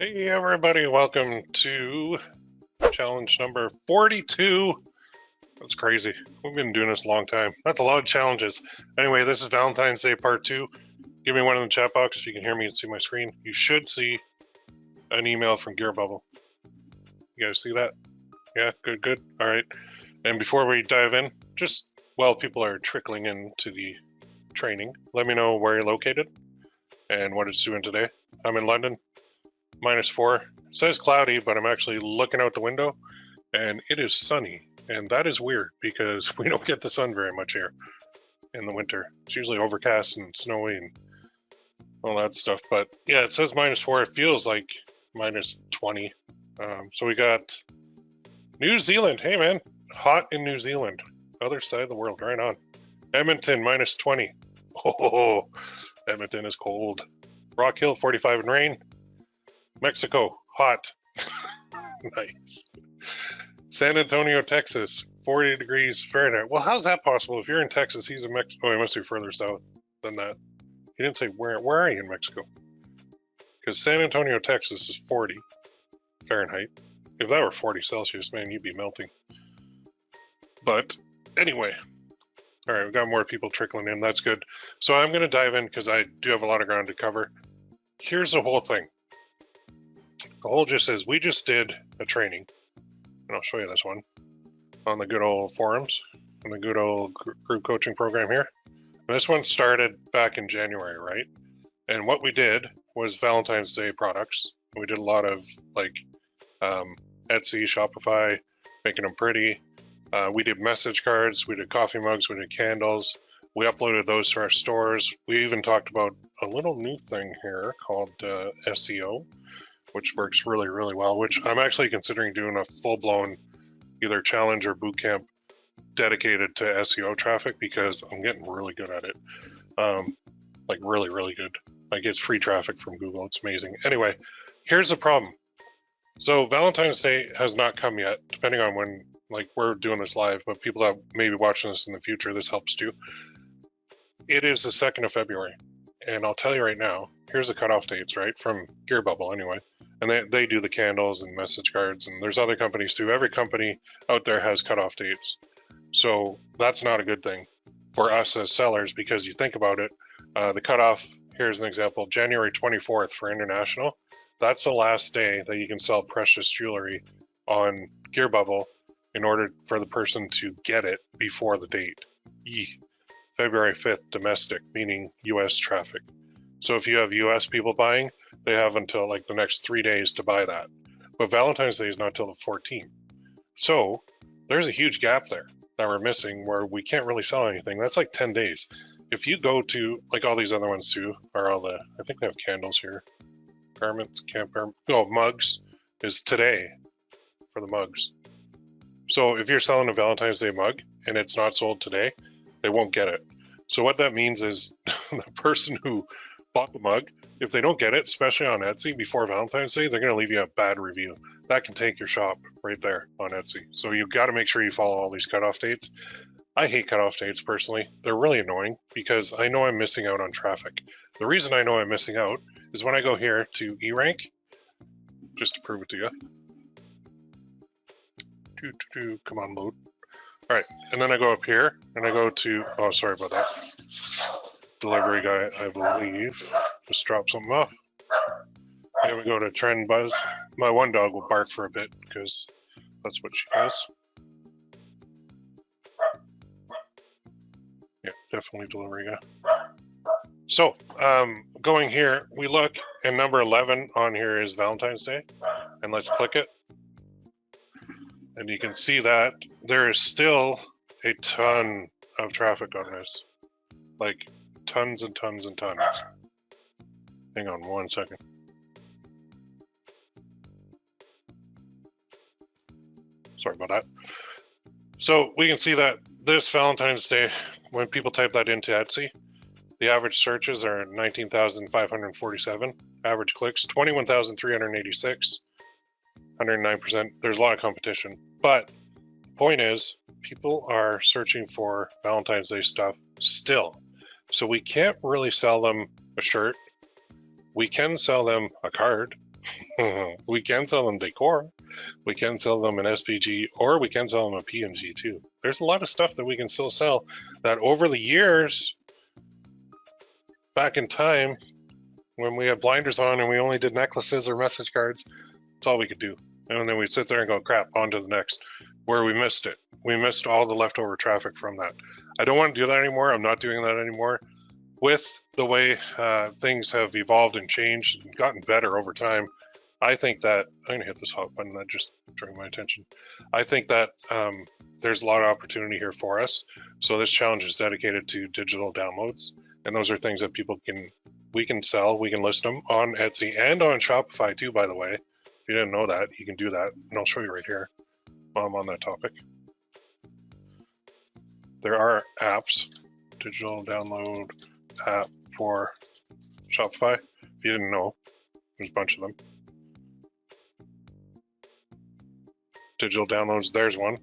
Hey everybody, welcome to challenge number 42. That's crazy. We've been doing this a long time. That's a lot of challenges. Anyway, this is Valentine's Day part 2. Give me one in the chat box if you can hear me and see my screen. You should see an email from Gear Bubble. You guys see that? Yeah, good. All right. And before we dive in, just while people are trickling into the training, let me know where you're located and what it's doing today. I'm in London. -4. It says cloudy, but I'm actually looking out the window and it is sunny. And that is weird because we don't get the sun very much here in the winter. It's usually overcast and snowy and all that stuff. But yeah, it says -4. It feels like -20. So we got New Zealand. Hey man, hot in New Zealand. Other side of the world, right on. Edmonton, -20. Oh, Edmonton is cold. Rock Hill, 45 and rain. Mexico, hot. Nice. San Antonio, Texas, 40 degrees Fahrenheit. Well, how's that possible? If you're in Texas, he's in Mexico. Oh, he must be further south than that. He didn't say where are you in Mexico? Because San Antonio, Texas is 40 Fahrenheit. If that were 40 Celsius, man, you'd be melting. But anyway, all right, we've got more people trickling in. That's good. So I'm going to dive in because I do have a lot of ground to cover. Here's the whole thing. The whole gist is we just did a training, and I'll show you this one, on the good old forums, on the good old group coaching program here. And this one started back in January, right? And what we did was Valentine's Day products. We did a lot of like Etsy, Shopify, making them pretty. We did message cards, we did coffee mugs, we did candles. We uploaded those to our stores. We even talked about a little new thing here called SEO, which works really, really well, which I'm actually considering doing a full-blown either challenge or bootcamp dedicated to SEO traffic because I'm getting really good at it. Like really, really good. Like it's free traffic from Google. It's amazing. Anyway, here's the problem. So Valentine's Day has not come yet, depending on when, like we're doing this live, but people that may be watching this in the future, this helps too. It is the 2nd of February. And I'll tell you right now, here's the cutoff dates, right? From Gear Bubble anyway. And they do the candles and message cards, and there's other companies too. Every company out there has cutoff dates. So that's not a good thing for us as sellers because you think about it, the cutoff, here's an example, January 24th for international. That's the last day that you can sell precious jewelry on Gear Bubble in order for the person to get it before the date. February 5th, domestic, meaning US traffic. So if you have US people buying, they have until like the next 3 days to buy that. But Valentine's Day is not till the 14th. So there's a huge gap there that we're missing where we can't really sell anything. That's like 10 days. If you go to, like all these other ones too, are all the, I think they have candles here. Garments, mugs is today for the mugs. So if you're selling a Valentine's Day mug and it's not sold today, they won't get it. So what that means is the person who bought the mug, if they don't get it, especially on Etsy before Valentine's Day, they're going to leave you a bad review. That can take your shop right there on Etsy. So you've got to make sure you follow all these cutoff dates. I hate cutoff dates personally. They're really annoying because I know I'm missing out on traffic. The reason I know I'm missing out is when I go here to eRank, just to prove it to you. Come on, load. All right, and then I go up here and I go to, oh, sorry about that. Delivery guy, I believe, just dropped something off. Then we go to Trend Buzz. My one dog will bark for a bit because that's what she does. Yeah, definitely delivery guy. So, going here, we look, and number 11 on here is Valentine's Day, and let's click it. And you can see that there is still a ton of traffic on this, like tons and tons and tons. Hang on 1 second. Sorry about that. So we can see that this Valentine's Day, when people type that into Etsy, the average searches are 19,547, average clicks 21,386, 109%. There's a lot of competition, but the point is people are searching for Valentine's Day stuff still. So we can't really sell them a shirt. We can sell them a card, We can sell them decor. We can sell them in SVG, or we can sell them in PNG too. There's a lot of stuff that we can still sell that over the years, back in time, when we had blinders on and we only did necklaces or message cards, that's all we could do. And then we'd sit there and go, crap, on to the next, where we missed it. We missed all the leftover traffic from that. I don't want to do that anymore. I'm not doing that anymore. With the way things have evolved and changed and gotten better over time, I think that, I'm going to hit this hot button that just drew my attention. I think that there's a lot of opportunity here for us. So this challenge is dedicated to digital downloads. And those are things that we can sell, we can list them on Etsy and on Shopify too, by the way. If you didn't know that, you can do that. And I'll show you right here while I'm on that topic. There are apps, digital download app for Shopify. If you didn't know, there's a bunch of them. Digital downloads, there's one.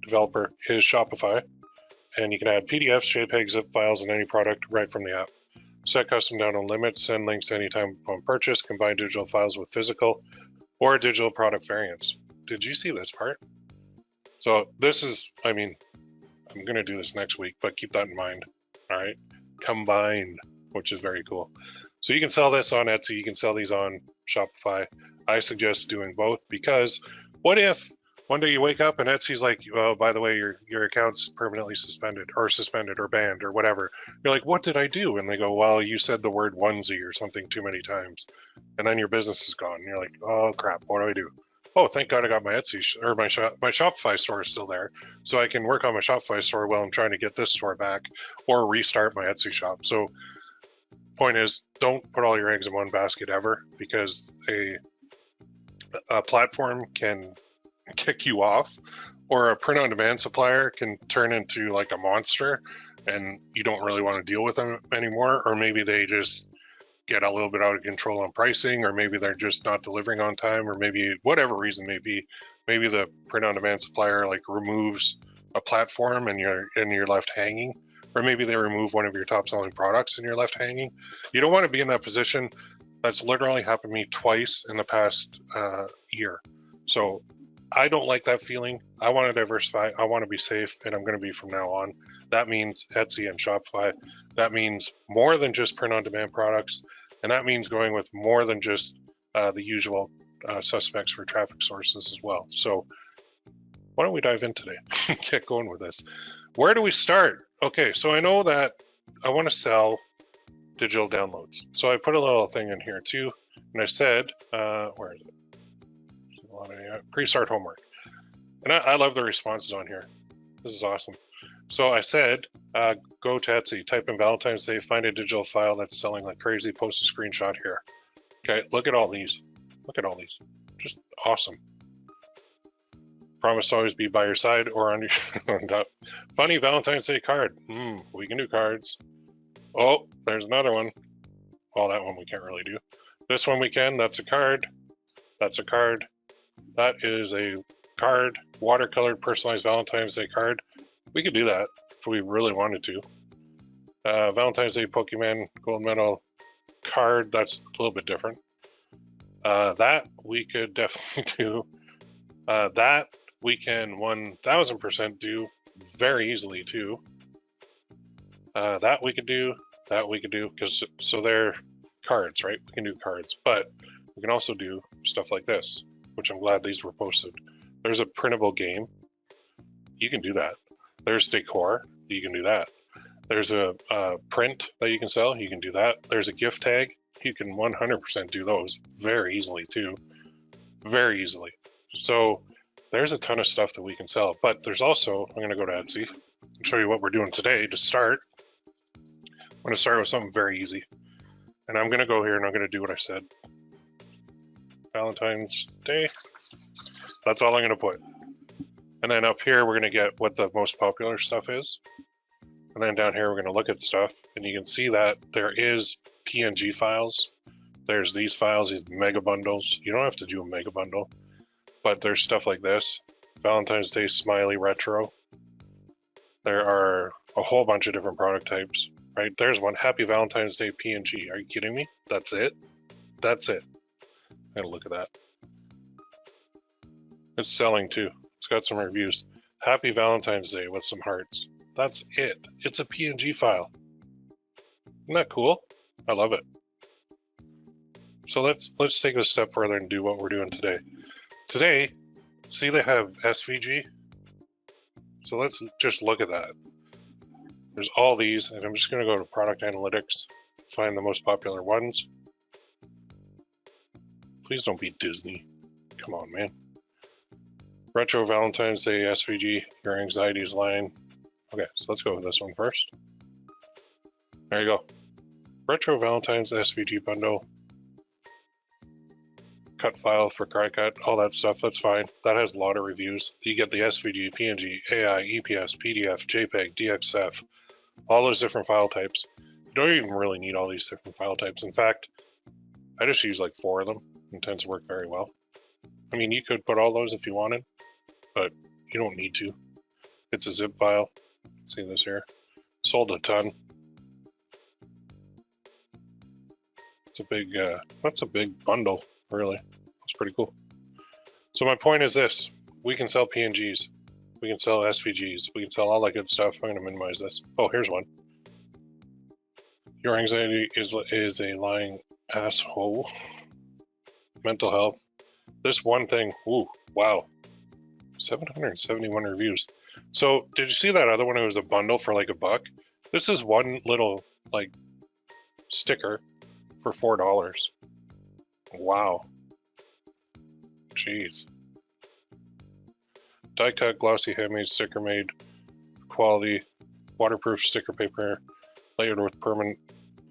Developer is Shopify. And you can add PDFs, JPEG, zip files, and any product right from the app. Set custom download limits, send links anytime upon purchase, combine digital files with physical or digital product variants. Did you see this part? So this is, I mean, I'm going to do this next week, but keep that in mind. All right. Combine, which is very cool. So you can sell this on Etsy. You can sell these on Shopify. I suggest doing both because what if one day you wake up and Etsy's like, oh, by the way, your account's permanently suspended or banned or whatever. You're like, what did I do? And they go, well, you said the word onesie or something too many times. And then your business is gone. And you're like, oh, crap, what do I do? Oh, thank God I got my Etsy or my Shopify store is still there. So I can work on my Shopify store while I'm trying to get this store back or restart my Etsy shop. So point is, don't put all your eggs in one basket ever, because a platform can kick you off, or a print on demand supplier can turn into like a monster and you don't really want to deal with them anymore. Or maybe they just get a little bit out of control on pricing, or maybe they're just not delivering on time, or maybe whatever reason may be, maybe the print on demand supplier like removes a platform and you're left hanging, or maybe they remove one of your top selling products and you're left hanging. You don't want to be in that position. That's literally happened to me twice in the past year. So I don't like that feeling. I want to diversify. I want to be safe, and I'm going to be from now on. That means Etsy and Shopify. That means more than just print-on-demand products, and that means going with more than just the usual suspects for traffic sources as well. So why don't we dive in today? Get going with this. Where do we start? Okay, so I know that I want to sell digital downloads. So I put a little thing in here too, and I said, where is it? Pre-start homework. And I love the responses on here. This is awesome. So I said, go to Etsy, type in Valentine's Day, find a digital file that's selling like crazy, post a screenshot here. Okay, look at all these. Look at all these. Just awesome. Promise to always be by your side or on your on top. Funny Valentine's Day card. We can do cards. Oh, there's another one. Well, that one we can't really do. This one we can. That's a card. That's a card. That is a card. Watercolored personalized Valentine's Day card. We could do that if we really wanted to. Valentine's Day Pokemon gold medal card. That's a little bit different. That we could definitely do. That we can 1000% do very easily too. That we could do. That we could do, because so they're cards, right? We can do cards, but we can also do stuff like this, which I'm glad these were posted. There's a printable game. You can do that. There's decor. You can do that. There's a print that you can sell. You can do that. There's a gift tag. You can 100% do those very easily too. Very easily. So there's a ton of stuff that we can sell. But there's also, I'm going to go to Etsy and show you what we're doing today to start. I'm going to start with something very easy. And I'm going to go here and I'm going to do what I said. Valentine's Day. That's all I'm going to put. And then up here, we're going to get what the most popular stuff is. And then down here, we're going to look at stuff. And you can see that there is PNG files. There's these files, these mega bundles. You don't have to do a mega bundle. But there's stuff like this. Valentine's Day Smiley Retro. There are a whole bunch of different product types. Right? There's one. Happy Valentine's Day PNG. Are you kidding me? That's it? That's it. And look at that. It's selling too. It's got some reviews. Happy Valentine's Day with some hearts. That's it. It's a PNG file. Isn't that cool? I love it. So let's take it a step further and do what we're doing today. Today, see they have SVG. So let's just look at that. There's all these, and I'm just going to go to Product Analytics, find the most popular ones. Please don't be Disney. Come on, man. Retro Valentine's Day SVG, your anxiety is lying. Okay, so let's go with this one first. There you go. Retro Valentine's SVG bundle. Cut file for cry cut, all that stuff, that's fine. That has a lot of reviews. You get the SVG, PNG, AI, EPS, PDF, JPEG, DXF, all those different file types. You don't even really need all these different file types. In fact, I just use like 4 of them. It tends to work very well. I mean, you could put all those if you wanted, but you don't need to. It's a zip file. See this here? Sold a ton. It's a big, that's a big bundle, really. It's pretty cool. So my point is this: we can sell PNGs, we can sell SVGs, we can sell all that good stuff. I'm going to minimize this. Oh, here's one. Your anxiety is a lying asshole. Mental health. This one thing. Ooh, wow. 771 reviews. So did you see that other one? It was a bundle for like $1. This is one little like sticker for $4. Wow. Jeez. Die cut, glossy, handmade, sticker made, quality, waterproof sticker paper, layered with permanent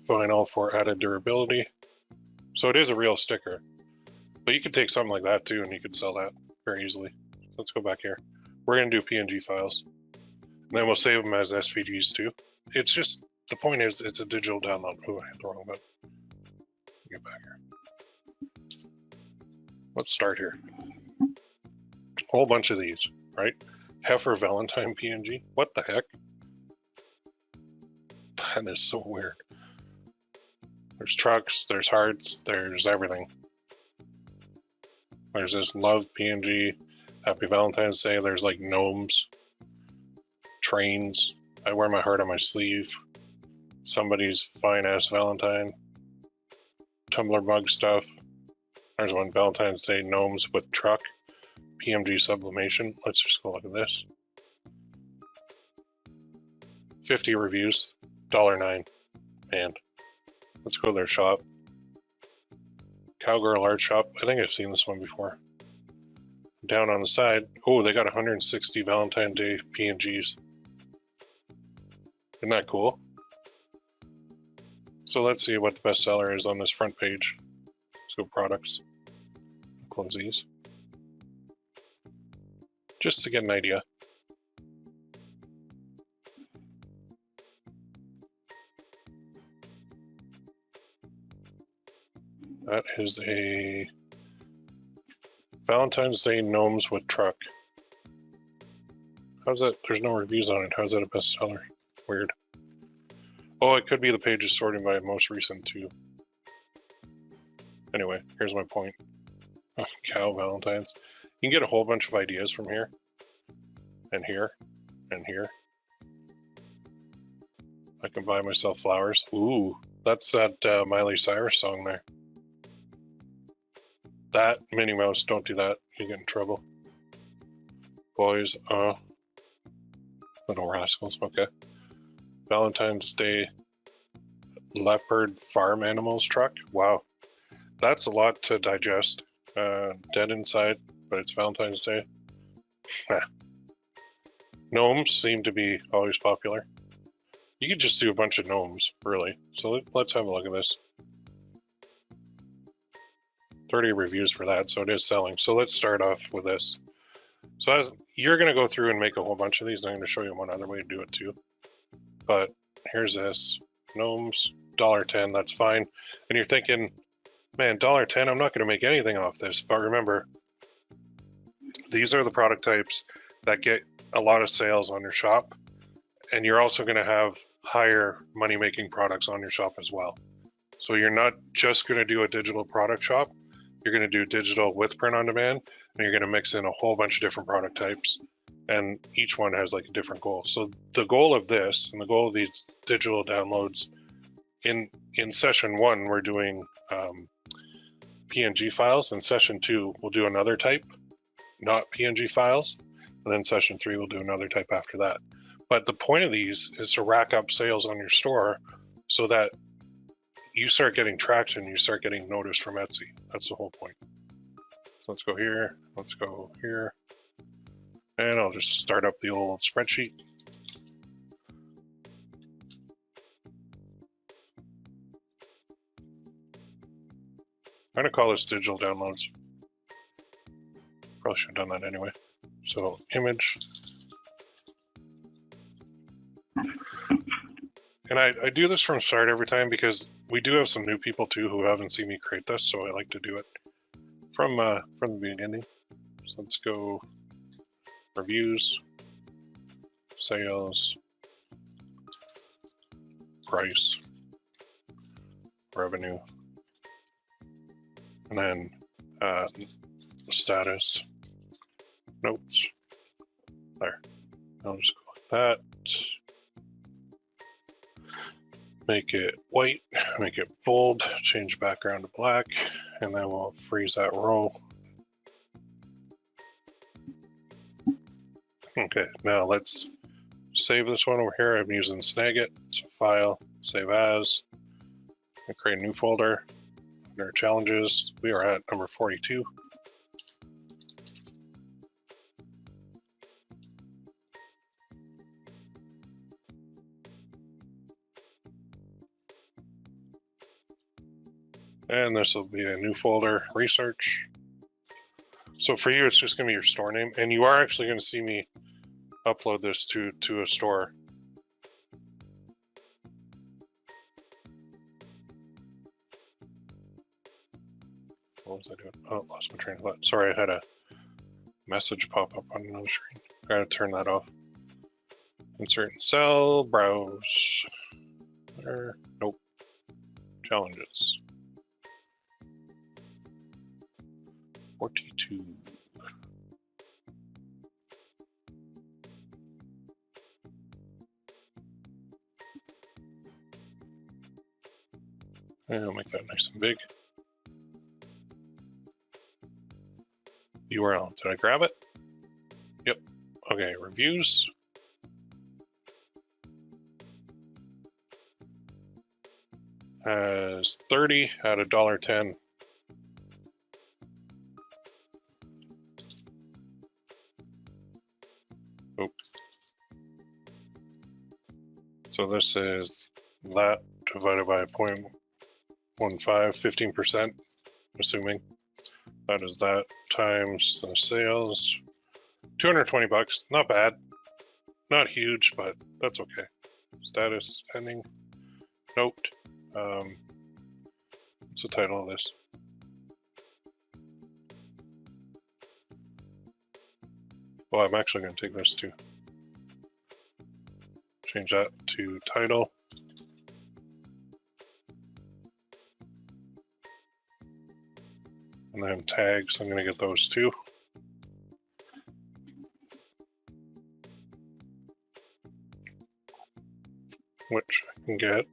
vinyl for added durability. So it is a real sticker. But you could take something like that too and you could sell that very easily. Let's go back here. We're going to do PNG files. And then we'll save them as SVGs too. It's just, the point is, it's a digital download. Oh, I hit the wrong button. Get back here. Let's start here. A whole bunch of these, right? Heifer Valentine PNG. What the heck? That is so weird. There's trucks, there's hearts, there's everything. There's this love PNG, Happy Valentine's Day. There's like gnomes, trains. I wear my heart on my sleeve. Somebody's fine ass Valentine. Tumbler mug stuff. There's one, Valentine's Day gnomes with truck. PMG sublimation. Let's just go look at this. 50 reviews, $1.09. Man, let's go to their shop. Cowgirl Art Shop. I think I've seen this one before. Down on the side. Oh, they got 160 Valentine's Day PNGs. Isn't that cool? So let's see what the best seller is on this front page. Let's go products. Close these. Just to get an idea. That is a Valentine's Day gnomes with truck. How's that? There's no reviews on it. How's that a bestseller? Weird. Oh, it could be the page is sorting by most recent too. Anyway, here's my point. Oh, cow Valentines. You can get a whole bunch of ideas from here. And here. And here. I can buy myself flowers. Ooh, that's that Miley Cyrus song there. That, Minnie Mouse, don't do that. You get in trouble. Boys, little rascals, okay. Valentine's Day leopard farm animals truck. Wow, that's a lot to digest. Dead inside, but it's Valentine's Day. Gnomes seem to be always popular. You could just do a bunch of gnomes, really. So let's have a look at this. 30 reviews for that, so it is selling. So let's start off with this. So as you're going to go through and make a whole bunch of these, and I'm going to show you one other way to do it too. But here's this. Gnomes, $1.10, that's fine. And you're thinking, man, $1.10, I'm not going to make anything off this. But remember, these are the product types that get a lot of sales on your shop. And you're also going to have higher money-making products on your shop as well. So you're not just going to do a digital product shop. you're going to do digital with print on demand, and you're going to mix in a whole bunch of different product types, and each one has like a different goal. So the goal of this and the goal of these digital downloads, in session 1 we're doing PNG files. In session 2 we'll do another type, not PNG files, and then session 3 we'll do another type after that. But the point of these is to rack up sales on your store so that you start getting traction, you start getting noticed from Etsy. That's the whole point. So let's go here, let's go here, and I'll just start up the old spreadsheet. I'm gonna call this digital downloads. Probably should have done that anyway. So image. And I do this from start every time because we do have some new people too who haven't seen me create this, so I like to do it from the beginning. So let's go reviews, sales, price, revenue, and then status, notes. There. I'll just go like that. Make it white, make it bold, change background to black, and then we'll freeze that row. Okay, now let's save this one over here. I'm using Snagit. So file, save as, and create a new folder. Under challenges, we are at number 42. And this will be a new folder, research. So for you, it's just gonna be your store name, and you are actually gonna see me upload this to a store. What was I doing? Oh, lost my train of thought. Sorry, I had a message pop up on another screen. I gotta turn that off. Insert and cell, browse. There, nope. Challenges. 42. And I'll make that nice and big. URL, did I grab it? Yep. Okay, reviews. Has 30 at $1.10. Oh. So this is that divided by 0.15, 15%, assuming. That is that times the sales. 220 bucks, not bad. Not huge, but that's okay. Status is pending. Note. What's the title of this? Well, I'm actually going to take this too. Change that to title. And then tags, I'm going to get those too. Which I can get.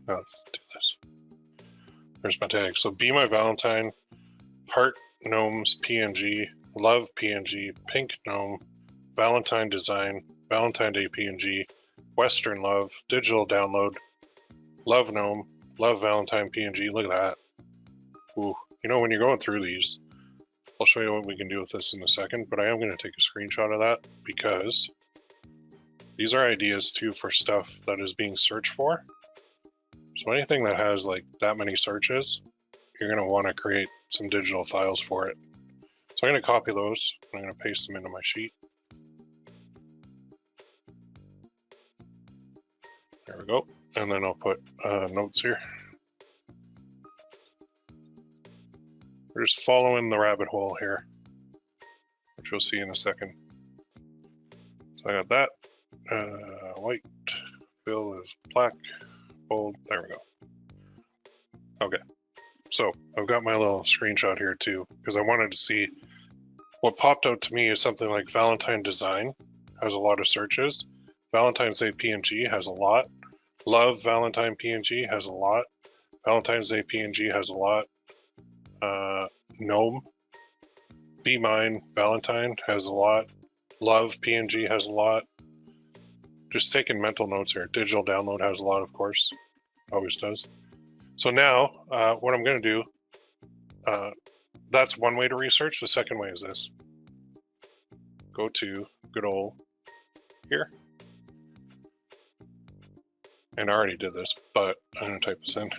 Oh, let's do this. There's my tag. So be my Valentine, heart gnomes PNG, love PNG, pink gnome, Valentine design, Valentine Day PNG, Western love, digital download, love gnome, love Valentine PNG. Look at that. Ooh, you know, when you're going through these, I'll show you what we can do with this in a second, but I am going to take a screenshot of that because these are ideas too for stuff that is being searched for. So anything that has like that many searches, you're going to want to create some digital files for it. So I'm going to copy those. I'm going to paste them into my sheet. There we go. And then I'll put notes here. We're just following the rabbit hole here, which you'll see in a second. So I got that. White, fill is black, bold. There we go. Okay. So I've got my little screenshot here too, because I wanted to see what popped out to me is something like Valentine design has a lot of searches. Valentine's Day PNG has a lot. Love Valentine PNG has a lot. Valentine's Day PNG has a lot. Gnome, Be Mine, Valentine has a lot. Love PNG has a lot. Just taking mental notes here. Digital download has a lot, of course. Always does. So now, what I'm going to do, that's one way to research. The second way is this. Go to good old here. And I already did this, but I'm going to type this in.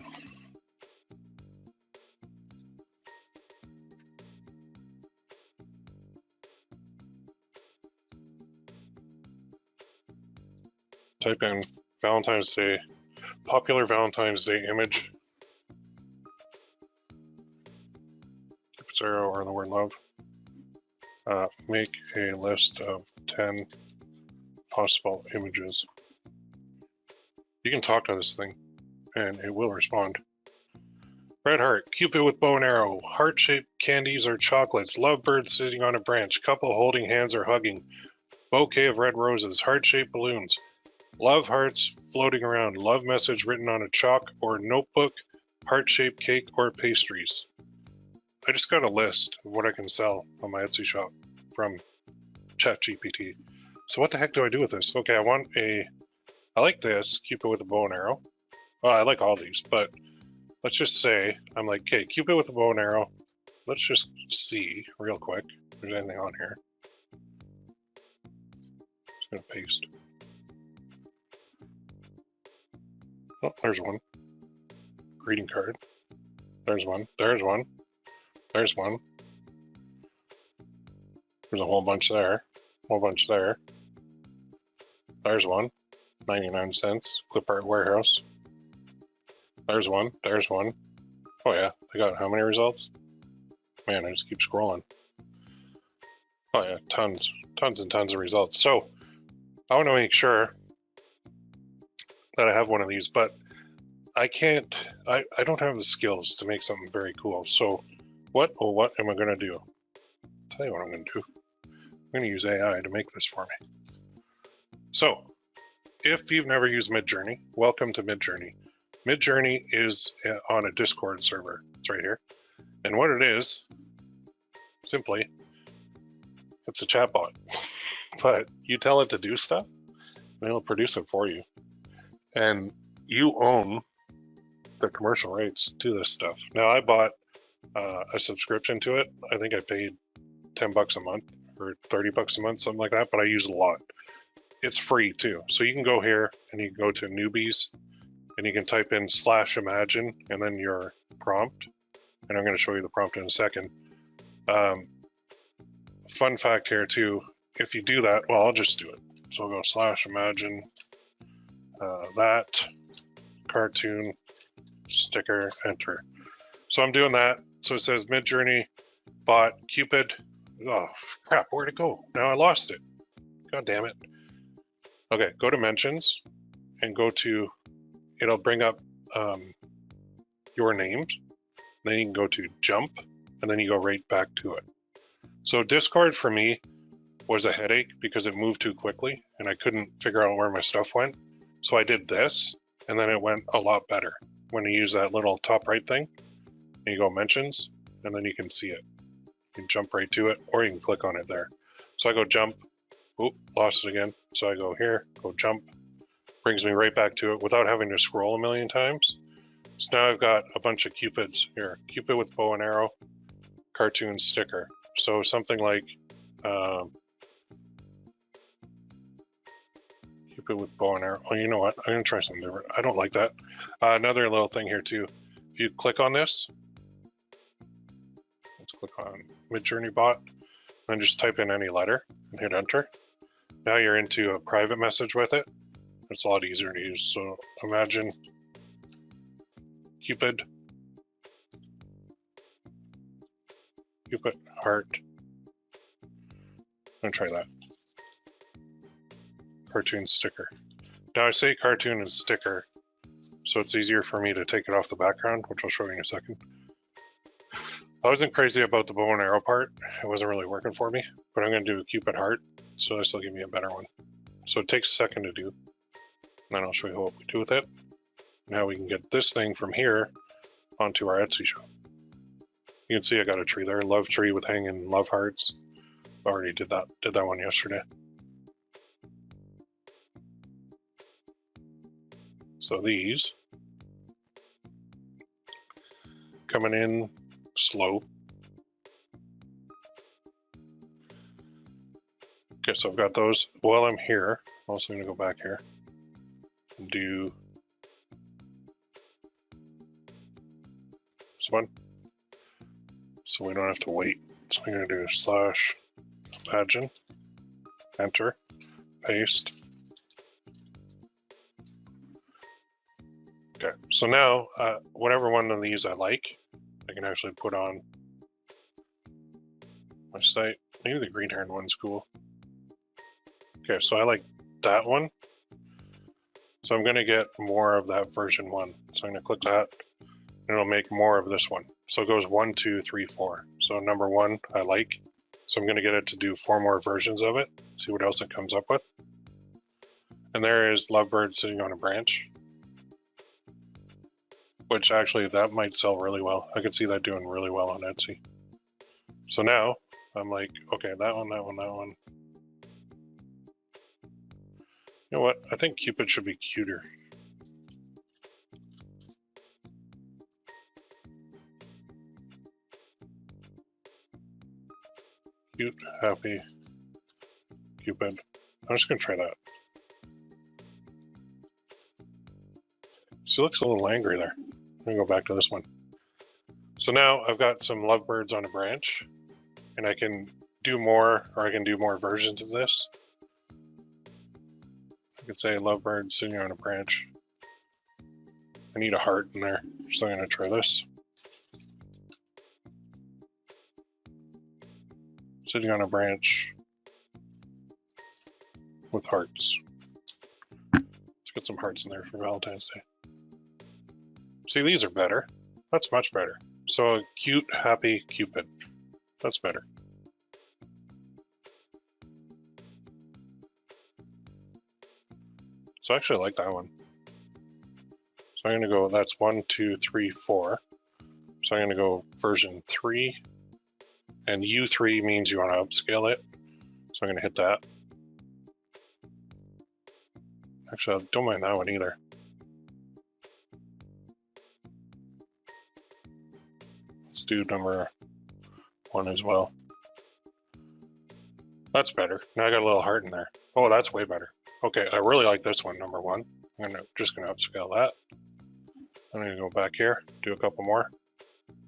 Type in Valentine's Day, popular Valentine's Day image. Keep it 0 or the word love. Make a list of 10 possible images. You can talk to this thing and it will respond. Red heart, Cupid with bow and arrow, heart-shaped candies or chocolates, lovebird sitting on a branch, couple holding hands or hugging, bouquet of red roses, heart-shaped balloons, love hearts floating around, love message written on a chalk or notebook, heart-shaped cake or pastries. I just got a list of what I can sell on my Etsy shop from ChatGPT. So what the heck do I do with this? Okay, I like this, Cupid with a bow and arrow. Well, I like all these, but let's just say, I'm like, okay, Cupid with a bow and arrow. Let's just see real quick if there's anything on here. Just gonna paste. Oh, there's one. Greeting card. There's one. There's one. There's one. There's a whole bunch there. A whole bunch there. There's one. 99 cents. Clip art warehouse. There's one. There's one. Oh yeah, I got how many results? Man, I just keep scrolling. Oh yeah, tons and tons of results. So I want to make sure that I have one of these, but I can't, I don't have the skills to make something very cool. So what am I gonna do? I'll tell you what I'm gonna do. I'm gonna use AI to make this for me. So if you've never used Midjourney, welcome to Midjourney. Midjourney is on a Discord server. It's right here. And what it is, simply, it's a chatbot. But you tell it to do stuff, and it'll produce it for you. And you own the commercial rights to this stuff. Now, I bought a subscription to it. I think I paid $10 a month or $30 a month, something like that, but I use it a lot. It's free too. So you can go here and you can go to newbies and you can type in /imagine and then your prompt. And I'm going to show you the prompt in a second. Fun fact here too, if you do that, well, I'll just do it. So I'll go /imagine that cartoon sticker, enter. So I'm doing that. So it says Midjourney bot Cupid. Oh crap, where'd it go? Now I lost it. God damn it. Okay, go to mentions and go to, it'll bring up your names. Then you can go to jump and then you go right back to it. So Discord for me was a headache because it moved too quickly and I couldn't figure out where my stuff went. So I did this and then it went a lot better when you use that little top right thing and you go mentions and then you can see it. You can jump right to it or you can click on it there. So I go jump. Oop, lost it again. So I go here, go jump, brings me right back to it without having to scroll a million times. So now I've got a bunch of Cupids here. Cupid with bow and arrow, cartoon sticker. So something like Cupid with bow and arrow. Oh, you know what? I'm gonna try something different. I don't like that. Another little thing here too. If you click on this, let's click on Midjourney bot, and just type in any letter and hit enter. Now you're into a private message with it. It's a lot easier to use. So imagine Cupid heart. I'm gonna try that. Cartoon sticker. Now I say cartoon and sticker, so it's easier for me to take it off the background, which I'll show you in a second. I wasn't crazy about the bow and arrow part. It wasn't really working for me, but I'm going to do a Cupid heart, so this will give me a better one. So it takes a second to do, and then I'll show you what we do with it. Now we can get this thing from here onto our Etsy shop. You can see I got a tree there, love tree with hanging love hearts. Already did that one yesterday. So these coming in slow. Okay, so I've got those. While I'm here, I'm also going to go back here and do this one, so we don't have to wait. So I'm going to do slash imagine, enter, paste. Okay, so now whatever one of these I like, I can actually put on my site. Maybe the green haired one's cool. Okay, so I like that one. So I'm going to get more of that version 1. So I'm going to click that, and it'll make more of this one. So it goes 1, 2, 3, 4. So number 1 I like. So I'm going to get it to do 4 more versions of it. See what else it comes up with. And there is Lovebird sitting on a branch, which actually that might sell really well. I could see that doing really well on Etsy. So now I'm like, okay, that one, that one, that one. You know what? I think Cupid should be cuter. Cute, happy, Cupid. I'm just gonna try that. She looks a little angry there. I'm gonna go back to this one. So now I've got some lovebirds on a branch, and I can do more, or I can do more versions of this. I could say lovebird sitting on a branch. I need a heart in there, so I'm gonna try this. Sitting on a branch with hearts. Let's get some hearts in there for Valentine's Day. See, these are better. That's much better. So a cute, happy Cupid. That's better. So I actually like that one. So I'm gonna go, that's 1, 2, 3, 4. So I'm gonna go version 3. And U3 means you want to upscale it. So I'm gonna hit that. Actually, I don't mind that one either. Let's do number 1 as well. That's better. Now I got a little heart in there. Oh, that's way better. Okay, I really like this one, number 1. I'm just gonna upscale that. I'm gonna go back here, do a couple more.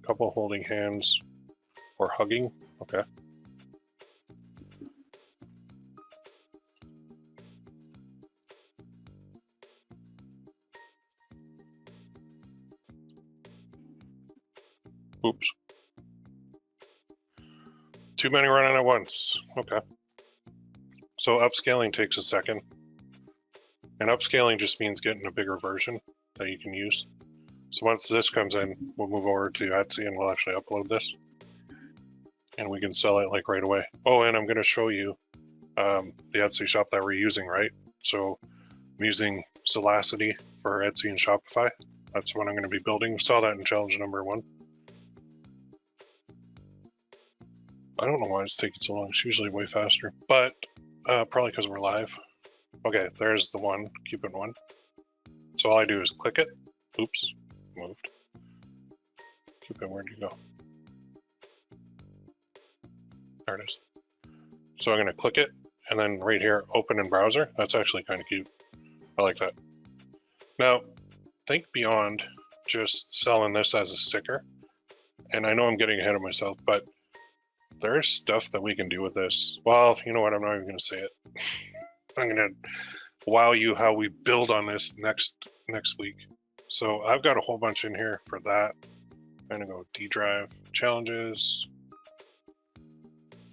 Couple holding hands or hugging. Okay. Oops. Too many running at once. Okay. So upscaling takes a second. And upscaling just means getting a bigger version that you can use. So once this comes in, we'll move over to Etsy and we'll actually upload this. And we can sell it like right away. Oh, and I'm going to show you the Etsy shop that we're using, right? So I'm using Solacity for Etsy and Shopify. That's what I'm going to be building. We saw that in challenge number 1. I don't know why it's taking so long. It's usually way faster, but probably because we're live. Okay, there's the one, Cupid 1. So all I do is click it. Oops, moved. Cupid, where'd you go? There it is. So I'm going to click it, and then right here, open in browser. That's actually kind of cute. I like that. Now, think beyond just selling this as a sticker. And I know I'm getting ahead of myself, but there's stuff that we can do with this. Well, you know what? I'm not even going to say it. I'm going to wow you how we build on this next week. So I've got a whole bunch in here for that. I'm going to go D drive, challenges,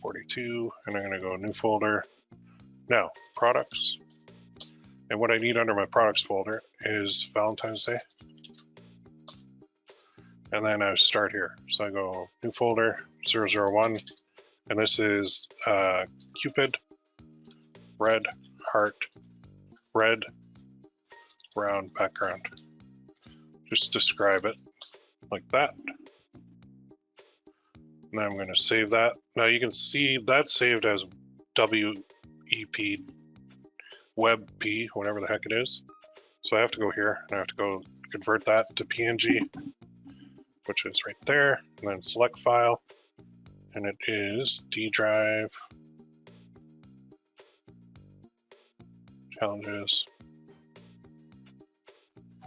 42, and I'm going to go new folder. Now, products. And what I need under my products folder is Valentine's Day. and then I start here. So I go new folder 001, and this is Cupid, red, heart, red, round background. Just describe it like that. Now I'm going to save that. Now you can see that's saved as WEP, WebP, whatever the heck it is. So I have to go here and I have to go convert that to PNG, which is right there, and then select file, and it is D drive, challenges,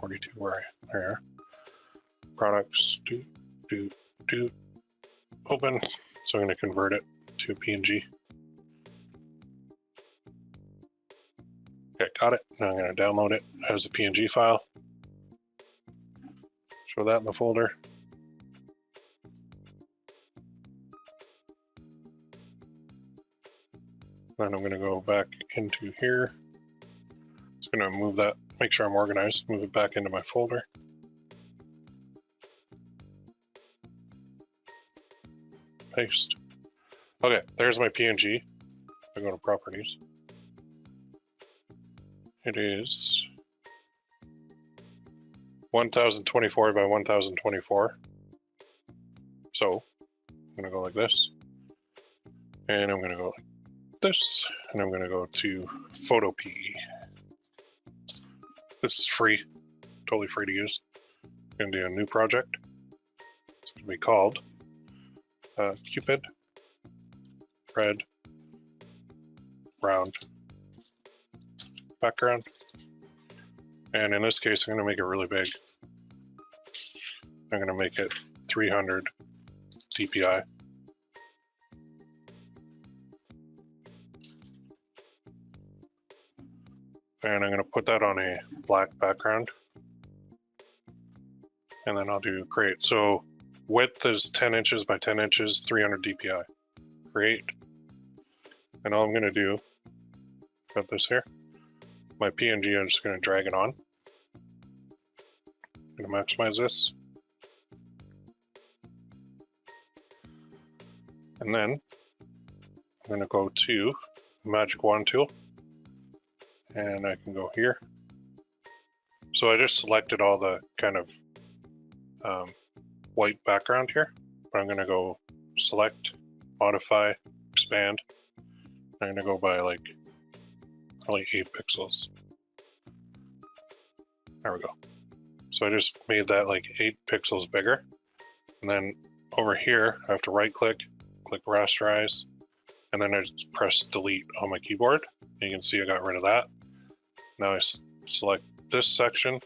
42, where there, products, open. So I'm going to convert it to PNG. Okay, got it. Now I'm going to download it as a PNG file. Show that in the folder. Then I'm going to go back into here. Just going to move that, make sure I'm organized, move it back into my folder. Paste. Okay, there's my PNG. I go to properties. It is 1024 by 1024. So I'm going to go like this. And I'm going to go like this. And I'm going to go to Photopea. This is free, totally free to use. I'm going to do a new project. It's going to be called Cupid, red, round, background. And in this case, I'm going to make it really big. I'm going to make it 300 dpi. And I'm going to put that on a black background. And then I'll do create. So width is 10 inches by 10 inches, 300 dpi. Create. And all I'm going to do, got this here. My PNG, I'm just going to drag it on. I'm going to maximize this. And then I'm going to go to Magic Wand tool. And I can go here. So I just selected all the kind of white background here. But I'm going to go select, modify, expand. I'm going to go by like probably 8 pixels. There we go. So I just made that like 8 pixels bigger. And then over here, I have to right click, click rasterize, and then I just press delete on my keyboard. And you can see I got rid of that. Now I select this section,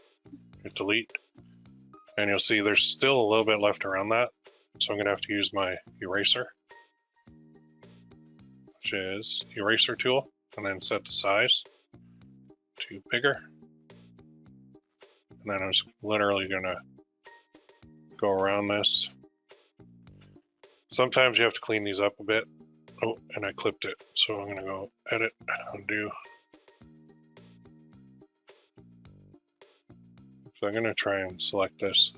hit delete, and you'll see there's still a little bit left around that. So I'm going to have to use my eraser, which is eraser tool, and then set the size to bigger. And then I'm just literally going to go around this. Sometimes you have to clean these up a bit. Oh, and I clipped it. So I'm going to go edit, undo. So I'm going to try and select this.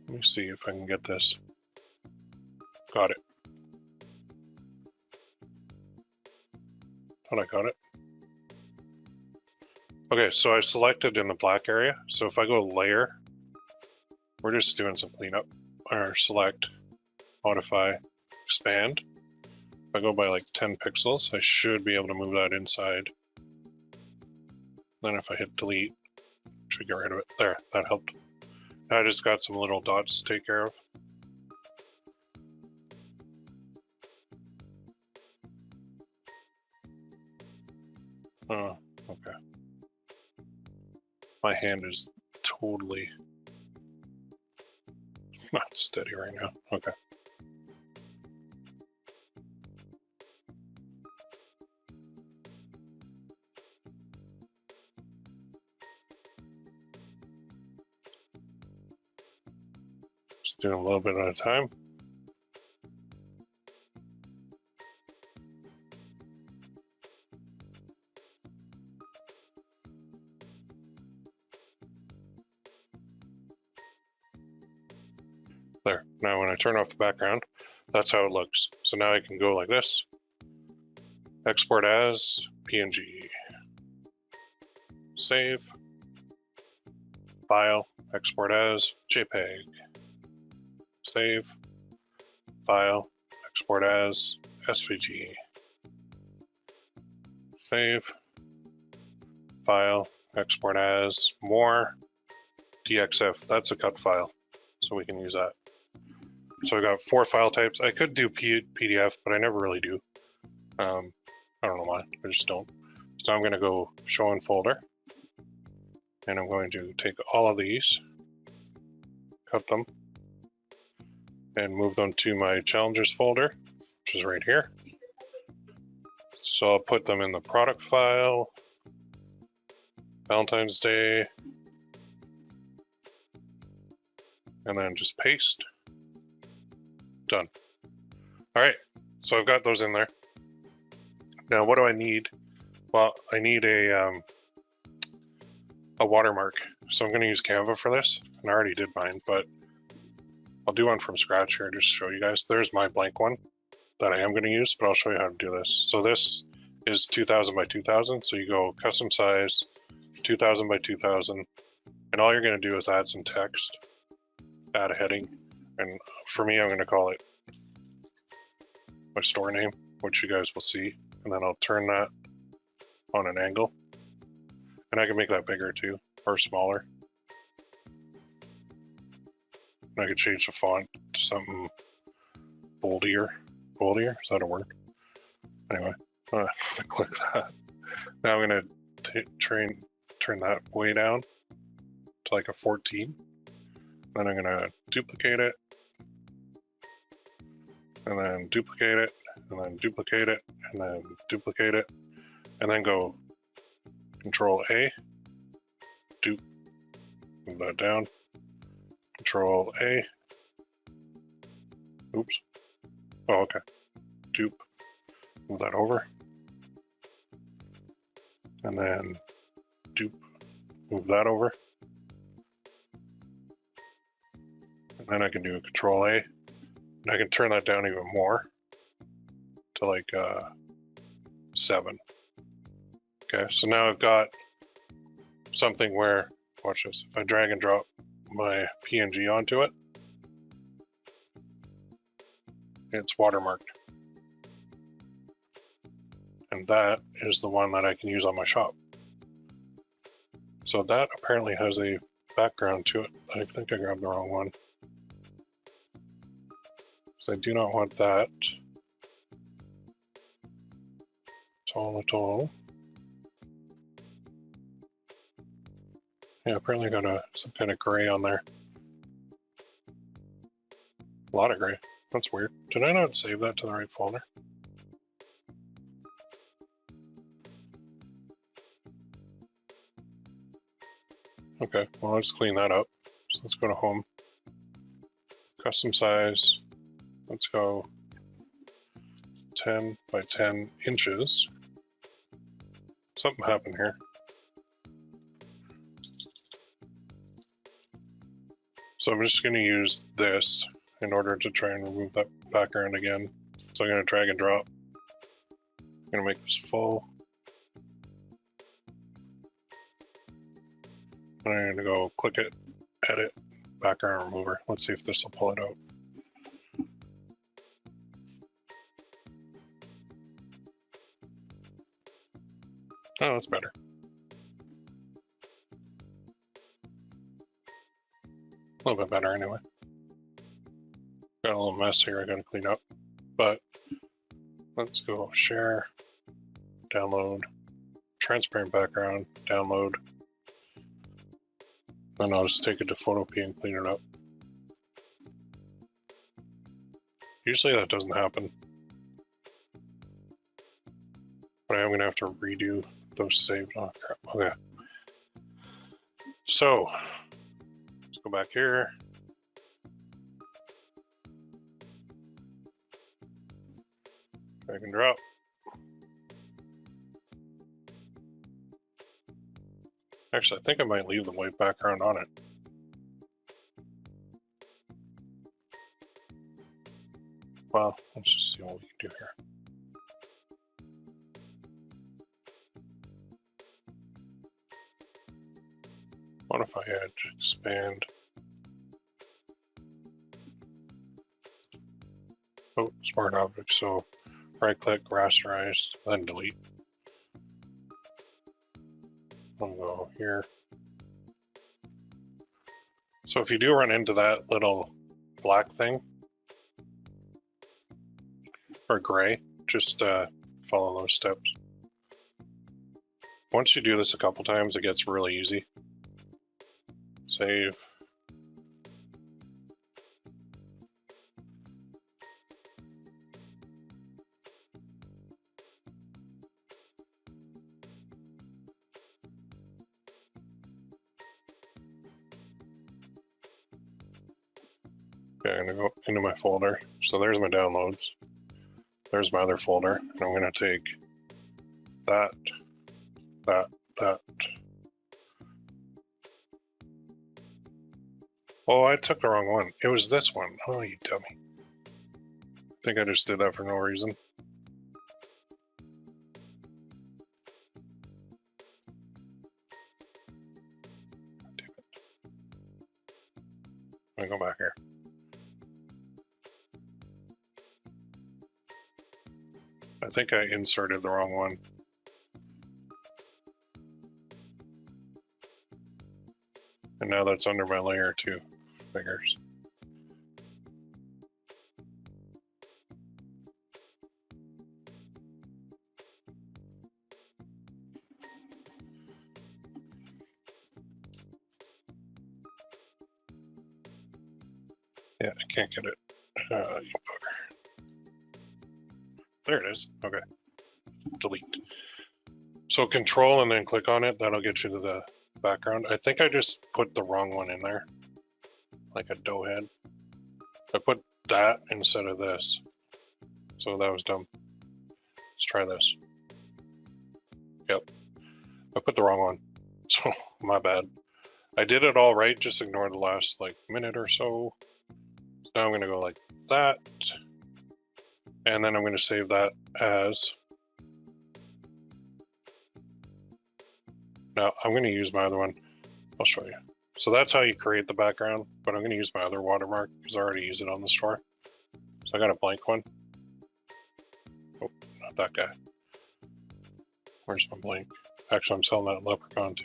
Let me see if I can get this. Got it. Thought I got it. Okay, so I selected in the black area. So if I go layer, we're just doing some cleanup. Or select, modify, expand. If I go by like 10 pixels, I should be able to move that inside. Then if I hit delete, should get rid of it. There, that helped. Now I just got some little dots to take care of. Oh, okay. My hand is totally not steady right now. Okay. Just doing a little bit at a time. There. Now when I turn off the background, that's how it looks. So now I can go like this. Export as PNG. Save. File. Export as JPEG. Save. File. Export as SVG. Save. File. Export as more. DXF. That's a cut file. So we can use that. So I got 4 file types. I could do PDF, but I never really do. I don't know why. I just don't. So I'm going to go show in folder. And I'm going to take all of these, cut them, and move them to my challenges folder, which is right here. So I'll put them in the product file, Valentine's Day, and then just paste. Done. All right, so I've got those in there. Now, what do I need? Well, I need a watermark. So I'm going to use Canva for this, and I already did mine, but I'll do one from scratch here just to show you guys. There's my blank one that I am going to use, but I'll show you how to do this. So this is 2000 by 2000. So you go custom size, 2000 by 2000, and all you're going to do is add some text, add a heading, and for me, I'm going to call it my store name, which you guys will see, and then I'll turn that on an angle, and I can make that bigger too, or smaller. And I could change the font to something boldier. Boldier, is that a word? Anyway, click that. Now I'm going to turn that way down to like a 14. Then I'm going to duplicate it, and then duplicate it, and then duplicate it, and then duplicate it, and then go Control A, dupe, move that down, Control A, oops, oh okay, dupe, move that over, and then dupe, move that over, and then I can do Control A, and I can turn that down even more to like 7. Okay, so now I've got something where, watch this, if I drag and drop my PNG onto it, it's watermarked. And that is the one that I can use on my shop. So that apparently has a background to it. I think I grabbed the wrong one. So I do not want that. Tall. Yeah, apparently got some kind of gray on there. A lot of gray. That's weird. Did I not save that to the right folder? Okay, well, let's clean that up. So let's go to home. Custom size. Let's go 10 by 10 inches. Something happened here. So I'm just going to use this in order to try and remove that background again. So I'm going to drag and drop. I'm going to make this full. And I'm going to go click it, edit, background remover. Let's see if this will pull it out. Oh, that's better. A little bit better anyway. Got a little mess here I gotta clean up, but let's go share, download, transparent background, download. Then I'll just take it to Photopea and clean it up. Usually that doesn't happen, but I am gonna have to redo those saved. Oh crap, okay. So, let's go back here. Drag and drop. Actually, I think I might leave the white background on it. Well, let's just see what we can do here. Modify edge, expand. Oh, smart object. So right click, rasterize, then delete. I'll go here. So if you do run into that little black thing, or gray, just follow those steps. Once you do this a couple times, it gets really easy. Save. Okay, I'm gonna go into my folder. So there's my downloads. There's my other folder. And I'm gonna take that. Oh, I took the wrong one. It was this one. Oh, you dummy. I think I just did that for no reason. Damn it. Let me go back here. I think I inserted the wrong one. And now that's under my layer 2 figures. Yeah, I can't get it. You bugger. There it is. Okay. Delete. So control and then click on it. That'll get you to the background. I think I just put the wrong one in there. Like a dough head. I put that instead of this. So that was dumb. Let's try this. Yep. I put the wrong one. So my bad. I did it all right. Just ignore the last like minute or so. So now I'm going to go like that. And then I'm going to save that as. Now I'm going to use my other one. I'll show you. So that's how you create the background, but I'm going to use my other watermark because I already use it on the store. So I got a blank one. Oh, not that guy. Where's my blank? Actually, I'm selling that leprechaun too.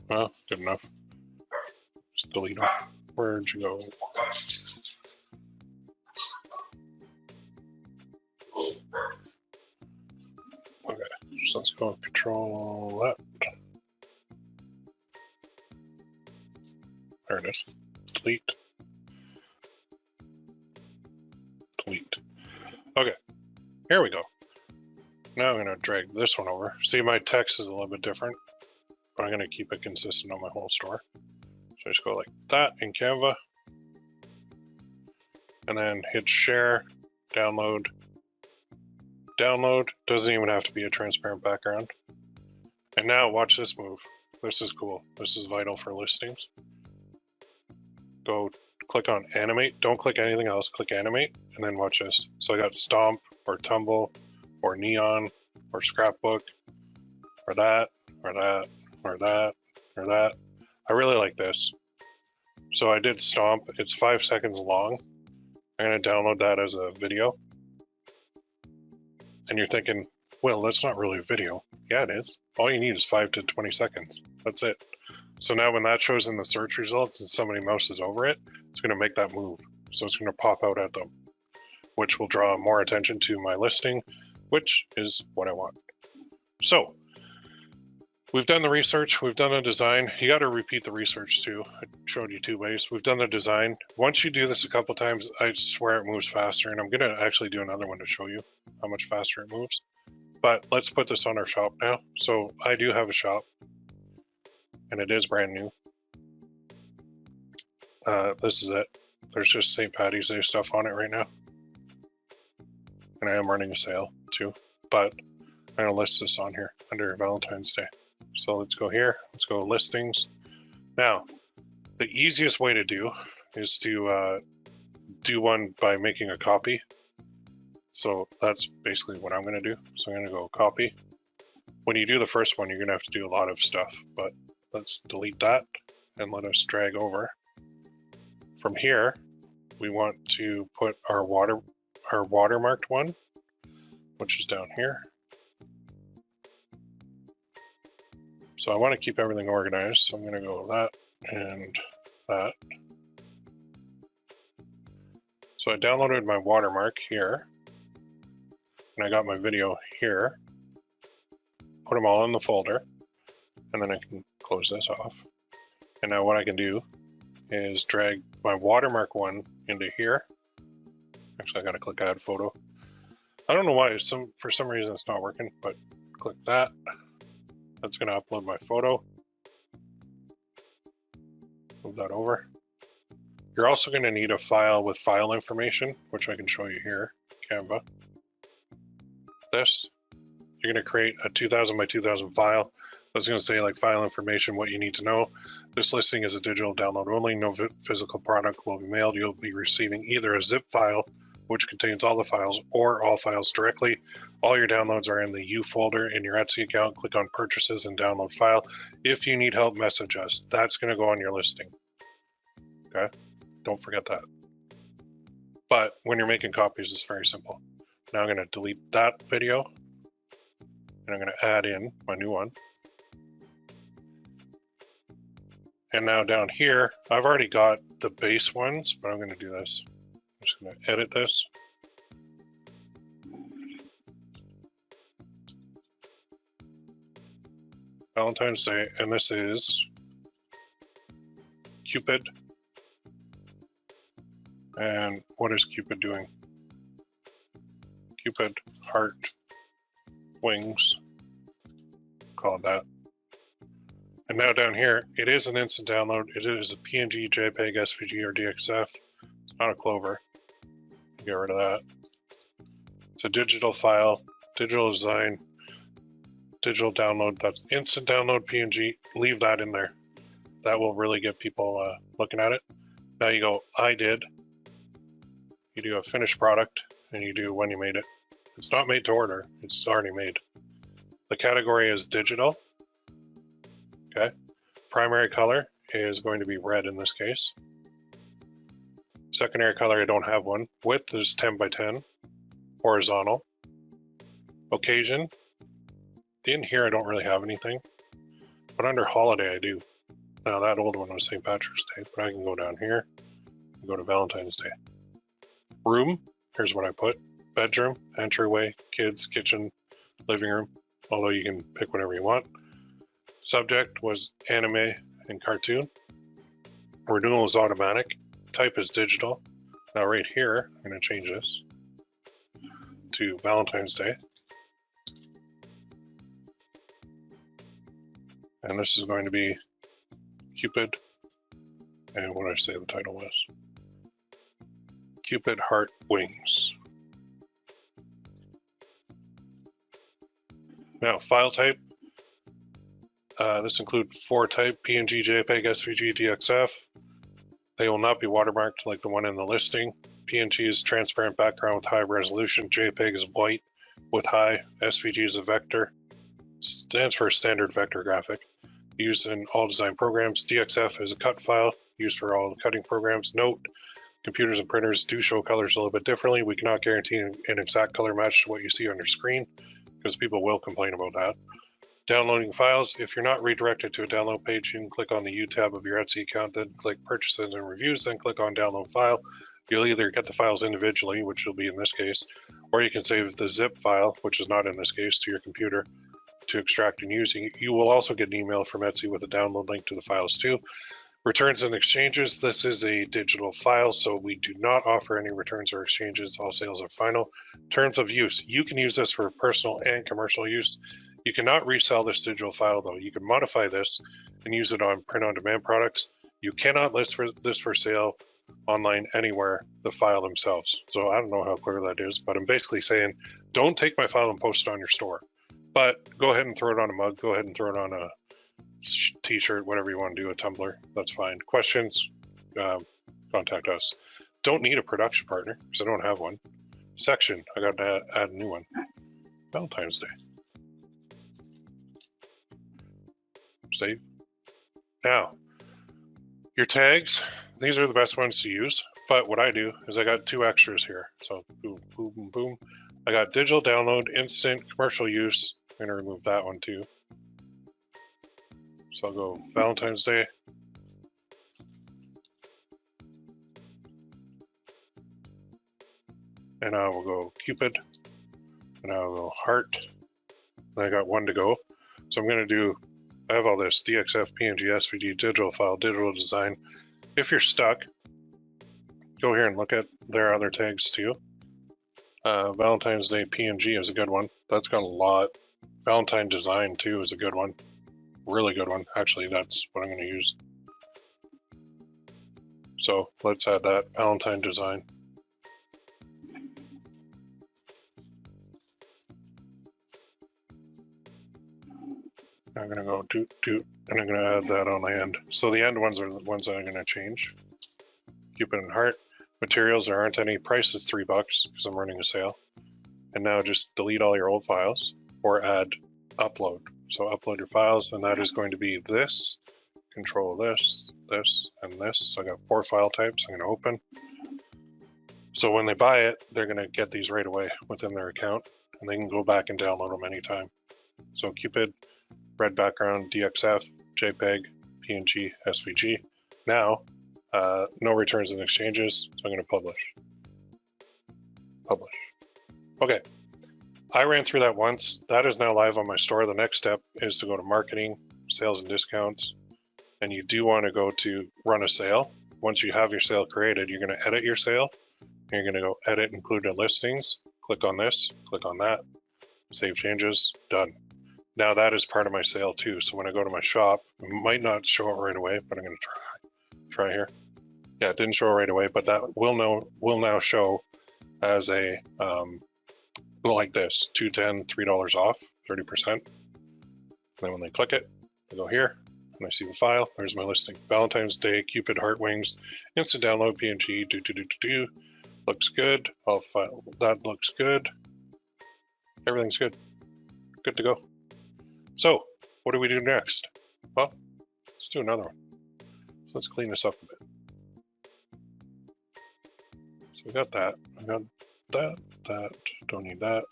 Well, good enough. Just delete them. Where'd you go? Okay, so let's go control that. There it is. Delete. Delete. Okay, here we go. Now I'm going to drag this one over. See, my text is a little bit different, but I'm going to keep it consistent on my whole store. So just go like that in Canva, and then hit share, download. Download doesn't even have to be a transparent background. And now watch this move. This is cool. This is vital for listings. Go click on animate. Don't click anything else. Click animate, and then watch this. So I got stomp or tumble or neon or scrapbook or that or that or that or that. I really like this. So I did stomp. It's 5 seconds long. I'm going to download that as a video. And you're thinking, well, that's not really a video. Yeah, it is. All you need is 5 to 20 seconds. That's it. So now when that shows in the search results and somebody mouses over it, it's going to make that move. So it's going to pop out at them, which will draw more attention to my listing, which is what I want. So we've done the research. We've done the design. You got to repeat the research too. I showed you 2 ways. We've done the design. Once you do this a couple times, I swear it moves faster. And I'm going to actually do another one to show you how much faster it moves. But let's put this on our shop now. So I do have a shop, and it is brand new. This is it. There's just St. Patty's Day stuff on it right now. And I am running a sale too, but I'm gonna list this on here under Valentine's Day. So let's go here, let's go listings. Now, the easiest way to do is to do one by making a copy. So that's basically what I'm going to do. So I'm going to go copy. When you do the first one, you're going to have to do a lot of stuff, but let's delete that and let us drag over. From here, we want to put our watermarked one, which is down here. So I want to keep everything organized. So I'm going to go that and that. So I downloaded my watermark here, and I got my video here. Put them all in the folder, and then I can close this off. And now what I can do is drag my watermark one into here. Actually, I gotta click add photo. I don't know why, for some reason it's not working, but click that. That's gonna upload my photo. Move that over. You're also gonna need a file with file information, which I can show you here, Canva. This. You're going to create a 2000 by 2000 file. That's going to say like file information, what you need to know. This listing is a digital download only. No physical product will be mailed. You'll be receiving either a zip file, which contains all the files, or all files directly. All your downloads are in the U folder in your Etsy account. Click on purchases and download file. If you need help, message us. That's going to go on your listing. Okay, don't forget that. But when you're making copies, it's very simple. Now I'm going to delete that video. And I'm going to add in my new one. And now down here, I've already got the base ones, but I'm going to do this. I'm just going to edit this. Valentine's Day, and this is Cupid. And what is Cupid doing? Cupid, heart, wings, call it that. And now down here, it is an instant download. It is a PNG, JPEG, SVG, or DXF. It's not a Clover. Get rid of that. It's a digital file, digital design, digital download. That's instant download PNG. Leave that in there. That will really get people looking at it. Now you go, I did. You do a finished product, and you do when you made it. It's not made to order, it's already made. The category is digital. Okay. Primary color is going to be red in this case. Secondary color, I don't have one. Width is 10 by 10. Horizontal. Occasion. In here, I don't really have anything. But under holiday, I do. Now, that old one was St. Patrick's Day, but I can go down here and go to Valentine's Day. Room, here's what I put. Bedroom, entryway, kids, kitchen, living room, although you can pick whatever you want. Subject was anime and cartoon. Renewal is automatic. Type is digital. Now right here, I'm going to change this to Valentine's Day. And this is going to be Cupid. And what did I say the title was? Cupid Heart Wings. Now, file type. This includes 4 type, PNG, JPEG, SVG, DXF. They will not be watermarked like the one in the listing. PNG is transparent background with high resolution. JPEG is white with high. SVG is a vector. Stands for standard vector graphic. Used in all design programs. DXF is a cut file used for all the cutting programs. Note, computers and printers do show colors a little bit differently. We cannot guarantee an exact color match to what you see on your screen, because people will complain about that. Downloading files. If you're not redirected to a download page, you can click on the U tab of your Etsy account, then click Purchases and Reviews, then click on Download File. You'll either get the files individually, which will be in this case, or you can save the zip file, which is not in this case, to your computer to extract and use. You will also get an email from Etsy with a download link to the files too. Returns and exchanges. This is a digital file, so we do not offer any returns or exchanges. All sales are final. Terms of use. You can use this for personal and commercial use. You cannot resell this digital file though. You can modify this and use it on print-on-demand products. You cannot list this for sale online anywhere, the file themselves. So I don't know how clear that is, but I'm basically saying don't take my file and post it on your store. But go ahead and throw it on a mug. Go ahead and throw it on t-shirt, whatever you want to do, a tumbler, that's fine. Questions, contact us. Don't need a production partner because I don't have one. Section, I got to add a new one. Valentine's Day. Save. Now, your tags, these are the best ones to use, but what I do is I got 2 extras here. So boom, boom, boom, boom. I got digital download, instant, commercial use. I'm gonna remove that one too. So I'll go Valentine's Day. And I will go Cupid. And I will go Heart. And I got 1 to go. So I'm gonna do, I have all this DXF, PNG, SVG, digital file, digital design. If you're stuck, go here and look at their other tags too. Valentine's Day PNG is a good one. That's got a lot. Valentine design too is a good one. Really good one. Actually, that's what I'm going to use. So let's add that Valentine design. I'm going to go doot doot, and I'm going to add that on the end. So the end ones are the ones that I'm going to change. Cupid and Heart. Materials, there aren't any. Price is $3 because I'm running a sale. And now just delete all your old files or add upload. So upload your files, and that is going to be this. Control this, this, and this. So I got 4 file types I'm going to open. So when they buy it, they're going to get these right away within their account, and they can go back and download them anytime. So Cupid, red background, DXF, JPEG, PNG, SVG. Now, no returns and exchanges, so I'm going to publish. Publish. Okay, I ran through that once. That is now live on my store. The next step is to go to marketing, sales and discounts, and you do want to go to run a sale. Once you have your sale created, you're going to edit your sale. And you're going to go edit included listings. Click on this, click on that, save changes, done. Now that is part of my sale too. So when I go to my shop, it might not show it right away, but I'm going to try here. Yeah, it didn't show right away, but that will now show as a like this, $210, $3 off, 30%. And then when they click it, they go here and I see the file. There's my listing. Valentine's Day, Cupid, Heart Wings, instant download, PNG, looks good. I'll file that, looks good. Everything's good. Good to go. So what do we do next? Well, let's do another one. So let's clean this up a bit. So we got that. I got that. Don't need that.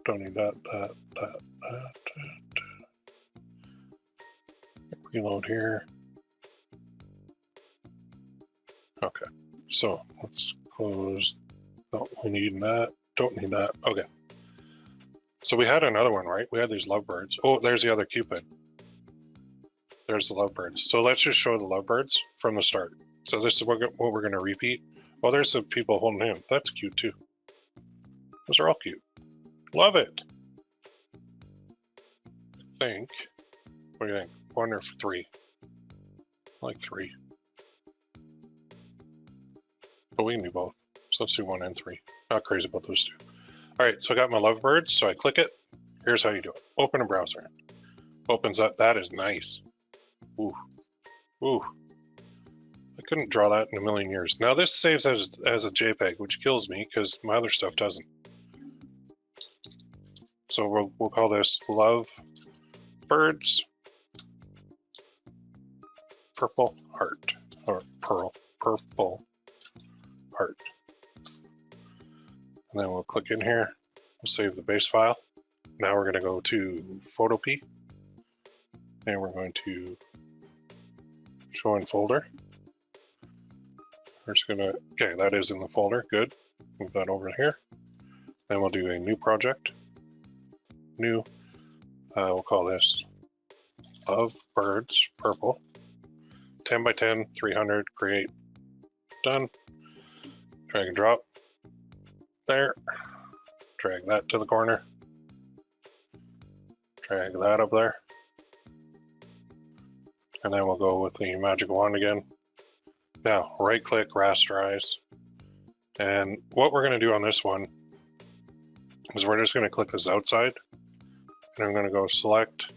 Don't need that. That. Reload here. Okay. So let's close. No, we need that. Don't need that. Okay. So we had another one, right? We had these lovebirds. Oh, there's the other Cupid. There's the lovebirds. So let's just show the lovebirds from the start. So this is what we're going to repeat. Oh, there's the people holding him. That's cute too. Those are all cute. Love it. I think. What do you think? 1 or 3? I like 3. But we can do both. So let's do 1 and 3. Not crazy about those 2. All right, so I got my lovebirds. So I click it. Here's how you do it. Open a browser. Opens up. That is nice. Ooh. Ooh. I couldn't draw that in a million years. Now this saves as a JPEG, which kills me because my other stuff doesn't. So we'll call this Love Birds Purple Heart, or Purple Heart. And then we'll click in here. We'll save the base file. Now we're going to go to Photopea, and we're going to show in folder. We're just going to, okay, that is in the folder. Good. Move that over here. Then we'll do a new project. New, we'll call this Love Birds Purple. 10 by 10, 300, create, done. Drag and drop. There. Drag that to the corner. Drag that up there. And then we'll go with the magic wand again. Now, right click, rasterize. And what we're going to do on this one is we're just going to click this outside. And I'm going to go select,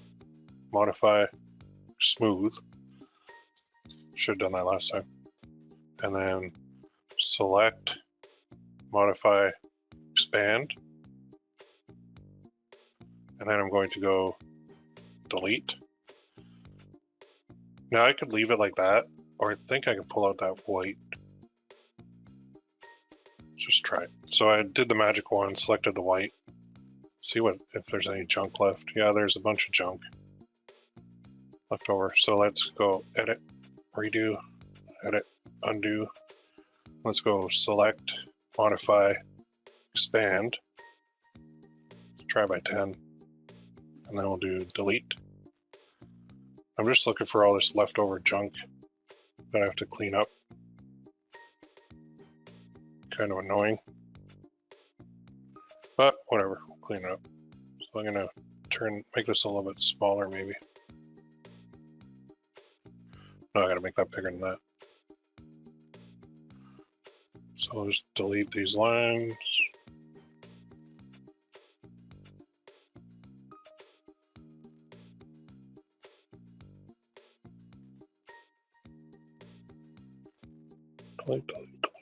modify, smooth. Should have done that last time. And then select, modify, expand. And then I'm going to go delete. Now I could leave it like that, or I think I can pull out that white. Just try it. So I did the magic wand, selected the white. See what if there's any junk left. Yeah, there's a bunch of junk left over. So let's go edit, redo, edit, undo. Let's go select, modify, expand. Let's try by 10. And then we'll do delete. I'm just looking for all this leftover junk that I have to clean up. Kind of annoying. But whatever, we'll clean it up. So I'm gonna make this a little bit smaller maybe. No, I gotta make that bigger than that. So I'll just delete these lines. Delete, delete, delete.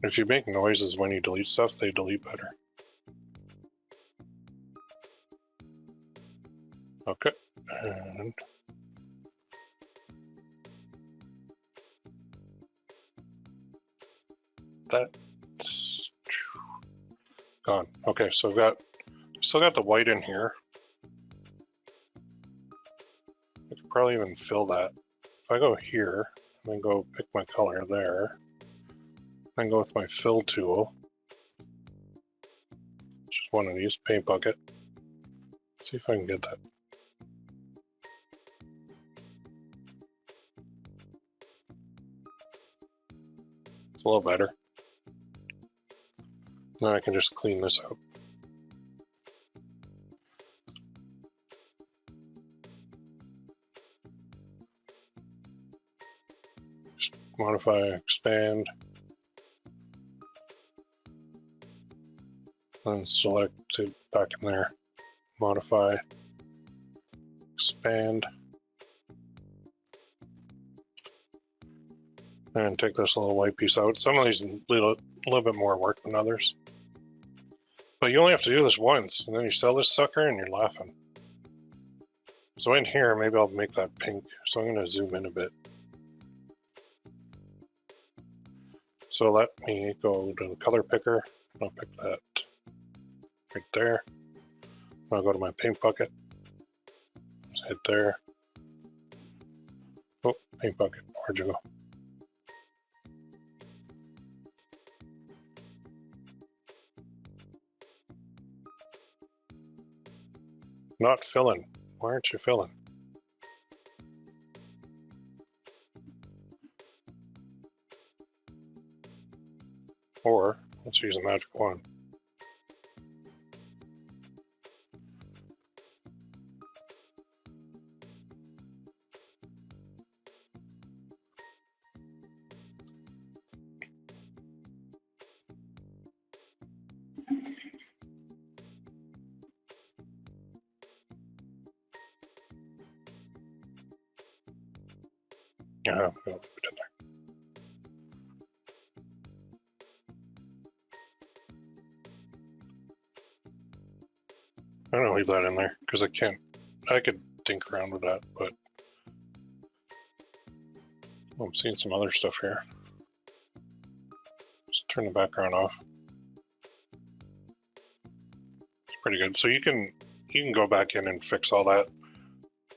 If you make noises when you delete stuff, they delete better. Okay, and that's gone. Okay, so still got the white in here. I could probably even fill that. If I go here, and then go pick my color there, then go with my fill tool, just one of these, paint bucket. Let's see if I can get that. It's a little better. Now I can just clean this out. Just modify, expand. Then select it back in there. Modify, expand. And take this little white piece out. Some of these a little bit more work than others. But you only have to do this once, and then you sell this sucker and you're laughing. So in here, maybe I'll make that pink. So I'm gonna zoom in a bit. So let me go to the color picker. I'll pick that right there. I'll go to my paint bucket. Just hit there. Oh, paint bucket, where'd you go? Not filling. Why aren't you filling? Or let's use a magic wand. Yeah, we'll leave it in there. I'm gonna leave that in there because I could dink around with that, but I'm seeing some other stuff here. Just turn the background off. It's pretty good. So you can go back in and fix all that,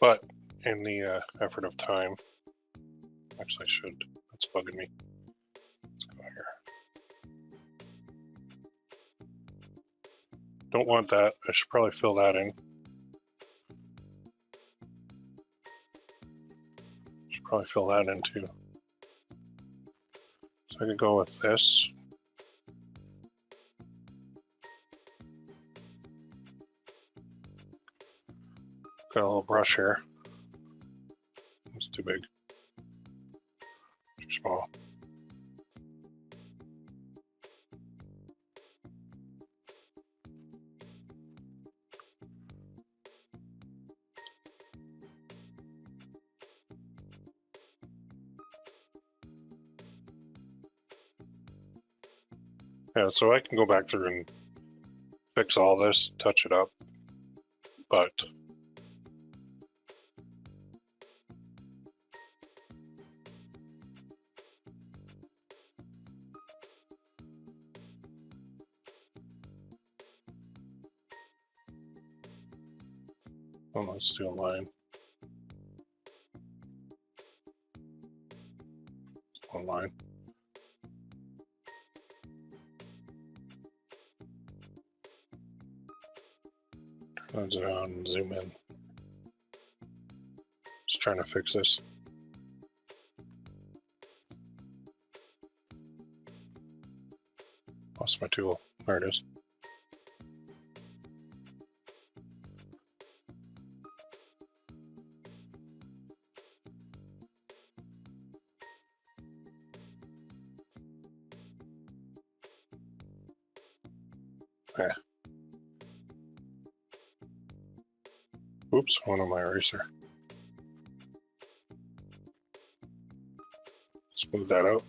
but in the effort of time, actually I should. That's bugging me. Let's go here. Don't want that. I should probably fill that in. Should probably fill that in too. So I could go with this. Got a little brush here. It's too big. Too small. Yeah, so I can go back through and fix all this, touch it up, but well, let's do a line. One line. Turn it on and zoom in. Just trying to fix this. Lost my tool. There it is. Okay. Oops, one on my eraser. Smooth that out.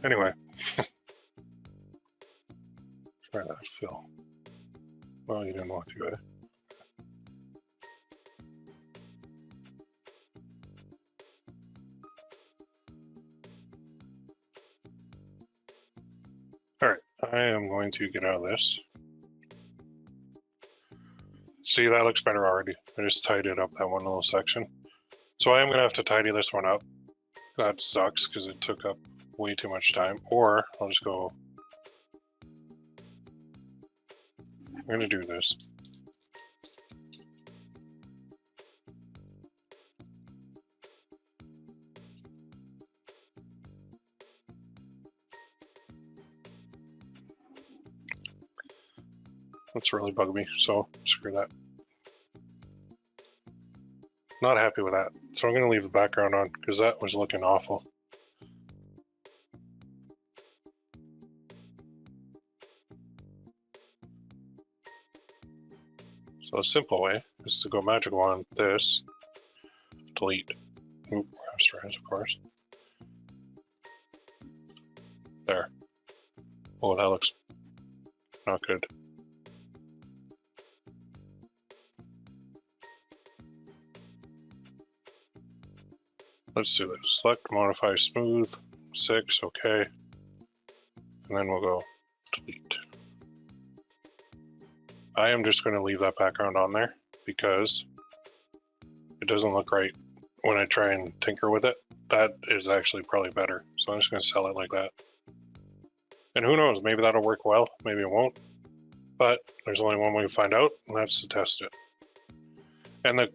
Anyway. Try that fill. Well, you didn't want to, eh? Alright, I am going to get out of this. See, that looks better already. I just tidied up that one little section. So I am going to have to tidy this one up. That sucks because it took up way too much time. Or I'll just go... I'm going to do this. That's really bugging me, so screw that. Not happy with that. So I'm going to leave the background on because that was looking awful. So a simple way is to go magic wand this, delete, oop, rasterize of course. There. Oh, that looks not good. Let's do this. Select, modify, smooth, 6, okay. And then we'll go delete. I am just going to leave that background on there because it doesn't look right when I try and tinker with it. That is actually probably better. So I'm just going to sell it like that. And who knows, maybe that'll work well, maybe it won't. But there's only one way to find out, and that's to test it. And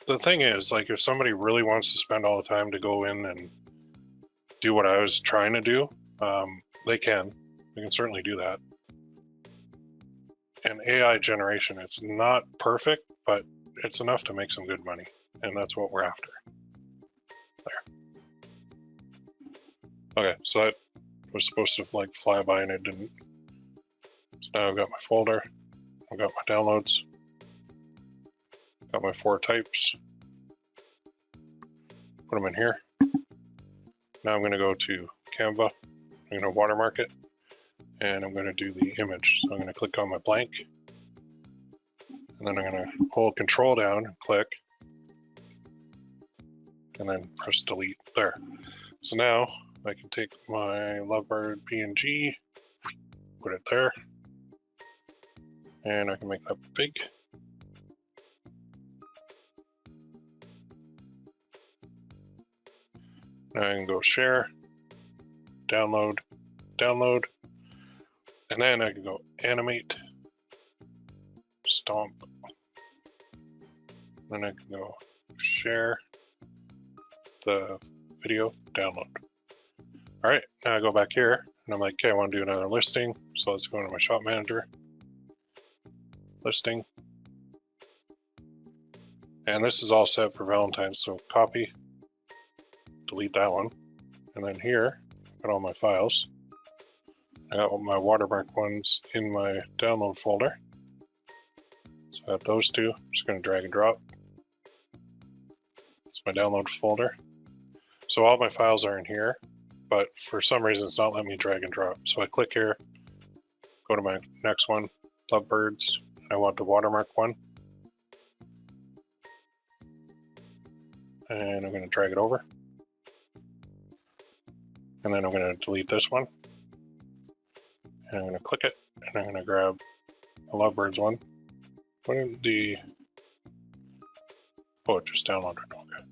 the thing is, like, if somebody really wants to spend all the time to go in and do what I was trying to do, they can. They can certainly do that. And AI generation, it's not perfect, but it's enough to make some good money. And that's what we're after. There. Okay, so that was supposed to like fly by and it didn't. So now I've got my folder, I've got my downloads, got my 4 types, put them in here. Now I'm going to go to Canva, I'm going to watermark it, and I'm going to do the image. So I'm going to click on my blank, and then I'm going to hold Control down and click, and then press delete there. So now I can take my lovebird PNG, put it there, and I can make that big. Now I can go share, download, download, and then I can go animate, stomp, then I can go share the video, download. All right, now I go back here and I'm like, okay, I want to do another listing. So let's go into my shop manager, listing. And this is all set for Valentine. So copy, delete that one. And then here, I've got all my files. I got my watermark ones in my download folder. So I got those two. I'm just going to drag and drop. It's my download folder. So all my files are in here. but for some reason it's not letting me drag and drop. So I click here, go to my next one, lovebirds. I want the watermark one. And I'm going to drag it over. And then I'm going to delete this one. And I'm going to click it, and I'm going to grab the lovebirds one. What is the... Oh, it just downloaded. Okay.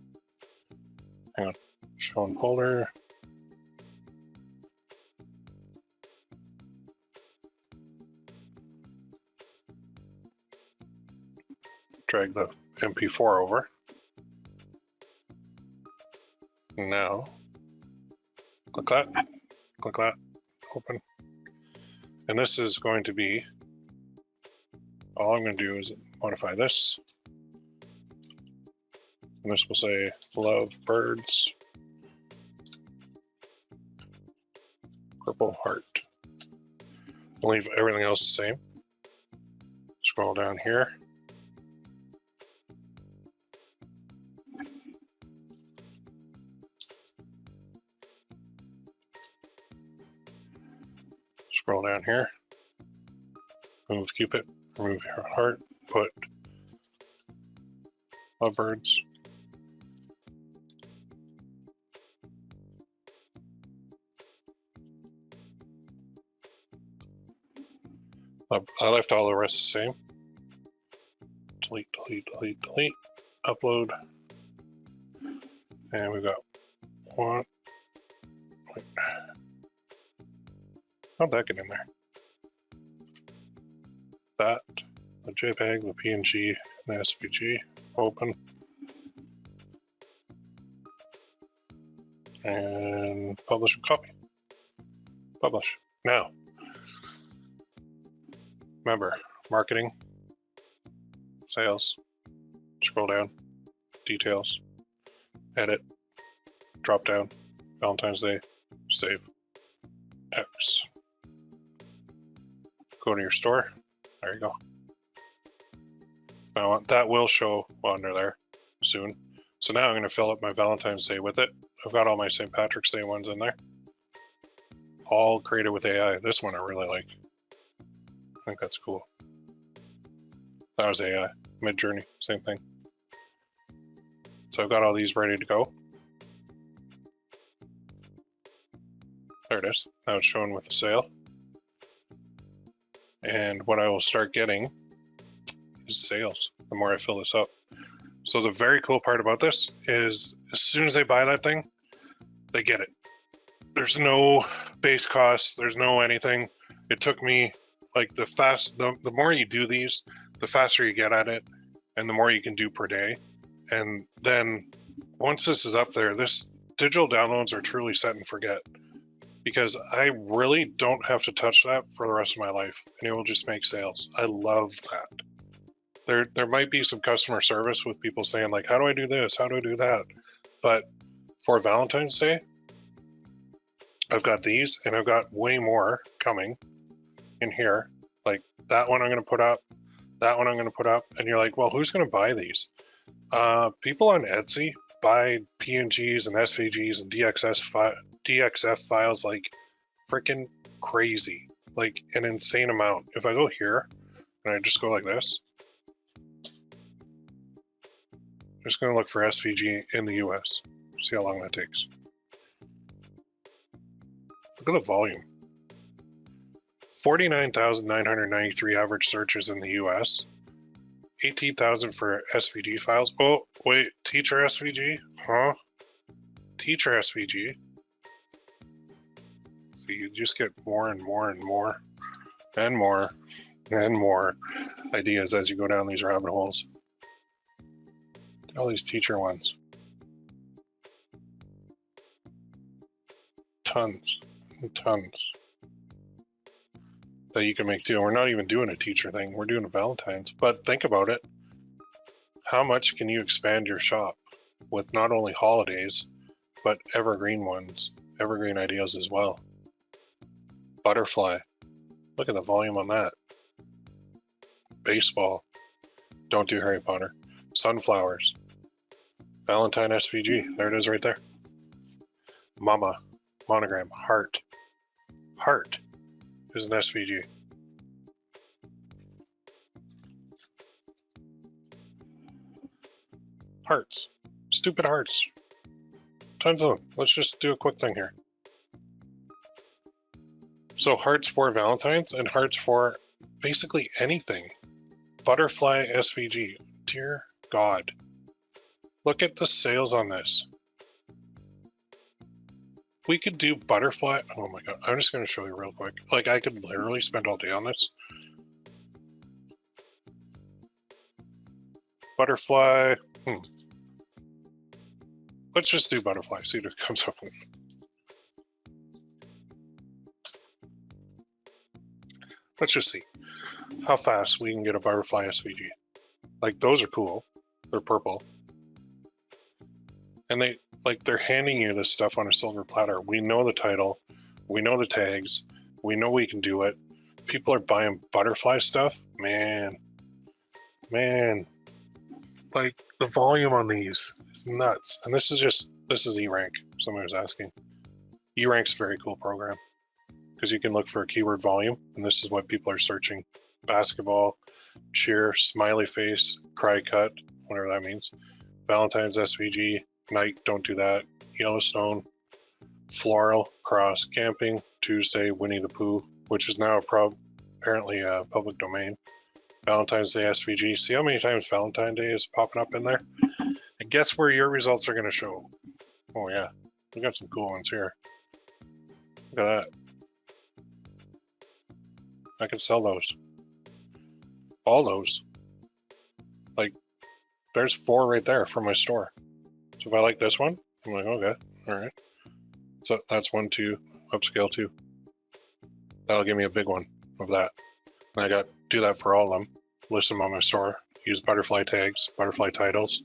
Hang on. Show in folder. Drag the MP4 over. Now, click that, open. And this is going to be, all I'm going to do is modify this. And this will say love birds, purple heart. I'll leave everything else the same. Scroll down here. Scroll down here, remove Cupid, remove your heart, put lovebirds. I left all the rest the same. Delete, delete, delete, delete, upload. And we've got one. Wait. How'd that get in there? That, the JPEG, the PNG, and the SVG, open. And publish and copy. Publish. Now, remember, marketing, sales, scroll down, details, edit, drop down, Valentine's Day, save, X. Go to your store. There you go. Now that will show under there soon. So now I'm going to fill up my Valentine's Day with it. I've got all my St. Patrick's Day ones in there. All created with AI. This one I really like. I think that's cool. That was AI. Midjourney, same thing. So I've got all these ready to go. There it is. Now it's showing with the sale. And what I will start getting is sales the more I fill this up. So the very cool part about this is as soon as they buy that thing, they get it. There's no base cost, there's no anything. It took me like the more you do these, the faster you get at it and the more you can do per day. And then once this is up there, this digital downloads are truly set and forget. Because I really don't have to touch that for the rest of my life, and it will just make sales. I love that. There might be some customer service with people saying like, how do I do this? How do I do that? But for Valentine's Day, I've got these, and I've got way more coming in here. Like that one I'm going to put up, that one I'm going to put up, and you're like, well, who's going to buy these? People on Etsy buy PNGs and SVGs and DXF files like freaking crazy, like an insane amount. If I go here and I just go like this, I'm just going to look for SVG in the US, see how long that takes. Look at the volume. 49,993 average searches in the US, 18,000 for SVG files. Oh, wait, teacher SVG? Huh? Teacher SVG? So you just get more and more and more and more and more ideas as you go down these rabbit holes. All these teacher ones. Tons and tons that you can make too. And we're not even doing a teacher thing, we're doing a Valentine's. But think about it. How much can you expand your shop with not only holidays, but evergreen ones, evergreen ideas as well? Butterfly. Look at the volume on that. Baseball. Don't do Harry Potter. Sunflowers. Valentine SVG. There it is right there. Mama. monogram, heart. Heart is an SVG. Hearts. Stupid hearts. Tons of them. Let's just do a quick thing here. So hearts for Valentine's and hearts for basically anything. Butterfly SVG. Dear God. Look at the sales on this. We could do butterfly. Oh my God. I'm just going to show you real quick. Like, I could literally spend all day on this. Butterfly. Let's just do butterfly. See what it comes up with. Let's just see how fast we can get a butterfly SVG. Like, those are cool. They're purple. And they're handing you this stuff on a silver platter. We know the title. We know the tags. We know we can do it. People are buying butterfly stuff. Man. Like, the volume on these is nuts. And this is eRank. Somebody was asking. eRank's a very cool program because you can look for a keyword volume, and this is what people are searching. Basketball, cheer, smiley face, cry cut, whatever that means. Valentine's SVG, night, don't do that. Yellowstone, floral, cross, camping, Tuesday, Winnie the Pooh, which is now apparently a public domain. Valentine's Day SVG. See how many times Valentine's Day is popping up in there? And guess where your results are going to show? Oh yeah, we got some cool ones here. Look at that. I can sell those. All those. Like, there's 4 right there from my store. So if I like this one, I'm like, okay, all right. So that's 1, 2, upscale 2. That'll give me a big one of that. And I got do that for all of them. List them on my store. Use butterfly tags, butterfly titles.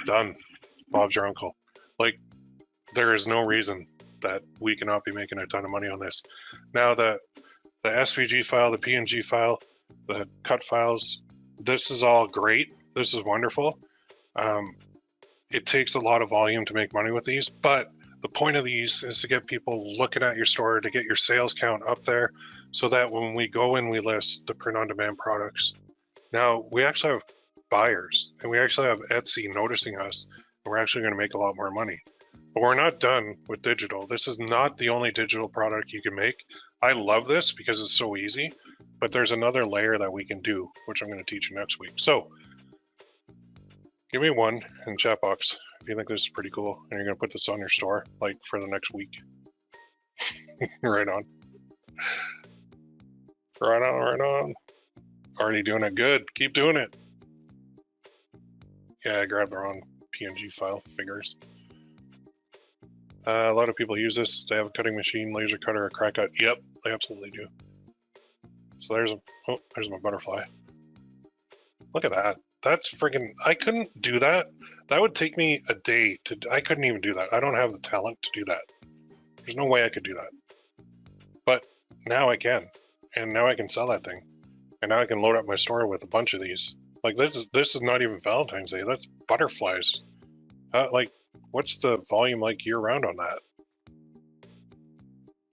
Done. Bob's your uncle. Like, there is no reason that we cannot be making a ton of money on this. Now the SVG file, the PNG file, the cut files, this is all great. This is wonderful. It takes a lot of volume to make money with these, but the point of these is to get people looking at your store, to get your sales count up there, so that when we go and we list the print-on-demand products, now we actually have buyers, and we actually have Etsy noticing us, and we're actually going to make a lot more money. But we're not done with digital. This is not the only digital product you can make. I love this because it's so easy, but there's another layer that we can do, which I'm going to teach you next week. So give me 1 in the chat box if you think this is pretty cool, and you're going to put this on your store, like, for the next week. Right on. Right on. Already doing it good. Keep doing it. Yeah, I grabbed the wrong PNG file. Figures. A lot of people use this. They have a cutting machine, laser cutter, a crack cut. Yep, they absolutely do. So there's my butterfly. Look at that. That's friggin', I couldn't do that. That would take me a day to, I couldn't even do that. I don't have the talent to do that. There's no way I could do that. But now I can. And now I can sell that thing. And now I can load up my store with a bunch of these. Like, this is not even Valentine's Day. That's butterflies. Like, what's the volume like year round on that?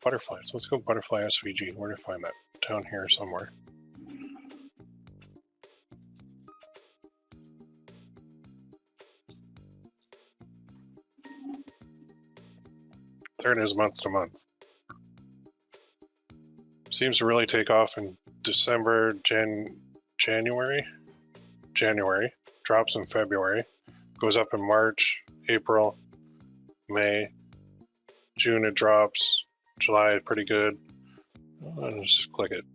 Butterflies. Let's go butterfly SVG. Where to find that? Down here somewhere. There it is, month to month. Seems to really take off in December, January, drops in February, goes up in March, April, May, June it drops, July pretty good. I'll just click it.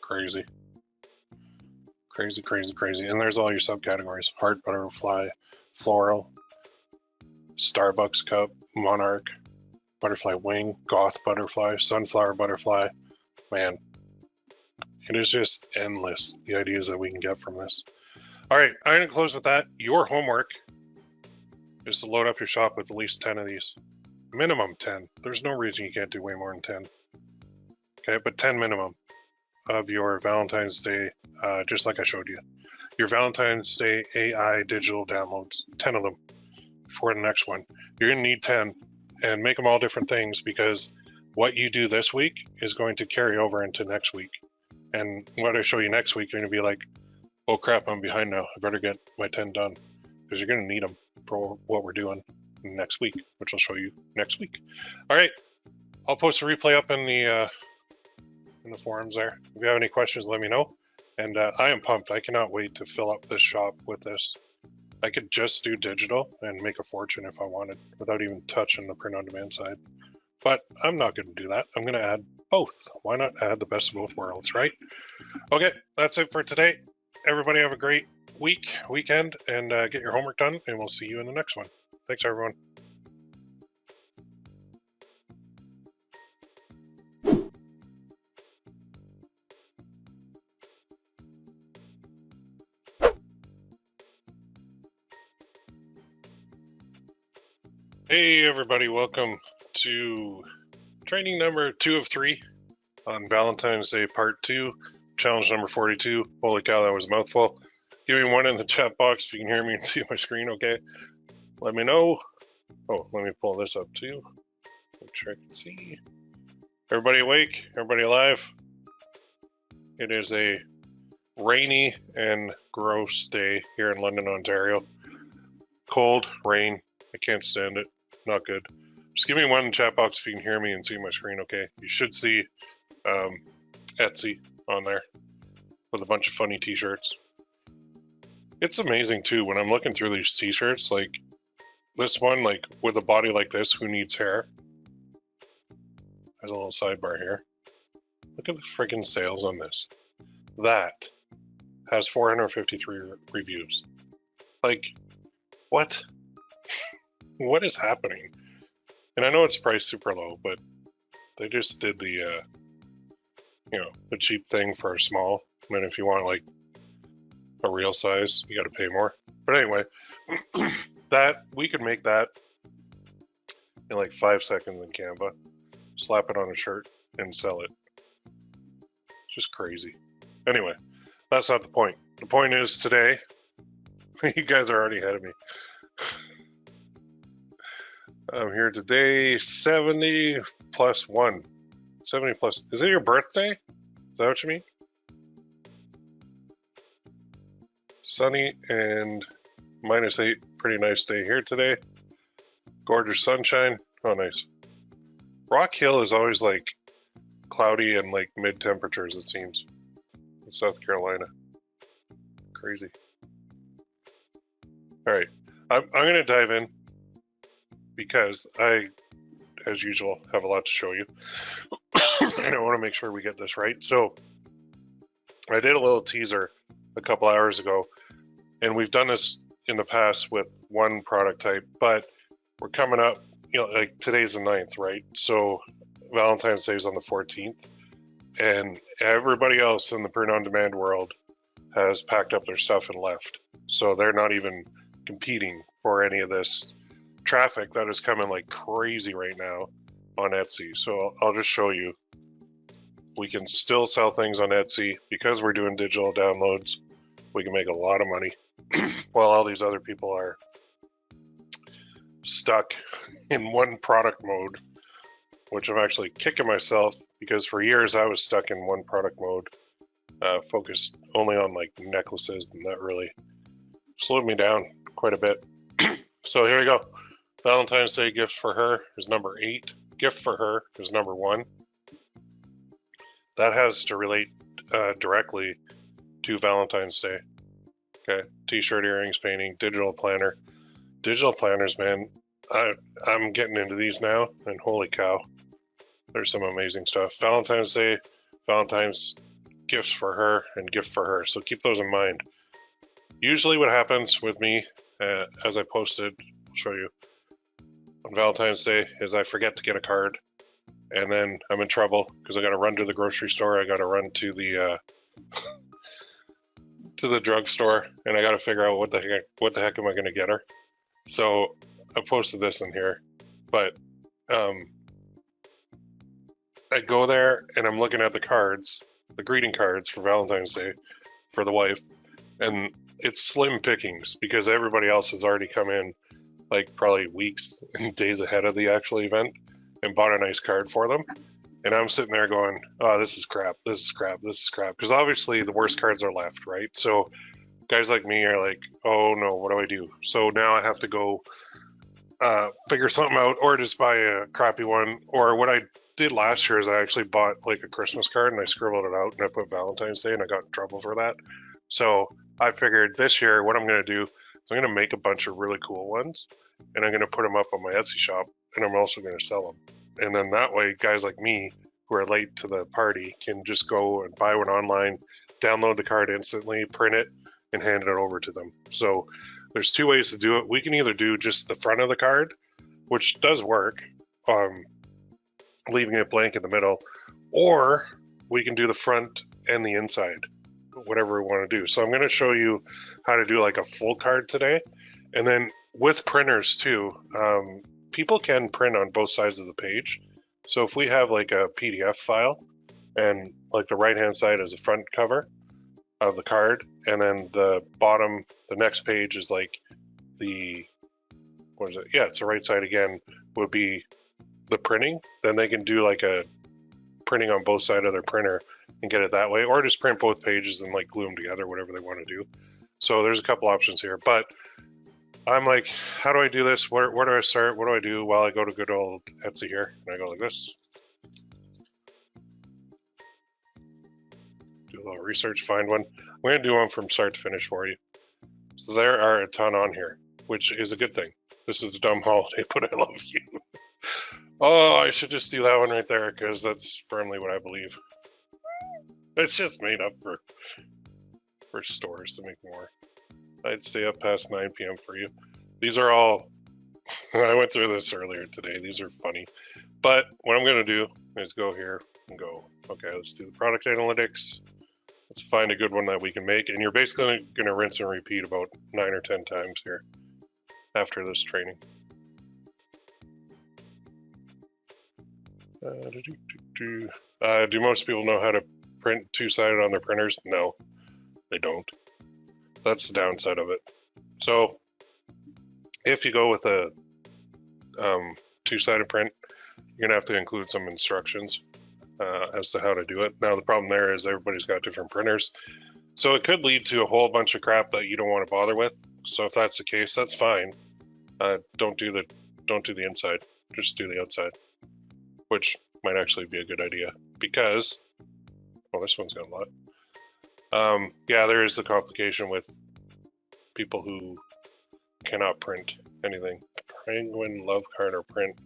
Crazy. And there's all your subcategories: heart, butterfly, floral, Starbucks cup, monarch, butterfly wing, goth butterfly, sunflower butterfly. Man, it is just endless, the ideas that we can get from this. All right, I'm going to close with that. Your homework is to load up your shop with at least 10 of these. Minimum 10. There's no reason you can't do way more than 10. Okay, but 10 minimum of your Valentine's Day, just like I showed you. Your Valentine's Day AI digital downloads, 10 of them. for the next one. You're going to need 10 and make them all different things, because what you do this week is going to carry over into next week. And what I show you next week, you're going to be like, oh crap, I'm behind now. I better get my 10 done, because you're going to need them for what we're doing next week, which I'll show you next week. All right, I'll post a replay up in the forums there. If you have any questions, let me know. And I am pumped. I cannot wait to fill up this shop with this. I could just do digital and make a fortune if I wanted, without even touching the print on demand side. But I'm not going to do that. I'm going to add both. Why not add the best of both worlds, right? Okay, that's it for today. Everybody have a great weekend, and get your homework done, and we'll see you in the next one. Thanks, everyone. Hey everybody, welcome to training number 2 of 3 on Valentine's Day part 2, challenge number 42. Holy cow, that was a mouthful. Give me one in the chat box if you can hear me and see my screen okay. Let me know. Oh, let me pull this up too. Make sure I can see. Everybody awake? Everybody alive? It is a rainy and gross day here in London, Ontario. Cold, rain, I can't stand it. Not good. Just give me one in the chat box if you can hear me and see my screen okay. You should see Etsy on there with a bunch of funny t-shirts. It's amazing too when I'm looking through these t-shirts, like this one, like with a body like this, who needs hair? There's a little sidebar here. Look at the freaking sales on this. That has 453 reviews. Like, what? What is happening? And I know it's priced super low, but they just did the, you know, the cheap thing for a small. And then if you want like a real size, you got to pay more. But anyway, that we could make that in like 5 seconds in Canva, slap it on a shirt and sell it. It's just crazy. Anyway, that's not the point. The point is today, you guys are already ahead of me. I'm here today, 70 plus 1. 70 plus, is it your birthday? Is that what you mean? Sunny and -8, pretty nice day here today. Gorgeous sunshine, oh nice. Rock Hill is always like cloudy and like mid temperatures, it seems, in South Carolina. Crazy. All right, I'm gonna dive in, because I, as usual, have a lot to show you. And I want to make sure we get this right. So I did a little teaser a couple hours ago, and we've done this in the past with one product type, but we're coming up, you know, like today's the 9th, right? So Valentine's Day is on the 14th, and everybody else in the print on demand world has packed up their stuff and left. So they're not even competing for any of this traffic that is coming like crazy right now on Etsy. So I'll just show you. We can still sell things on Etsy because we're doing digital downloads. We can make a lot of money while all these other people are stuck in one product mode, which I'm actually kicking myself, because for years I was stuck in one product mode, focused only on like necklaces, and that really slowed me down quite a bit. So here we go. Valentine's Day gift for her is number 8. Gift for her is number 1. That has to relate directly to Valentine's Day. Okay, t-shirt, earrings, painting, digital planner. Digital planners, man, I'm getting into these now, and holy cow, there's some amazing stuff. Valentine's Day, Valentine's gifts for her, and gift for her. So keep those in mind. Usually what happens with me, as I posted, I'll show you, on Valentine's Day, is I forget to get a card, and then I'm in trouble because I got to run to the grocery store, I got to run to the to the drugstore, and I got to figure out what the heck am I going to get her. So I posted this in here, but I go there and I'm looking at the cards, the greeting cards for Valentine's Day for the wife, and it's slim pickings because everybody else has already come in like probably weeks and days ahead of the actual event, and bought a nice card for them. And I'm sitting there going, oh, this is crap, this is crap, this is crap. Because obviously the worst cards are left, right? So guys like me are like, oh no, what do I do? So now I have to go figure something out, or just buy a crappy one. Or what I did last year is I actually bought like a Christmas card and I scribbled it out and I put Valentine's Day and I got in trouble for that. So I figured this year what I'm going to do is I'm going to make a bunch of really cool ones and I'm going to put them up on my Etsy shop, and I'm also going to sell them. And then that way, guys like me who are late to the party can just go and buy one online, download the card instantly, print it, and hand it over to them. So there's two ways to do it. We can either do just the front of the card, which does work, leaving it blank in the middle, or we can do the front and the inside, whatever we want to do. So I'm going to show you how to do like a full card today. And then with printers too, people can print on both sides of the page. So if we have like a PDF file and like the right hand side is the front cover of the card, and then the bottom, the next page is like the, what is it? Yeah, it's the right side again, would be the printing. Then they can do like a printing on both sides of their printer and get it that way, or just print both pages and like glue them together, whatever they want to do. So there's a couple options here, but I'm like, how do I do this? Where do I start? What do I do? Well, I go to good old Etsy here, and I go like this. Do a little research, find one. I'm going to do one from start to finish for you. So there are a ton on here, which is a good thing. This is a dumb holiday, but I love you. Oh, I should just do that one right there, because that's firmly what I believe. It's just made up for stores to make more. I'd stay up past 9 p.m. for you. These are all, I went through this earlier today. These are funny. But what I'm going to do is go here and go, okay, let's do the product analytics. Let's find a good one that we can make. And you're basically going to rinse and repeat about 9 or 10 times here after this training. Do most people know how to print two-sided on their printers? No, they don't. That's the downside of it. So if you go with a two-sided print, you're gonna have to include some instructions as to how to do it. Now the problem there is everybody's got different printers, so it could lead to a whole bunch of crap that you don't want to bother with. So if that's the case, that's fine. Don't do the inside, just do the outside, which might actually be a good idea because, well, this one's got a lot. Yeah, there is the complication with people who cannot print anything. Penguin love card or print.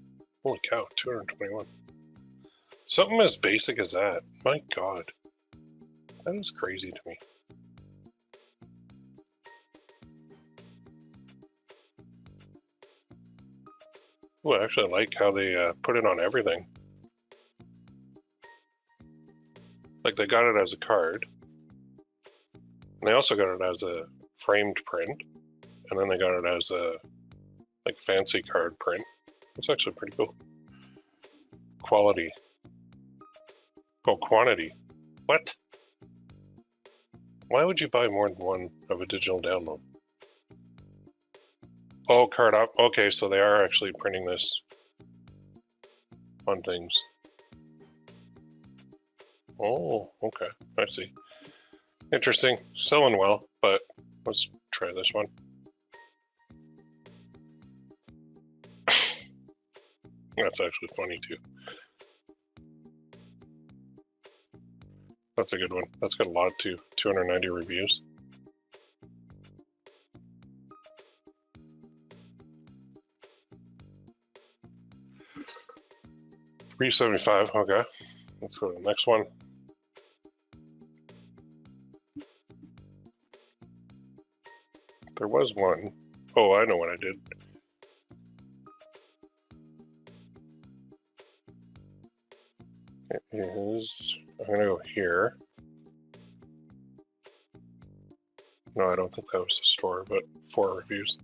Holy cow, 221. Something as basic as that. My God. That is crazy to me. Oh, I actually like how they put it on everything. Like they got it as a card. And they also got it as a framed print. And then they got it as a like fancy card print. That's actually pretty cool. Quality. Oh, quantity. What? Why would you buy more than one of a digital download? Oh, card up. Okay, so they are actually printing this on things. Oh, okay. I see. Interesting. Selling well, but let's try this one. That's actually funny too. That's a good one. That's got a lot too. 290 reviews. $375. Okay. Let's go to the next one. There was one. Oh, I know what I did. It is, I'm gonna go here. No, I don't think that was the store, but 4 reviews.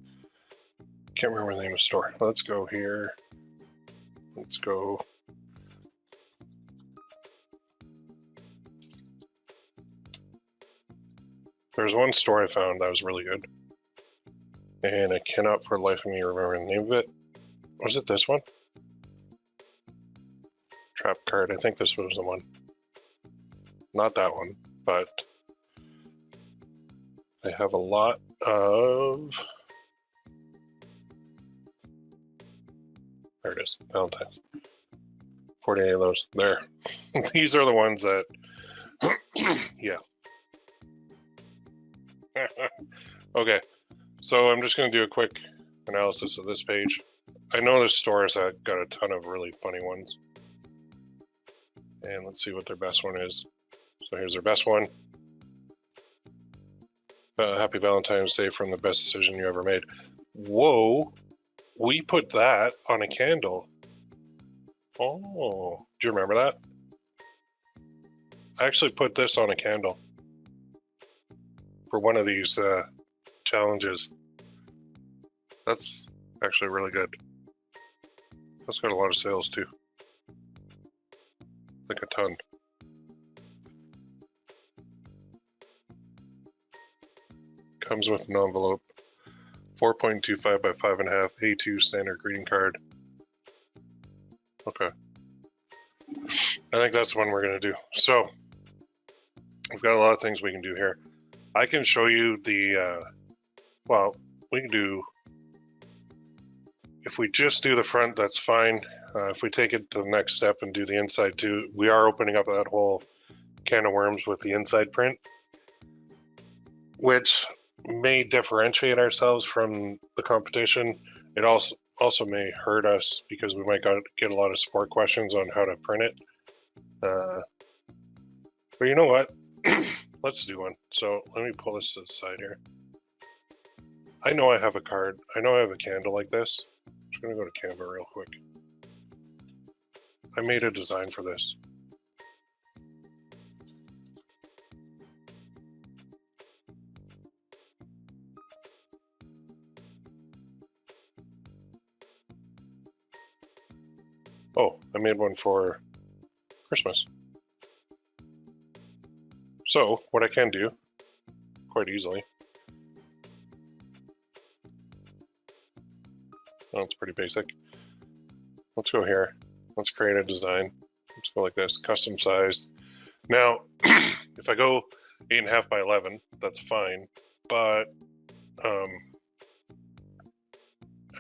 Can't remember the name of the store. Let's go here. Let's go. There's one store I found that was really good. And I cannot for the life of me remember the name of it. Was it this one? Trap card. I think this was the one. Not that one, but I have a lot of... There it is, Valentine's. 48 of those. There. These are the ones that... yeah. Okay, so I'm just going to do a quick analysis of this page. I know this store has got a ton of really funny ones. And let's see what their best one is. So here's their best one. Happy Valentine's Day from the best decision you ever made. Whoa, we put that on a candle. Oh, do you remember that? I actually put this on a candle for one of these challenges. That's actually really good. That's got a lot of sales too. Like a ton. Comes with an envelope. 4.25 by 5.5 A2 standard greeting card. Okay. I think that's one we're going to do. So, we've got a lot of things we can do here. I can show you the, well, we can do, if we just do the front, that's fine. If we take it to the next step and do the inside too, we are opening up that whole can of worms with the inside print, which may differentiate ourselves from the competition. It also may hurt us because we might get a lot of support questions on how to print it. But you know what? Let's do one. So let me pull this to the side here. I know I have a card. I know I have a candle like this. I'm just gonna go to Canva real quick. I made a design for this. Oh, I made one for Christmas. So what I can do quite easily, oh, it's pretty basic. Let's go here. Let's create a design. Let's go like this, custom size. Now, if I go 8.5 by 11, that's fine, but I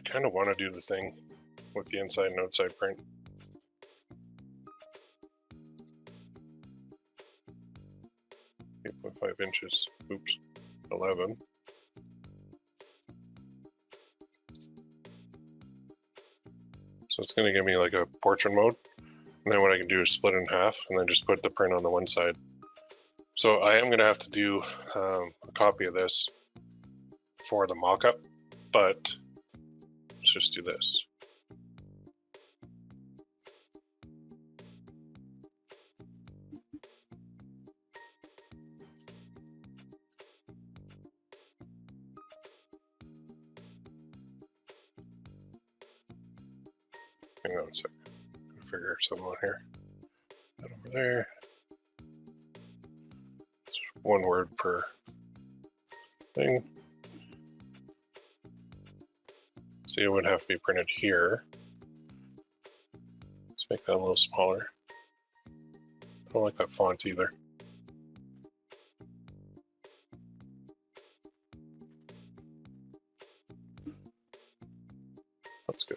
kind of want to do the thing with the inside and outside print. .5 inches. Oops, 11. So it's going to give me like a portrait mode. And then what I can do is split it in half and then just put the print on the one side. So I am going to have to do a copy of this for the mock-up, but let's just do this. Hang on a sec. I'll figure something out here. That over there. It's one word per thing. So it would have to be printed here. Let's make that a little smaller. I don't like that font either. That's good.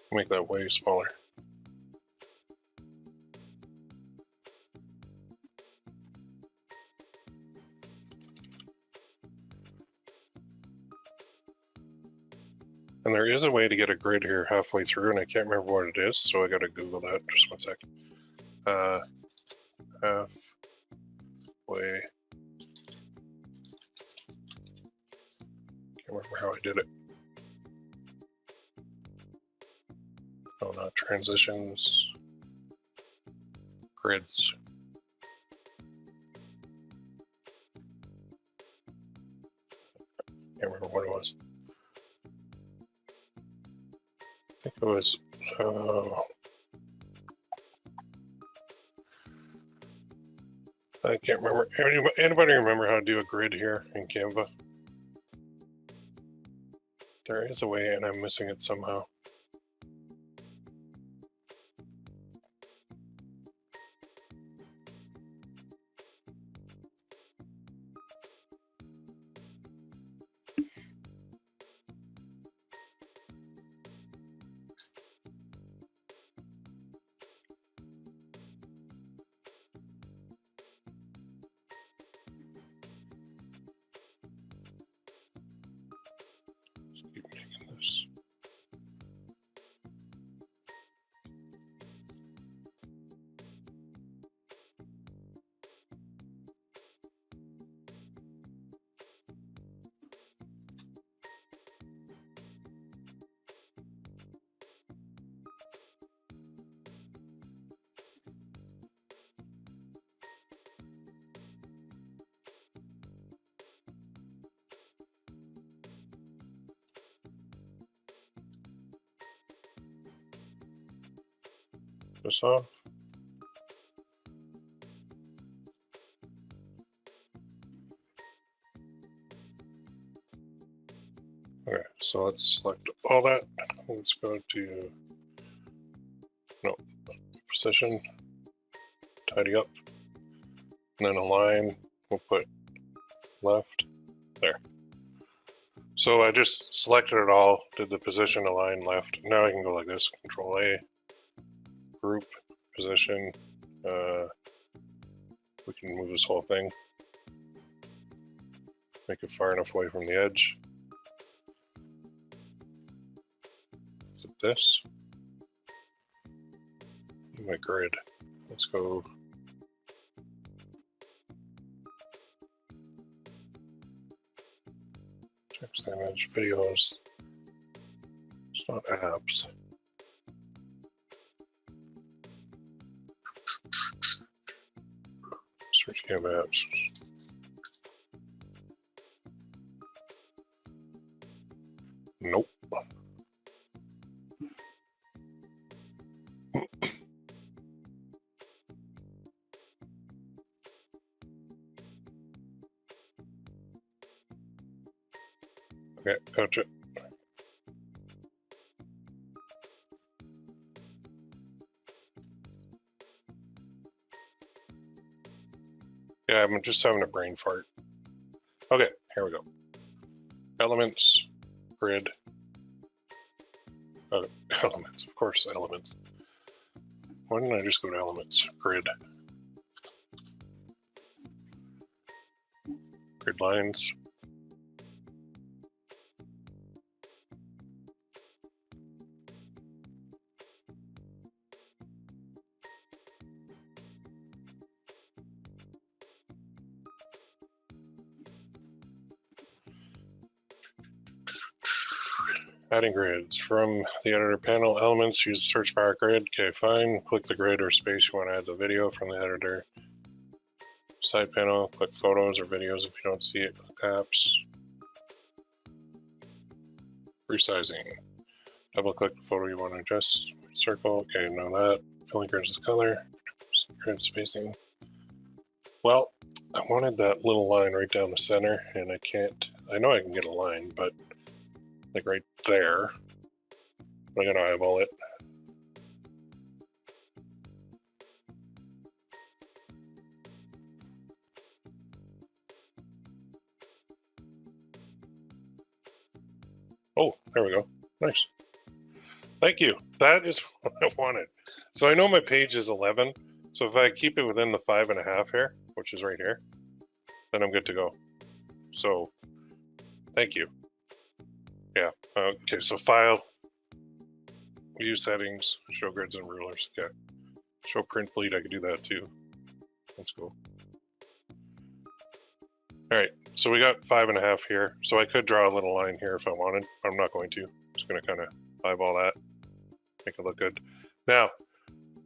Make that way smaller. And there is a way to get a grid here halfway through, and I can't remember what it is, so I gotta Google that. Just one sec. Halfway. Can't remember how I did it. Oh, not transitions. Grids. Can't remember what it was. I think it was I can't remember. Anybody remember how to do a grid here in Canva? There is a way and I'm missing it somehow. Keep making this. This off. Okay, so let's select all that. Let's go to position, tidy up, and then align. We'll put left there. So I just selected it all, did the position, align, left. Now I can go like this: Control A, group, position. We can move this whole thing, make it far enough away from the edge. Is it this? My grid. Let's go. Text, image, videos. It's not apps. Search Canva apps. Nope. Okay, gotcha. Yeah, I'm just having a brain fart. Okay, here we go. Elements, grid. Oh, elements, of course, elements. Why didn't I just go to elements? Grid. Grid lines. Adding grids. From the editor panel, elements, use the search bar grid. Okay, fine. Click the grid or space you want to add the video from the editor. Side panel, click photos or videos if you don't see it. Click apps. Resizing. Double click the photo you want to adjust. Circle. Okay, know that. Filling grids with color. Grid spacing. Well, I wanted that little line right down the center, and I can't. I know I can get a line, but like right there. I'm gonna eyeball it. Oh, there we go. Nice. Thank you. That is what I wanted. So I know my page is 11. So if I keep it within the 5.5 here, which is right here, then I'm good to go. So thank you. Yeah. Okay. So file, view settings, show grids and rulers. Okay. Show print bleed. I could do that too. Let's go. All right. So we got 5.5 here. So I could draw a little line here if I wanted, but I'm not going to. I'm just going to kind of eyeball that, make it look good. Now,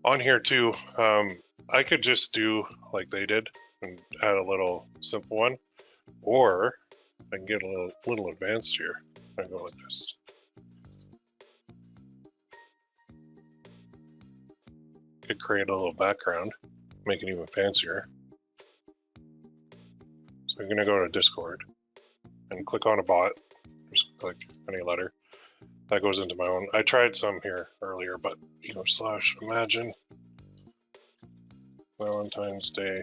on here too, I could just do like they did and add a little simple one, or I can get a little advanced here. I go like this. Could create a little background, make it even fancier. So I'm going to go to Discord and click on a bot. Just click any letter. That goes into my own. I tried some here earlier, but / imagine Valentine's Day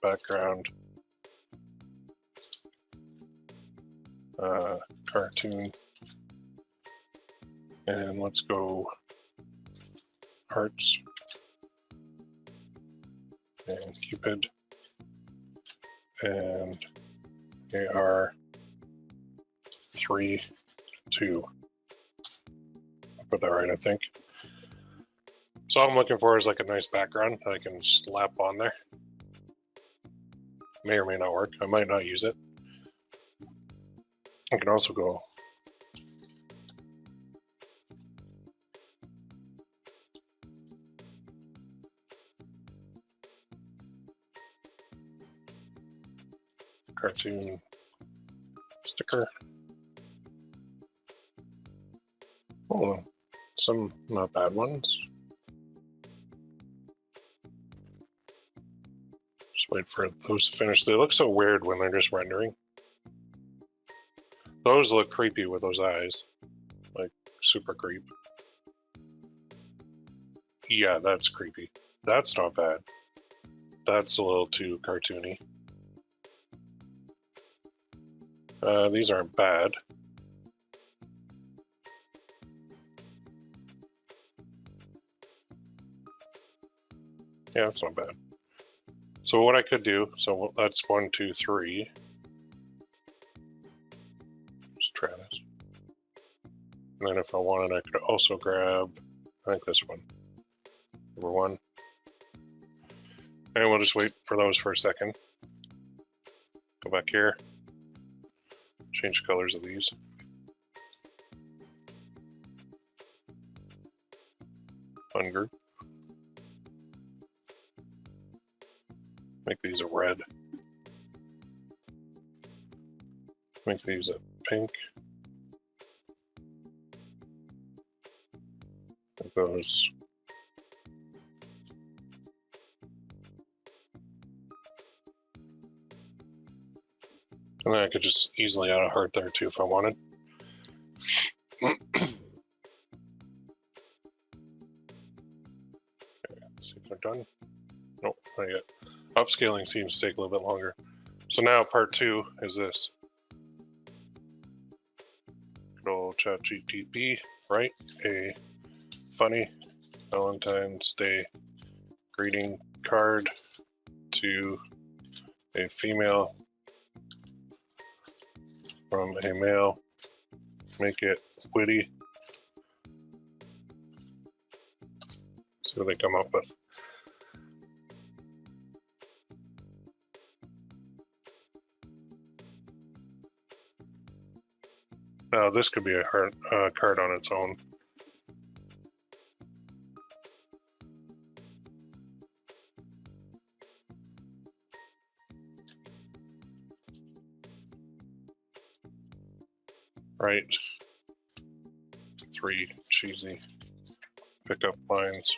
background cartoon, and let's go hearts and Cupid and AR 3 2. I put that right, I think. So all I'm looking for is like a nice background that I can slap on there. May or may not work. I might not use it. I can also go cartoon sticker. Oh, some not bad ones. Just wait for those to finish. They look so weird when they're just rendering. Those look creepy with those eyes, like super creep. Yeah, that's creepy. That's not bad. That's a little too cartoony. These aren't bad. Yeah, that's not bad. So what I could do, so that's 1, 2, 3. Just try this. And then if I wanted, I could also grab, I think this one, number 1. And we'll just wait for those for a second. Go back here. Change colors of these. Ungroup. Make these a red. Make these a pink. Make those and then I could just easily add a heart there too if I wanted. Okay, let's see if they're done. Nope, not yet. Upscaling seems to take a little bit longer. So now part 2 is this. Good old ChatGPT, write a funny Valentine's Day greeting card to a female from a male. Make it witty. See what they come up with. Now this could be a card on its own. Right. 3 cheesy pickup lines.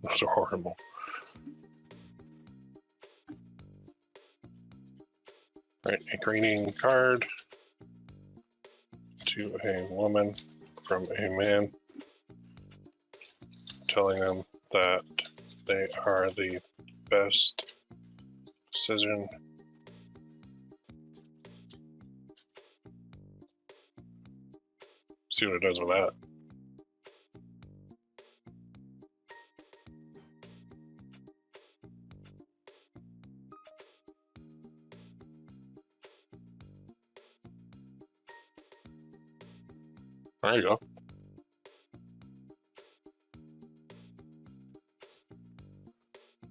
Those are horrible. Right, a greeting card to a woman from a man, telling them that they are the best decision. See what it does with that. There you go.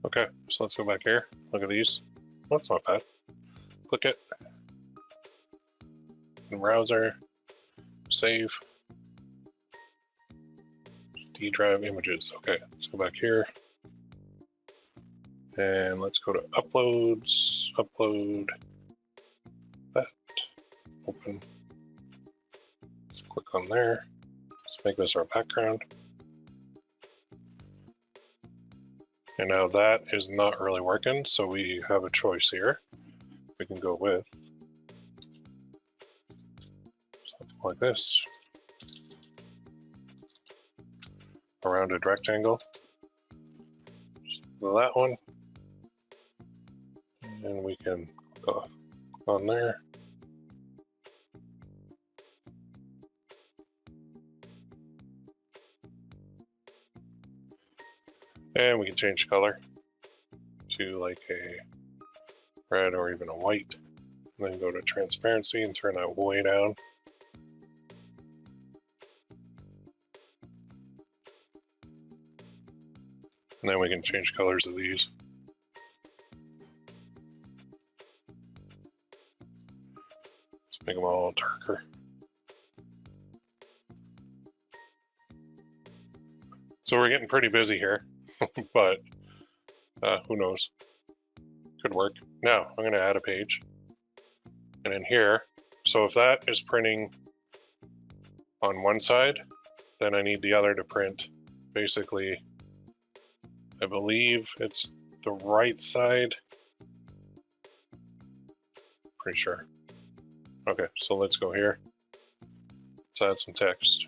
Okay, so let's go back here. Look at these. Well, that's not bad. Click it. In browser. Save. D drive images. Okay, let's go back here. And let's go to uploads. Upload that. Open. Let's click on there. Let's make this our background. And now that is not really working, so we have a choice here. We can go with something like this. A rounded rectangle. So that one. And we can go on there. And we can change color to like a red or even a white. And then go to transparency and turn that way down. And then we can change colors of these. Let's make them all darker. So we're getting pretty busy here, but who knows? Could work. Now I'm going to add a page. And in here, so if that is printing on one side, then I need the other to print basically, I believe it's the right side. Pretty sure. Okay, so let's go here. Let's add some text.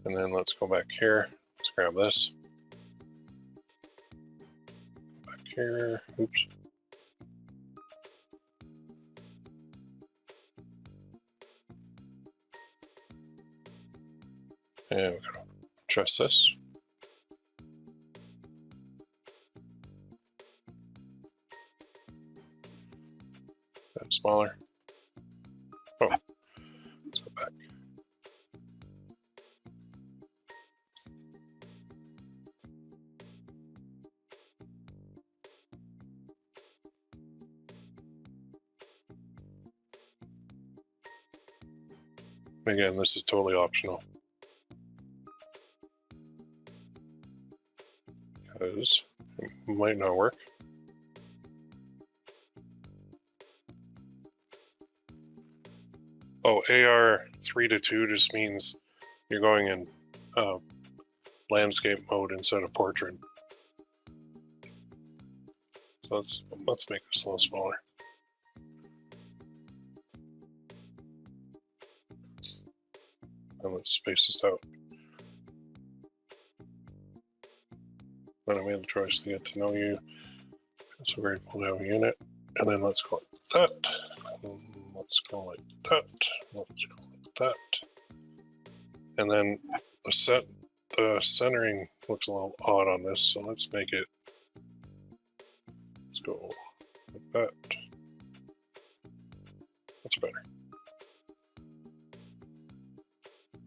And then let's go back here. Let's grab this. Back here. Oops. And we're going to adjust this. That's smaller. Oh, let's go back. Again, this is totally optional. Because it might not work. Oh, AR 3:2 just means you're going in landscape mode instead of portrait. So let's make this a little smaller. And let's space this out. Then I made the choice to get to know you. So grateful to have you in it. And then let's call it that. Let's call it that. Let's call it that. And then the centering looks a little odd on this, so let's make it. Let's go like that. That's better.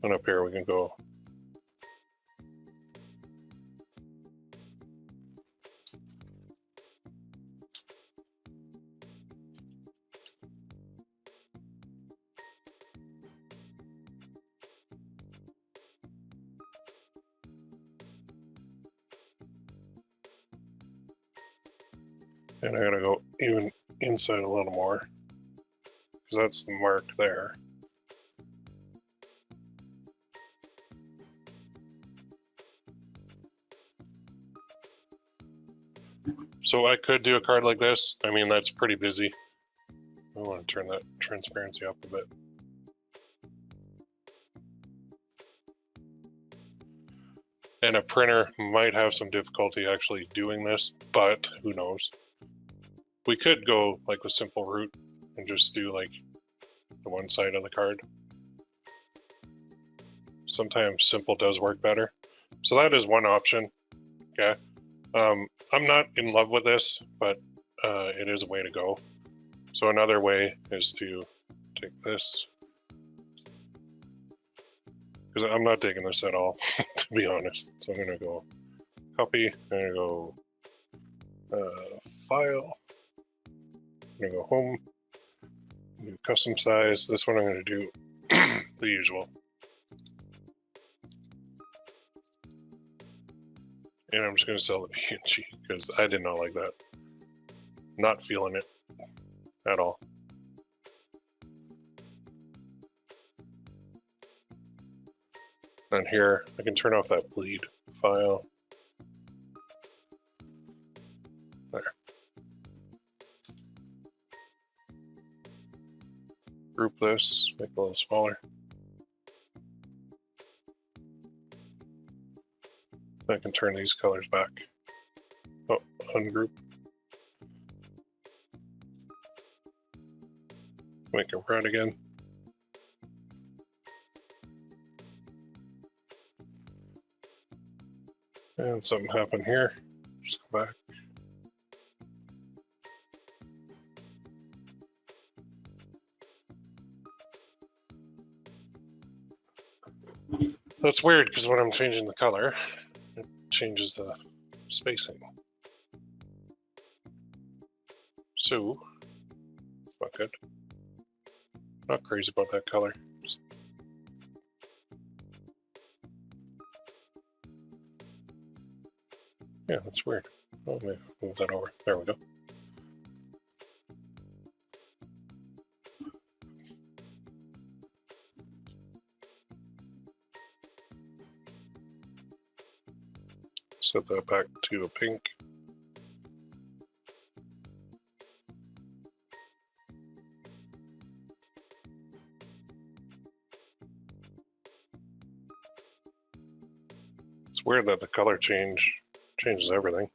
And up here we can go. And I gotta go even inside a little more, because that's the mark there. So I could do a card like this. I mean, that's pretty busy. I want to turn that transparency up a bit. And a printer might have some difficulty actually doing this, but who knows? We could go like the simple route and just do like the one side of the card. Sometimes simple does work better. So that is one option. Okay. I'm not in love with this, but it is a way to go. So another way is to take this, because I'm not taking this at all, to be honest. So I'm gonna go copy, I'm gonna go file, I'm gonna go home, do custom size. This one I'm gonna do the usual. And I'm just gonna sell the PNG because I did not like that. Not feeling it at all. And here, I can turn off that bleed file. There. Group this, make it a little smaller. I can turn these colors back. Oh, ungroup. Make it red again. And something happened here. Just go back. That's weird because when I'm changing the color, it changes the spacing. So, it's not good. Not crazy about that color. Yeah, that's weird. Oh, maybe move that over. There we go. Set that back to a pink. It's weird that the color changes everything.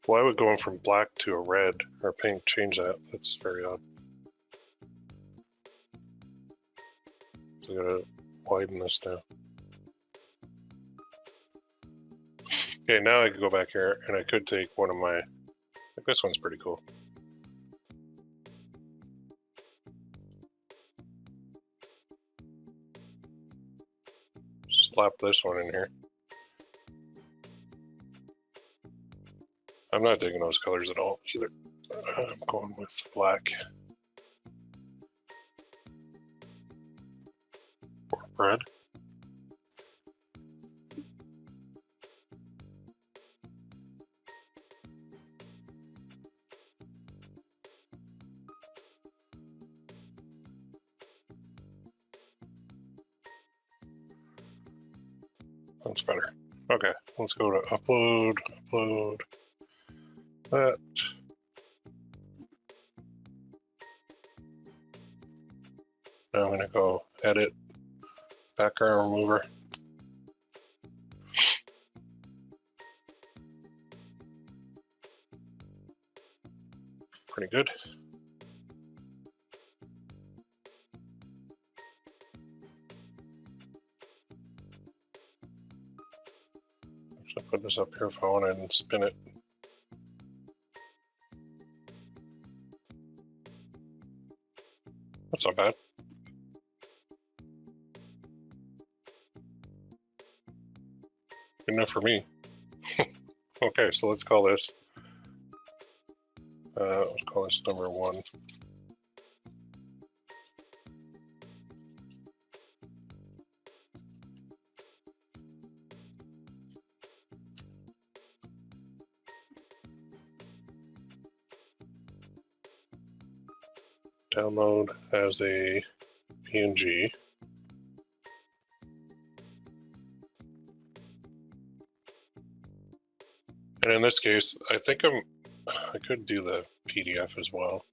Why would going from black to a red or pink change that? That's very odd. So I gotta widen this now. Okay, now I can go back here and I could take one of my, like this one's pretty cool. Slap this one in here. I'm not taking those colors at all either. I'm going with black. Or red. That's better. Okay, let's go to upload, upload that. Now I'm going to go edit, background remover. Pretty good. Actually, put this up here if I want to spin it. That's not bad. Good enough for me. Okay, so let's call this. Let's call this number 1. Download as a PNG. And in this case, I think I could do the PDF as well.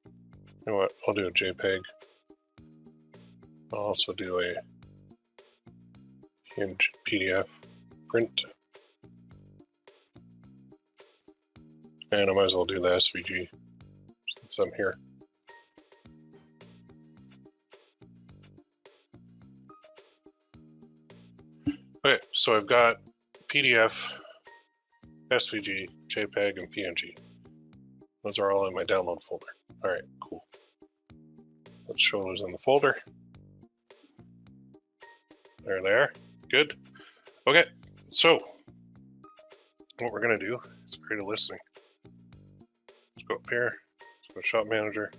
You know what? I'll do a JPEG. I'll also do a PDF print. And I might as well do the SVG since I'm here. Okay, so I've got PDF, SVG, JPEG, and PNG. Those are all in my download folder. All right, cool. Let's show those in the folder. There they are. Good. Okay, so what we're gonna do is create a listing. Let's go up here. Let's go to Shop Manager.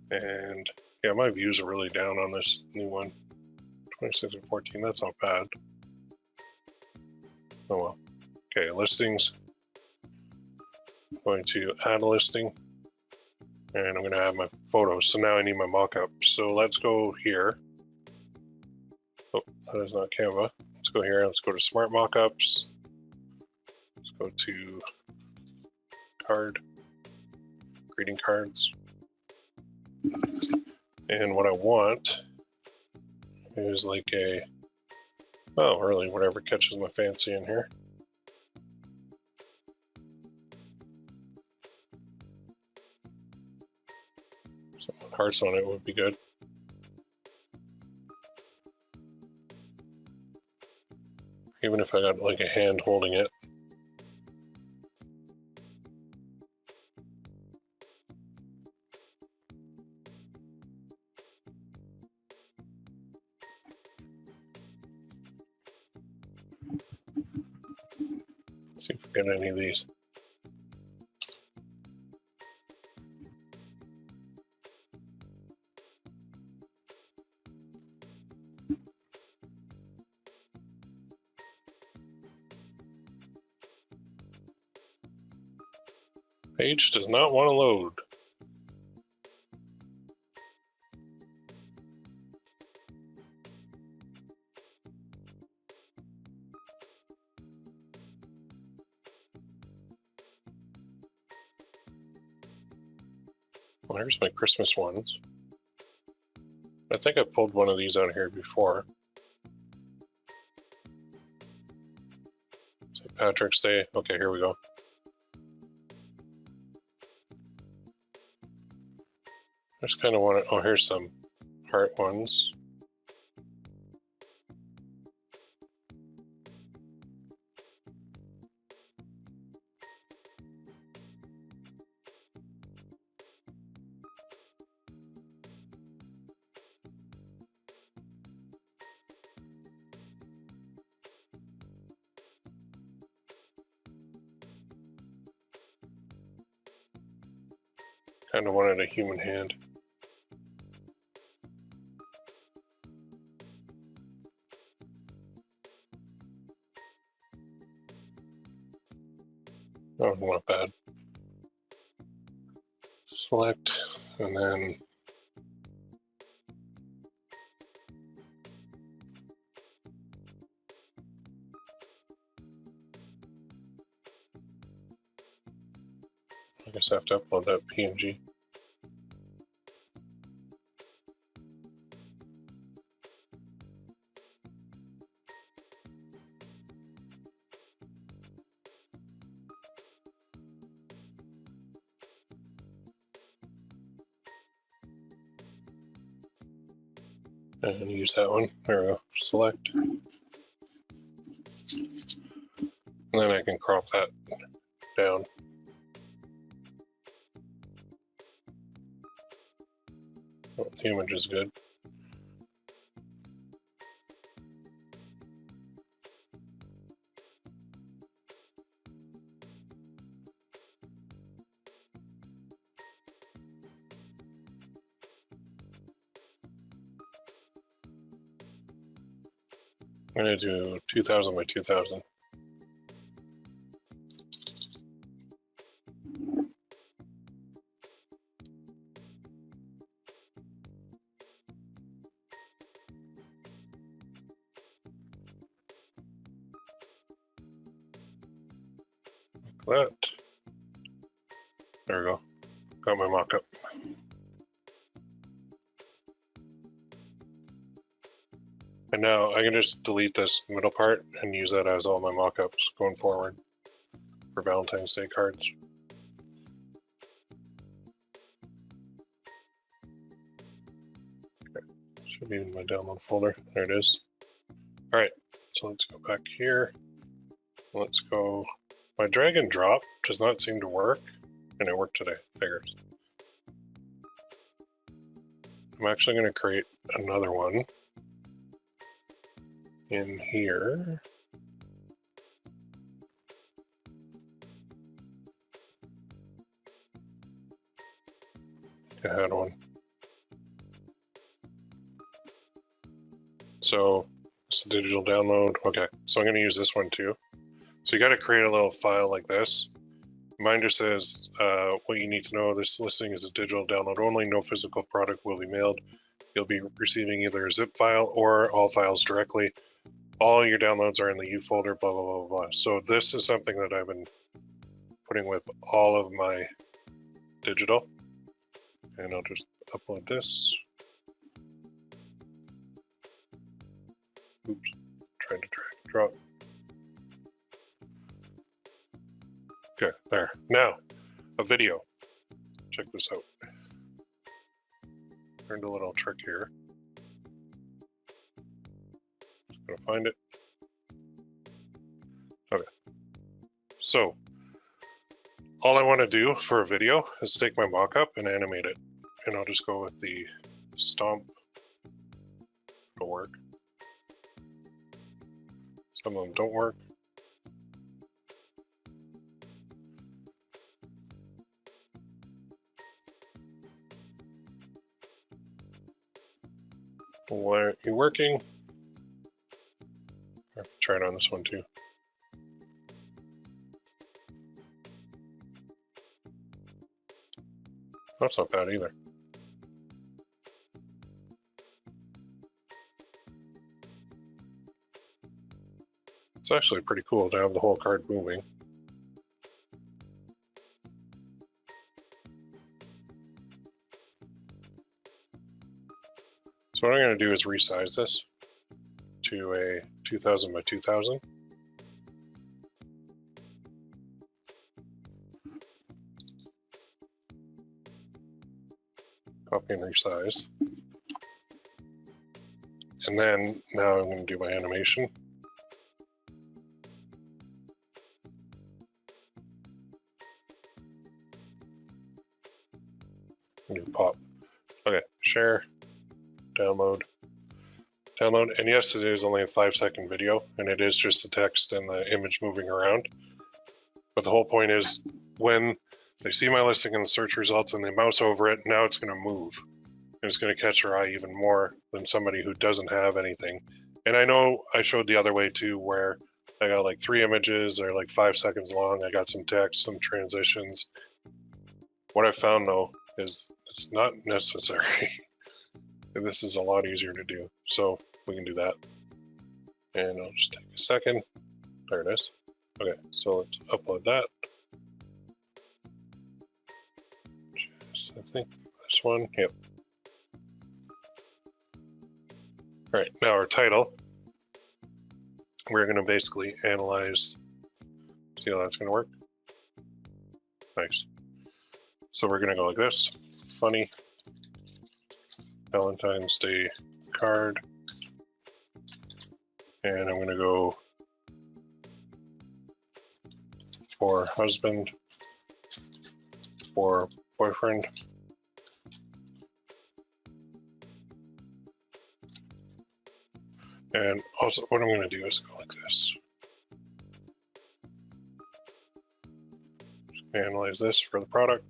And yeah, my views are really down on this new one. 26 and 14, that's not bad. Oh well. Okay, listings. I'm going to add a listing. And I'm going to have my photos. So now I need my mock-up. So let's go here. Oh, that is not Canva. Let's go here. Let's go to Smart Mockups. Let's go to Card, Greeting Cards. And what I want is like a, oh, really, whatever catches my fancy in here. Some hearts on it would be good. Even if I got like a hand holding it. Let's see if we get any of these. Page does not want to load. Well, here's my Christmas ones. I think I pulled one of these out here before. St. Patrick's Day. Okay, here we go. I just kind of want to, oh, here's some heart ones. Kind of wanted a human hand. Oh, not bad. Select, and then I guess I have to upload that PNG. And use that one. There we go. Select. And then I can crop that down. Oh, the image is good. I'm going to do 2000 by 2000. Like that. There we go. Got my mock-up. And now I can just delete this middle part and use that as all my mock-ups going forward for Valentine's Day cards. Okay. Should be in my download folder. There it is. All right, so let's go back here. Let's go. My drag and drop does not seem to work, and it worked today. Figures. I'm actually going to create another one in here. I had one. So it's the digital download. Okay, so I'm going to use this one too. So you got to create a little file like this, Mine just says what you need to know. This listing is a digital download only. No physical product will be mailed. You'll be receiving either a zip file or all files directly. All your downloads are in the U folder, blah, blah, blah, blah. So this is something that I've been putting with all of my digital. And I'll just upload this. Oops, trying to drag and drop. Okay, there. Now, a video. Check this out. Learned a little trick here. Just gonna find it. Okay. So, all I want to do for a video is take my mock-up and animate it. And I'll just go with the stomp. It'll work. Some of them don't work. Why aren't you working? I'll try it on this one too. That's not bad either. It's actually pretty cool to have the whole card moving. So what I'm going to do is resize this to a 2000 by 2000. Copy and resize. And then now I'm going to do my animation. New pop. Okay, share, download, and yes, it is only a 5-second video, and it is just the text and the image moving around. But the whole point is, when they see my listing in the search results and they mouse over it, now it's going to move. And it's going to catch their eye even more than somebody who doesn't have anything. And I know I showed the other way too, where I got like 3 images, they're like 5 seconds long, I got some text, some transitions. What I found though is it's not necessary. And this is a lot easier to do. So we can do that. And I'll just take a second. There it is. Okay, so let's upload that. Just, I think this one, yep. All right, now our title. We're gonna basically analyze, see how that's gonna work. Nice. So we're gonna go like this, funny Valentine's Day card. And I'm gonna go for husband, for boyfriend. And also what I'm gonna do is go like this. Just analyze this for the product.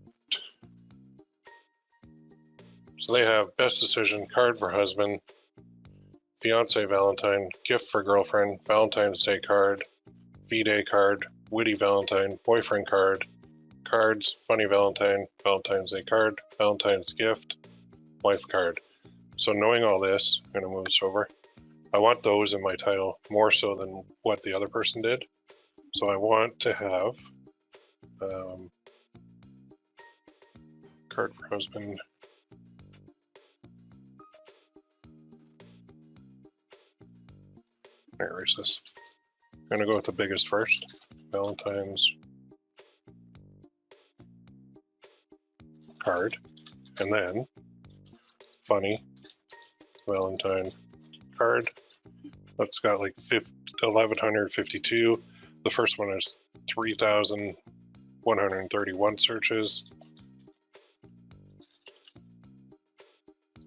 So they have best decision, card for husband, fiance Valentine, gift for girlfriend, Valentine's Day card, V-Day card, witty Valentine, boyfriend card, cards, funny Valentine, Valentine's Day card, Valentine's gift, wife card. So knowing all this, I'm gonna move this over. I want those in my title more so than what the other person did. So I want to have card for husband, erase this. I'm gonna go with the biggest first. Valentine's card, and then funny Valentine card. That's got like 1152. The first one is 3,131 searches.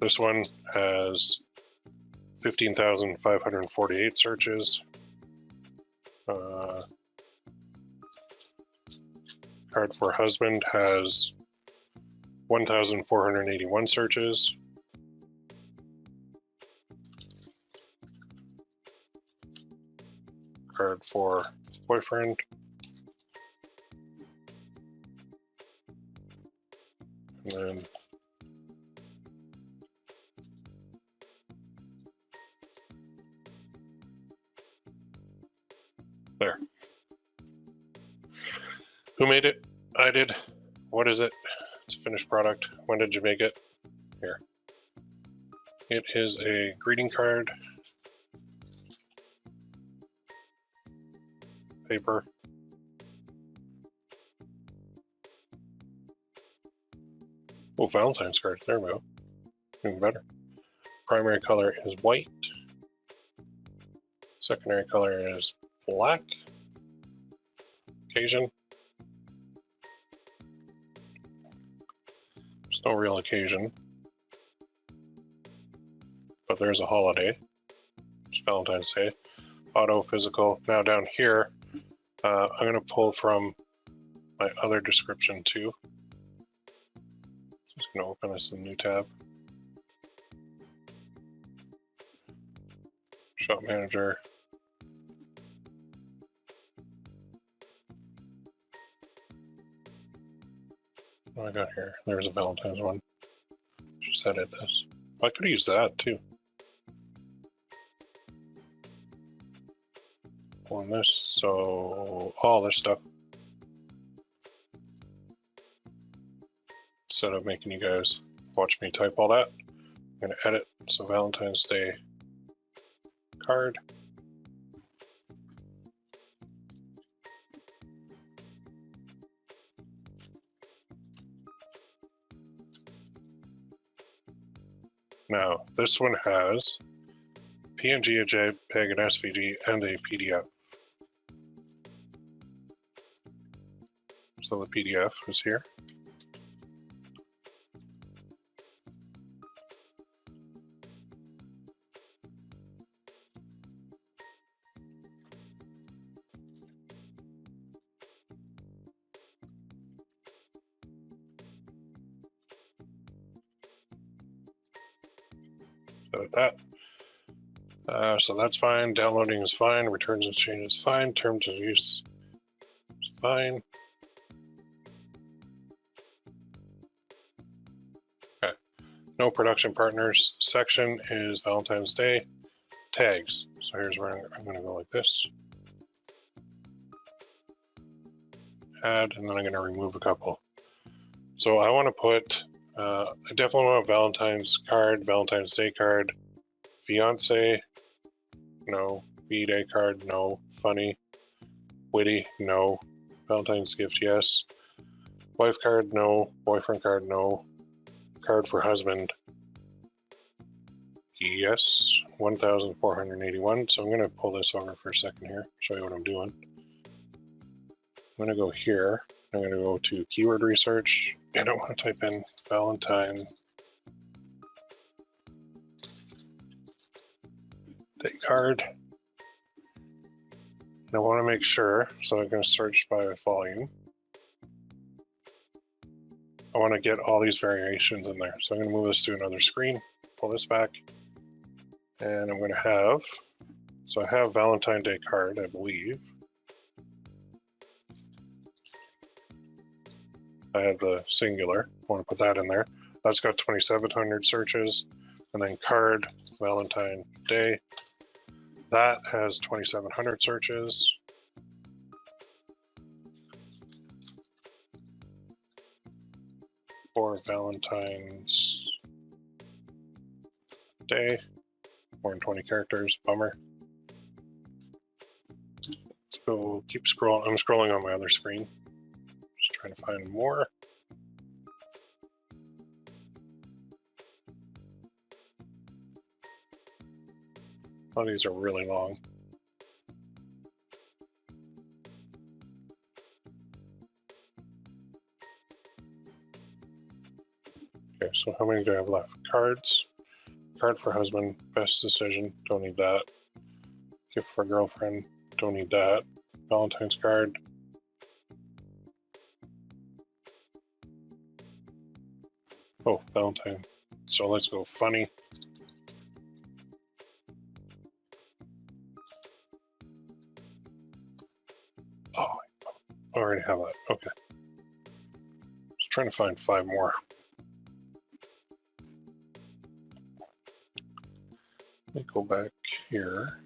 This one has 15,548 searches. Card for husband has 1,481 searches. Card for boyfriend And there. Who made it? I did. What is it? It's a finished product. When did you make it? Here. It is a greeting card. Paper. Oh, Valentine's card. There we go. Even better. Primary color is white. Secondary color is black. Occasion. There's no real occasion. But there's a holiday. It's Valentine's Day. Auto, physical. Now down here, I'm going to pull from my other description too. Just going to open this in a new tab. Shop manager. What do I got here? There's a Valentine's one. Just edit this. I could have used that too. Pulling this, so all this stuff. Instead of making you guys watch me type all that, I'm going to edit. So Valentine's Day card. Now, this one has PNG, a JPEG, an SVG, and a PDF. So the PDF is here. That. So that's fine. Downloading is fine. Returns and exchange is fine. Terms of use is fine. Okay. No production partners. Section is Valentine's Day. Tags. So here's where I'm going to go like this. Add, and then I'm going to remove a couple. So I want to put, I definitely want a Valentine's card, Valentine's Day card, fiance, no, V-Day card, no, funny, witty, no, Valentine's gift, yes, wife card, no, boyfriend card, no, card for husband, yes, 1,481. So I'm going to pull this over for a second here, show you what I'm doing. I'm going to go here. I'm going to go to keyword research. I don't want to type in Valentine Day card. And I want to make sure, so I'm going to search by volume. I want to get all these variations in there. So I'm going to move this to another screen, pull this back, and I'm going to have, so I have Valentine Day card, I believe. I have the singular, I want to put that in there. That's got 2,700 searches. And then card, Valentine Day, that has 2,700 searches. For Valentine's Day, more than 20 characters, bummer. Let's go keep scrolling. I'm scrolling on my other screen. Just trying to find more. A lot of these are really long. Okay, so how many do I have left? Cards. Card for husband, best decision, don't need that. Gift for girlfriend, don't need that. Valentine's card. Oh, Valentine. So let's go funny. Oh, I already have that. Okay. Just trying to find 5 more. go back here.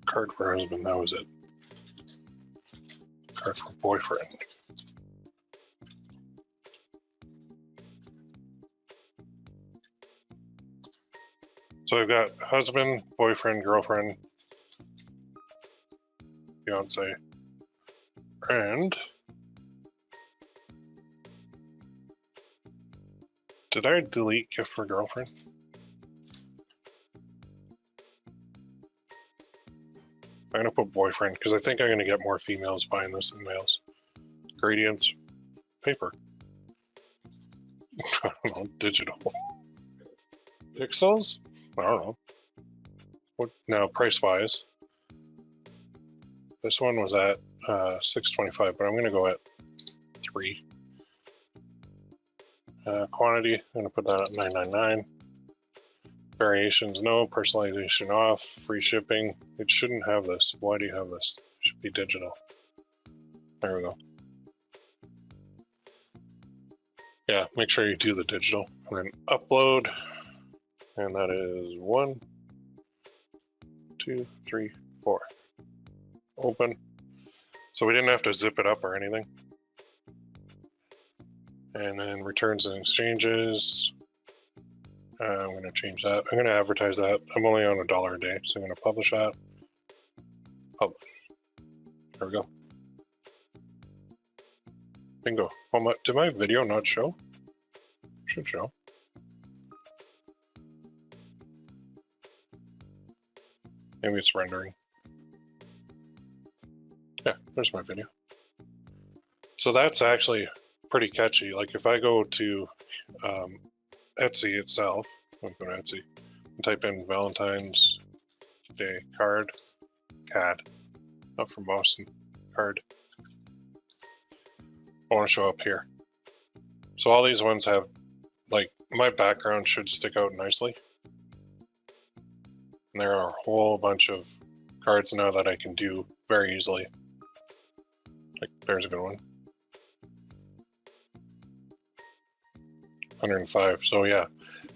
Card for husband, that was it. Card for boyfriend. So I've got husband, boyfriend, girlfriend, fiance, and did I delete gift for girlfriend? I'm gonna put boyfriend because I think I'm gonna get more females buying this than males. Gradients, paper. I don't know, digital. Pixels? I don't know. What now, price wise? This one was at $6.25, but I'm gonna go at 3. Quantity, I'm gonna put that at $9.99. Variations, no. Personalization off. Free shipping. It shouldn't have this. Why do you have this? It should be digital. There we go. Yeah, make sure you do the digital. And then upload. And that is 1, 2, 3, 4. Open. So we didn't have to zip it up or anything. And then returns and exchanges. I'm going to change that. I'm going to advertise that. I'm only on $1 a day, so I'm going to publish that. Publish. There we go. Bingo. Oh, did my video not show? Should show. Maybe it's rendering. Yeah, there's my video. So that's actually pretty catchy. Like if I go to Etsy itself, I'm going to Etsy and type in Valentine's Day card, CAD, not from Boston, card. I want to show up here. So all these ones have, like, my background should stick out nicely. And there are a whole bunch of cards now that I can do very easily. Like, there's a good one. 105. So yeah,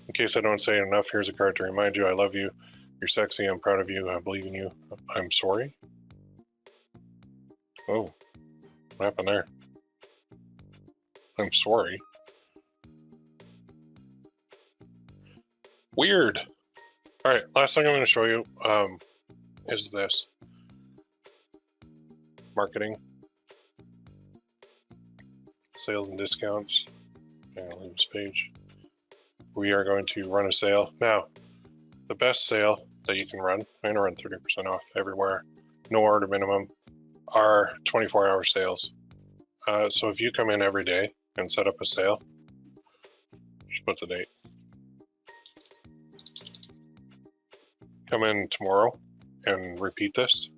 in case I don't say it enough, here's a card to remind you I love you. You're sexy. I'm proud of you. I believe in you. I'm sorry. Oh, what happened there? I'm sorry. Weird. All right, last thing I'm going to show you is this. Marketing. Sales and discounts. And I'll leave this page. We are going to run a sale. Now, the best sale that you can run, I'm going to run 30% off everywhere, no order minimum, are 24-hour sales. So if you come in every day and set up a sale, just put the date. Come in tomorrow and repeat this,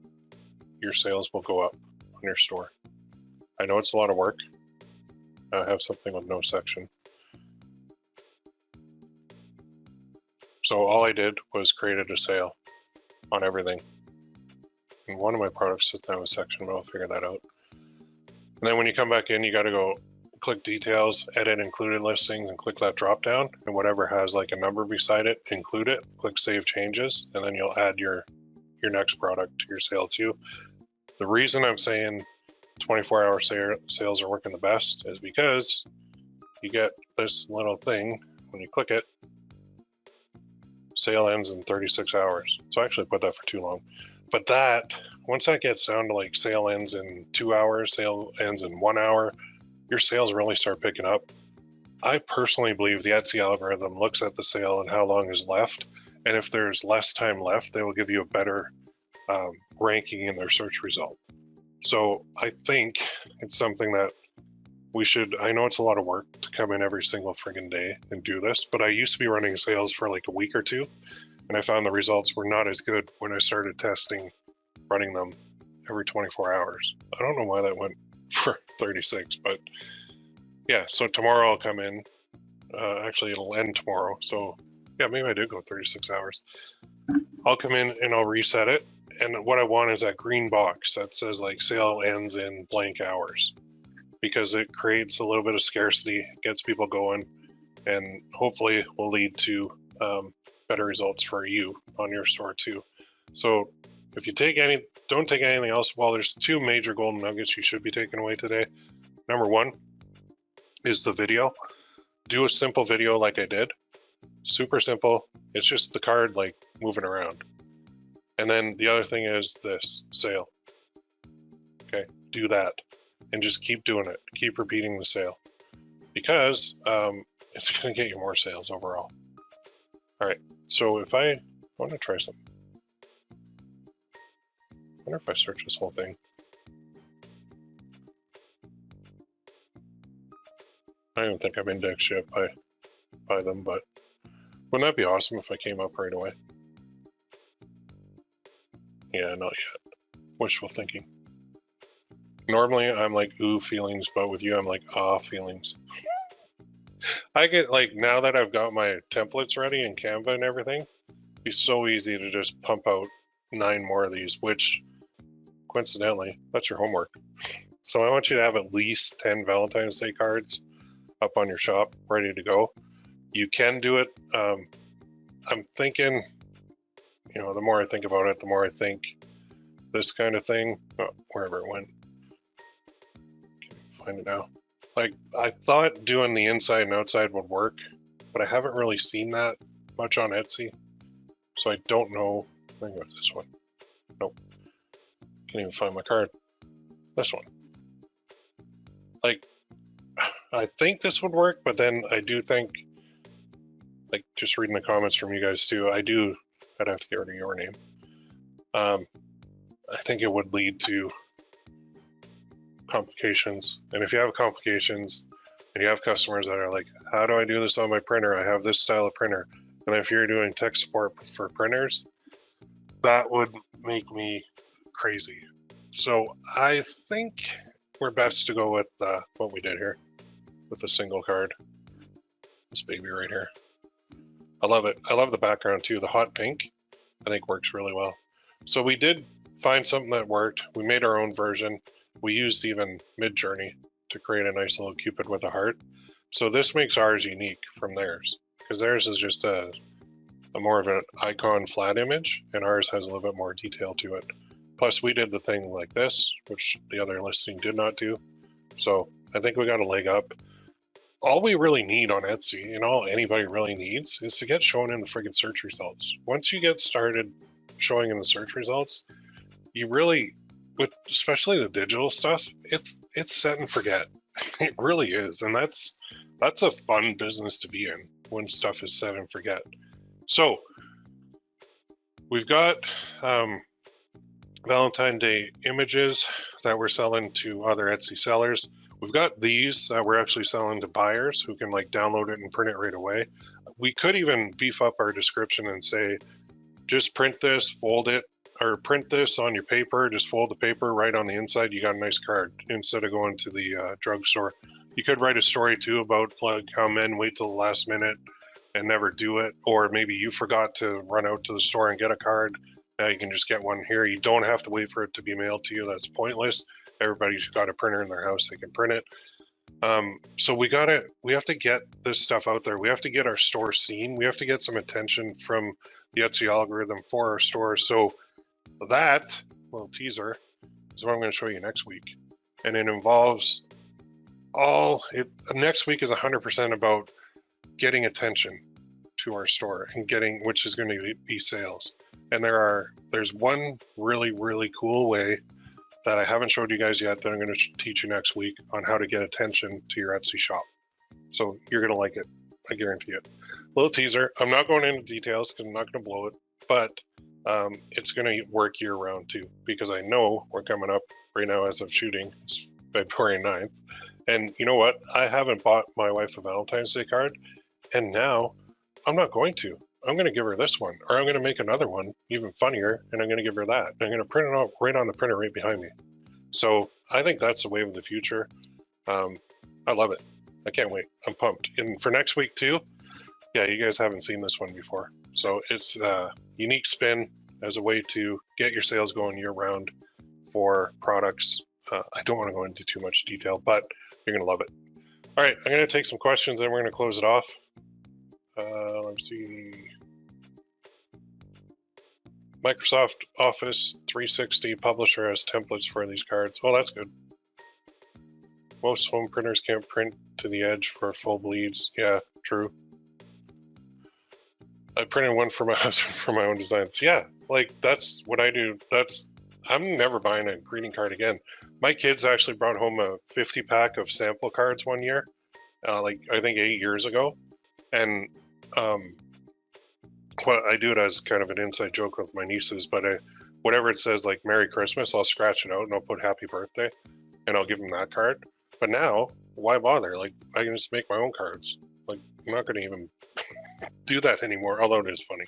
your sales will go up on your store. I know it's a lot of work. I have something with no section. So all I did was created a sale on everything. And one of my products doesn't have a section, but I'll figure that out. And then when you come back in, you got to go click details, edit included listings, and click that drop down. And whatever has like a number beside it, include it. Click save changes, and then you'll add your next product to your sale too. The reason I'm saying 24-hour sales are working the best is because you get this little thing when you click it. Sale ends in 36 hours. So I actually put that for too long. But that, once that gets down to like sale ends in 2 hours, sale ends in 1 hour, your sales really start picking up. I personally believe the Etsy algorithm looks at the sale and how long is left. And if there's less time left, they will give you a better ranking in their search result. So I think it's something that we should, I know it's a lot of work to come in every single friggin' day and do this, but I used to be running sales for like a week or two, and I found the results were not as good when I started testing running them every 24 hours. I don't know why that went for 36, but yeah, so tomorrow I'll come in. Actually, it'll end tomorrow, so yeah, maybe I did go 36 hours. I'll come in and I'll reset it. And what I want is that green box that says like sale ends in blank hours. because it creates a little bit of scarcity, gets people going, and hopefully will lead to better results for you on your store too. So if you don't take anything else, well, there's two major golden nuggets you should be taking away today. Number one is the video. Do a simple video like I did. Super simple. It's just the card like moving around. And then the other thing is this sale. Okay, do that and just keep doing it. Keep repeating the sale because it's going to get you more sales overall. All right, so if I want to try something, I wonder if I search this whole thing. I don't even think I'm indexed yet by them, but wouldn't that be awesome if I came up right away? Yeah, not yet. Wishful thinking. Normally I'm like ooh feelings, but with you I'm like ah feelings. I get like, now that I've got my templates ready in Canva and everything, it'd be so easy to just pump out 9 more of these, which coincidentally, that's your homework. So I want you to have at least 10 Valentine's Day cards up on your shop, ready to go. You can do it. I'm thinking, you know, the more I think about it, the more I think this kind of thing, wherever it went, can't find it now. Like, I thought doing the inside and outside would work, but I haven't really seen that much on Etsy. So I don't know. I think it was this one. Nope. Can't even find my card. This one. Like, I think this would work, but then I do think, like, just reading the comments from you guys too, I'd have to get rid of your name. I think it would lead to complications. And if you have complications and you have customers that are like, how do I do this on my printer? I have this style of printer. And if you're doing tech support for printers, that would make me crazy. So I think we're best to go with what we did here with a single card. This baby right here. I love it. I love the background too. The hot pink, I think works really well. So we did find something that worked. We made our own version. We used even Midjourney to create a nice little Cupid with a heart. So this makes ours unique from theirs, because theirs is just a more of an icon flat image, and ours has a little bit more detail to it. Plus we did the thing like this, which the other listing did not do. So I think we got a leg up. All we really need on Etsy, and all anybody really needs, is to get shown in the friggin' search results. Once you get started showing in the search results, you really, with especially the digital stuff, it's set and forget. It really is, and that's a fun business to be in when stuff is set and forget. So we've got Valentine Day images that we're selling to other Etsy sellers. We've got these that we're actually selling to buyers who can like download it and print it right away. We could even beef up our description and say, just print this, fold it, or print this on your paper, just fold the paper right on the inside. You got a nice card instead of going to the drugstore. You could write a story too about like how men wait till the last minute and never do it, or maybe you forgot to run out to the store and get a card. Now you can just get one here. You don't have to wait for it to be mailed to you. That's pointless. Everybody's got a printer in their house. They can print it. So we have to get this stuff out there. We have to get our store seen. We have to get some attention from the Etsy algorithm for our store. So that little teaser is what I'm going to show you next week. And it involves next week is 100% about getting attention to our store and which is going to be sales. And there's one really, really cool way that I haven't showed you guys yet that I'm going to teach you next week on how to get attention to your Etsy shop. So you're going to like it. I guarantee it. Little teaser. I'm not going into details because I'm not going to blow it, but it's going to work year round too, because I know we're coming up right now as of shooting. It's February 9th. And you know what? I haven't bought my wife a Valentine's Day card, and now I'm not going to. I'm going to give her this one, or I'm going to make another one even funnier, and I'm going to give her that. I'm going to print it out right on the printer right behind me. So I think that's the wave of the future. I love it. I can't wait. I'm pumped. And for next week too, yeah, you guys haven't seen this one before. So it's a unique spin as a way to get your sales going year round for products I don't want to go into too much detail, but you're going to love it. All right, I'm going to take some questions and we're going to close it off. Let's see. Microsoft Office 360 publisher has templates for these cards. Oh, that's good. Most home printers can't print to the edge for full bleeds. Yeah, true. I printed one for my husband for my own designs. Yeah, like that's what I do. I'm never buying a greeting card again. My kids actually brought home a 50 pack of sample cards one year, like I think 8 years ago. And well, I do it as kind of an inside joke with my nieces, but whatever it says, like Merry Christmas, I'll scratch it out and I'll put Happy Birthday and I'll give them that card. But now, why bother? Like, I can just make my own cards. Like, I'm not going to even do that anymore, although it is funny.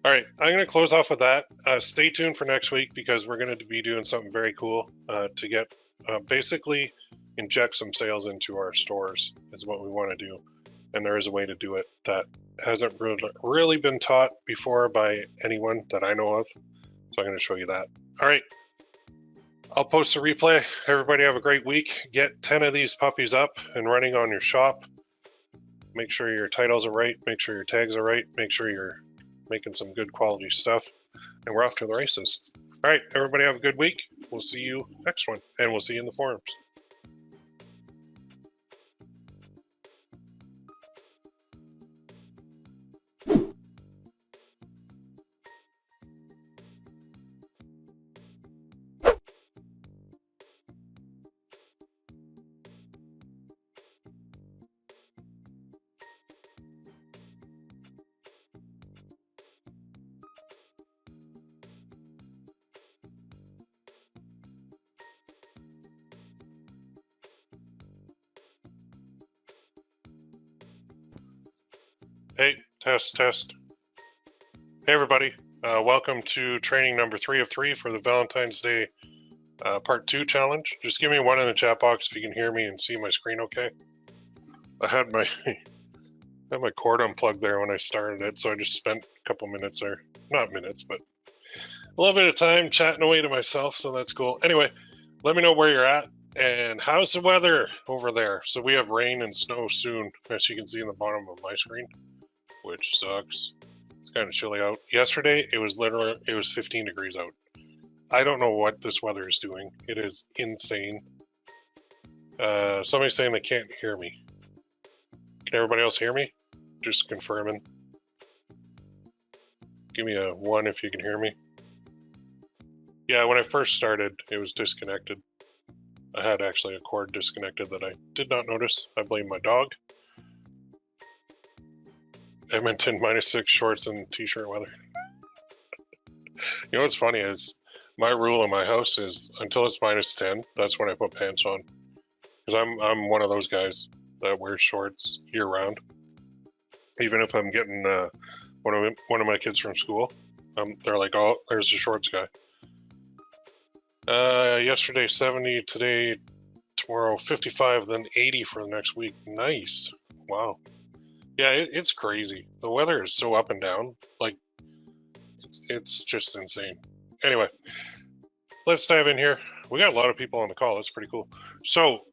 All right, I'm going to close off with that. Stay tuned for next week because we're going to be doing something very cool to get basically inject some sales into our stores is what we want to do. And there is a way to do it that hasn't really been taught before by anyone that I know of. So I'm going to show you that. All right. I'll post a replay. Everybody have a great week. Get 10 of these puppies up and running on your shop. Make sure your titles are right. Make sure your tags are right. Make sure you're making some good quality stuff. And we're off to the races. All right. Everybody have a good week. We'll see you next one. And we'll see you in the forums. Hey, test. Hey, everybody. Welcome to training number 3 of 3 for the Valentine's Day part 2 challenge. Just give me one in the chat box if you can hear me and see my screen okay. I had my cord unplugged there when I started it, so I just spent a couple minutes there. Not minutes, but a little bit of time chatting away to myself, so that's cool. Anyway, let me know where you're at and how's the weather over there. So we have rain and snow soon, as you can see in the bottom of my screen, which sucks. It's kind of chilly out. Yesterday, it was 15 degrees out. I don't know what this weather is doing. It is insane. Somebody's saying they can't hear me. Can everybody else hear me? Just confirming. Give me a 1 if you can hear me. Yeah, when I first started, it was disconnected. I had actually a cord disconnected that I did not notice. I blame my dog. Edmonton -6 shorts and t-shirt weather. You know what's funny is my rule in my house is until it's -10, that's when I put pants on. Because I'm one of those guys that wears shorts year round. Even if I'm getting one of my kids from school, they're like, oh, there's the shorts guy. Yesterday 70, today, tomorrow 55, then 80 for the next week. Nice. Wow. Yeah, it's crazy. The weather is so up and down. Like, it's just insane. Anyway, let's dive in here. We got a lot of people on the call. That's pretty cool. So,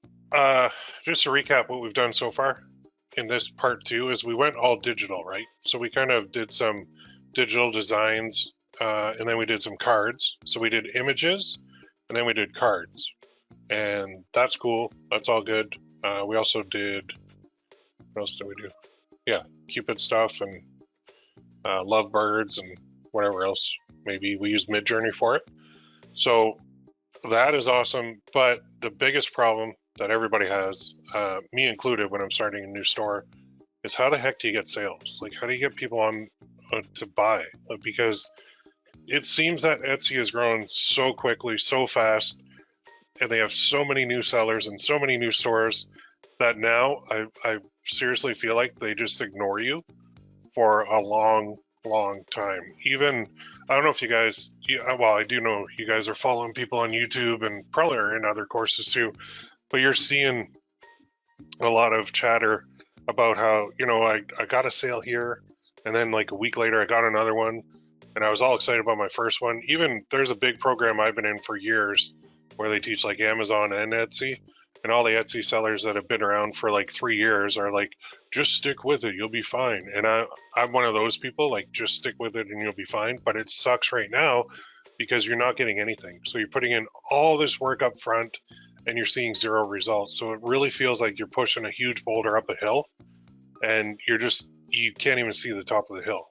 just to recap what we've done so far in this part 2 is we went all digital, right? So we kind of did some digital designs, and then we did some cards. So we did images, and then we did cards. And that's cool. That's all good. We also did, what else did we do? Yeah, Cupid stuff and lovebirds and whatever else. Maybe we used Midjourney for it. So that is awesome. But the biggest problem that everybody has, me included when I'm starting a new store, is how the heck do you get sales? Like, how do you get people on to buy? Because it seems that Etsy has grown so quickly, so fast, and they have so many new sellers and so many new stores that now I seriously feel like they just ignore you for a long time. Even, I don't know if you guys, well, I do know you guys are following people on YouTube and probably are in other courses too, but you're seeing a lot of chatter about how, you know, I got a sale here, and then like a week later I got another one, and I was all excited about my first one. Even there's a big program I've been in for years where they teach like Amazon and Etsy, and all the Etsy sellers that have been around for like 3 years are like, just stick with it, you'll be fine. And I'm one of those people, like, just stick with it and you'll be fine. But it sucks right now because you're not getting anything. So you're putting in all this work up front and you're seeing zero results. So it really feels like you're pushing a huge boulder up a hill and you can't even see the top of the hill.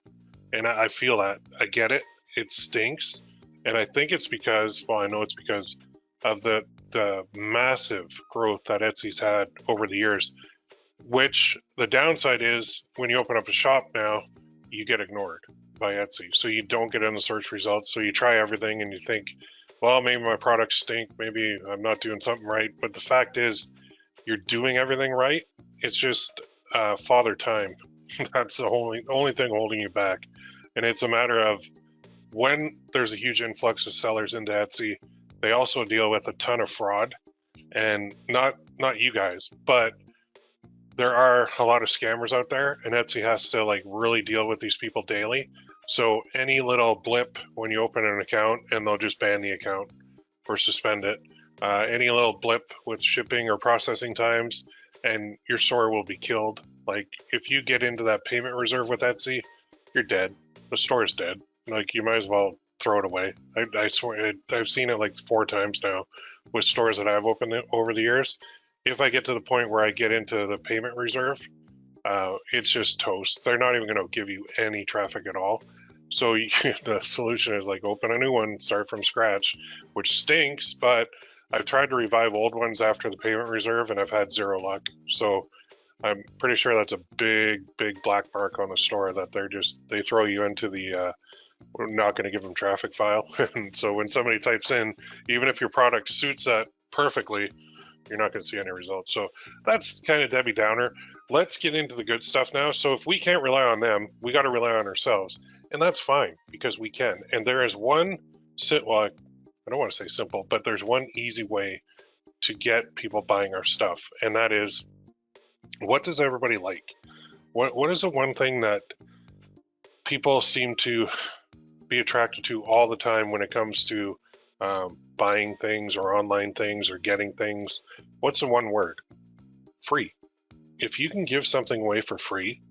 And I feel that. I get it. It stinks. And I think it's because, well, I know it's because of the massive growth that Etsy's had over the years, which the downside is when you open up a shop now, you get ignored by Etsy. So you don't get in the search results. So you try everything and you think, well, maybe my products stink. Maybe I'm not doing something right. But the fact is, you're doing everything right. It's just father time. That's the only thing holding you back. And it's a matter of when there's a huge influx of sellers into Etsy, they also deal with a ton of fraud. And not you guys, but there are a lot of scammers out there, and Etsy has to like really deal with these people daily. So any little blip when you open an account, and they'll just ban the account or suspend it. Any little blip with shipping or processing times, and your store will be killed. Like if you get into that payment reserve with Etsy, you're dead. The store is dead. Like you might as well throw it away. I swear, I've seen it like 4 times now with stores that I've opened over the years. If I get to the point where I get into the payment reserve, it's just toast. They're not even going to give you any traffic at all. So the solution is like open a new one, start from scratch, which stinks, but I've tried to revive old ones after the payment reserve and I've had zero luck. So I'm pretty sure that's a big black mark on the store that they throw you into the we're not going to give them traffic file. And so when somebody types in, even if your product suits that perfectly, you're not going to see any results. So that's kind of Debbie Downer. Let's get into the good stuff now. So if we can't rely on them, we got to rely on ourselves. And that's fine because we can. And there is one, well, I don't want to say simple, but there's one easy way to get people buying our stuff. And that is, what does everybody like? What is the one thing that people seem to be attracted to all the time when it comes to buying things or online things or getting things? What's the one word? Free. If you can give something away for free,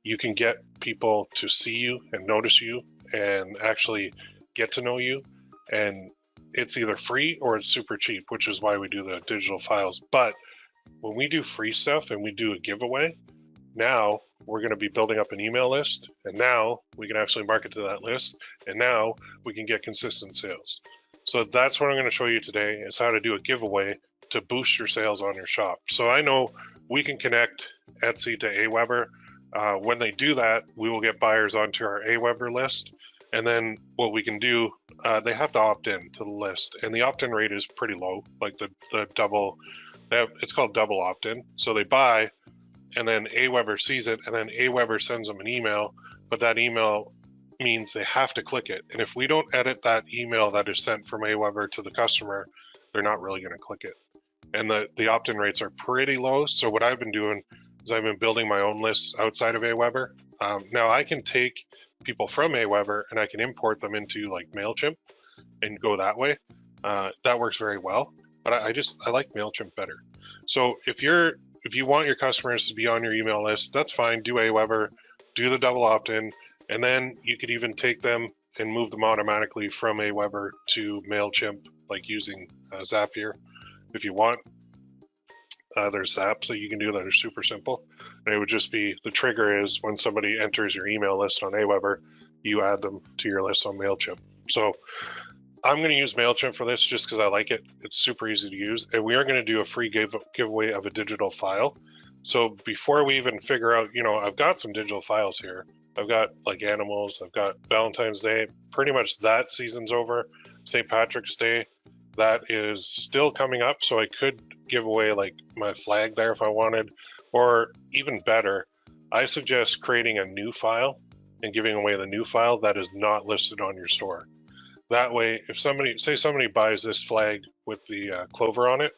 you can get people to see you and notice you and actually get to know you. And it's either free or it's super cheap, which is why we do the digital files. But when we do free stuff and we do a giveaway, now we're going to be building up an email list, and now we can actually market to that list, and now we can get consistent sales. So that's what I'm going to show you today, is how to do a giveaway to boost your sales on your shop. So I know we can connect Etsy to Aweber. When they do that, we will get buyers onto our Aweber list. And then what we can do, they have to opt in to the list, and the opt-in rate is pretty low, like the double, it's called double opt-in. So they buy, and then Aweber sees it, and then Aweber sends them an email, but that email means they have to click it. And if we don't edit that email that is sent from Aweber to the customer, they're not really going to click it. And the opt-in rates are pretty low. So what I've been doing is I've been building my own lists outside of Aweber. Now I can take people from Aweber and I can import them into like MailChimp and go that way. That works very well, but I like MailChimp better. So if you want your customers to be on your email list, that's fine. Do Aweber, do the double opt-in, and then you could even take them and move them automatically from Aweber to MailChimp, like using Zapier if you want. There's apps that you can do that are super simple. And it would just be, the trigger is when somebody enters your email list on Aweber, you add them to your list on MailChimp. So I'm going to use MailChimp for this just because I like it. It's super easy to use. And we are going to do a free giveaway of a digital file. So before we even figure out, I've got some digital files here. I've got like animals, I've got Valentine's Day, pretty much that season's over. St. Patrick's Day, that is still coming up. So I could give away like my flag there if I wanted, or even better, I suggest creating a new file and giving away the new file that is not listed on your store. That way, if somebody buys this flag with the clover on it,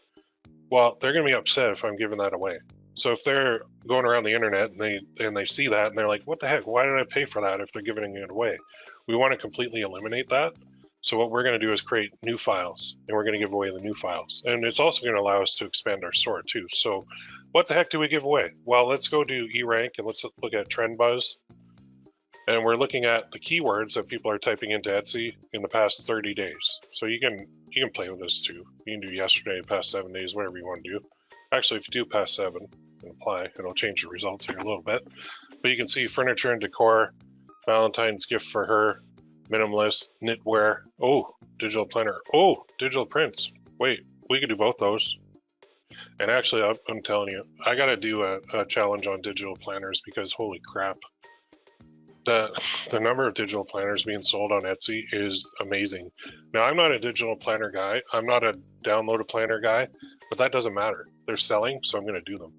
well, they're going to be upset if I'm giving that away. So if they're going around the internet and they see that and they're like, what the heck, why did I pay for that if they're giving it away? We want to completely eliminate that. So what we're going to do is create new files, and we're going to give away the new files. And it's also going to allow us to expand our store too. So what the heck do we give away? Well, let's go to eRank and let's look at Trend Buzz. And we're looking at the keywords that people are typing into Etsy in the past 30 days. So you can play with this too. You can do yesterday, past 7 days, whatever you want to do. Actually, if you do past 7 and apply, it'll change the results here a little bit. But you can see furniture and decor, Valentine's gift for her, minimalist, knitwear, oh, digital planner, oh, digital prints. Wait, we could do both those. And actually, I'm telling you, I got to do a challenge on digital planners because holy crap. The number of digital planners being sold on Etsy is amazing. Now, I'm not a digital planner guy. I'm not a download a planner guy, but that doesn't matter. They're selling, so I'm going to do them.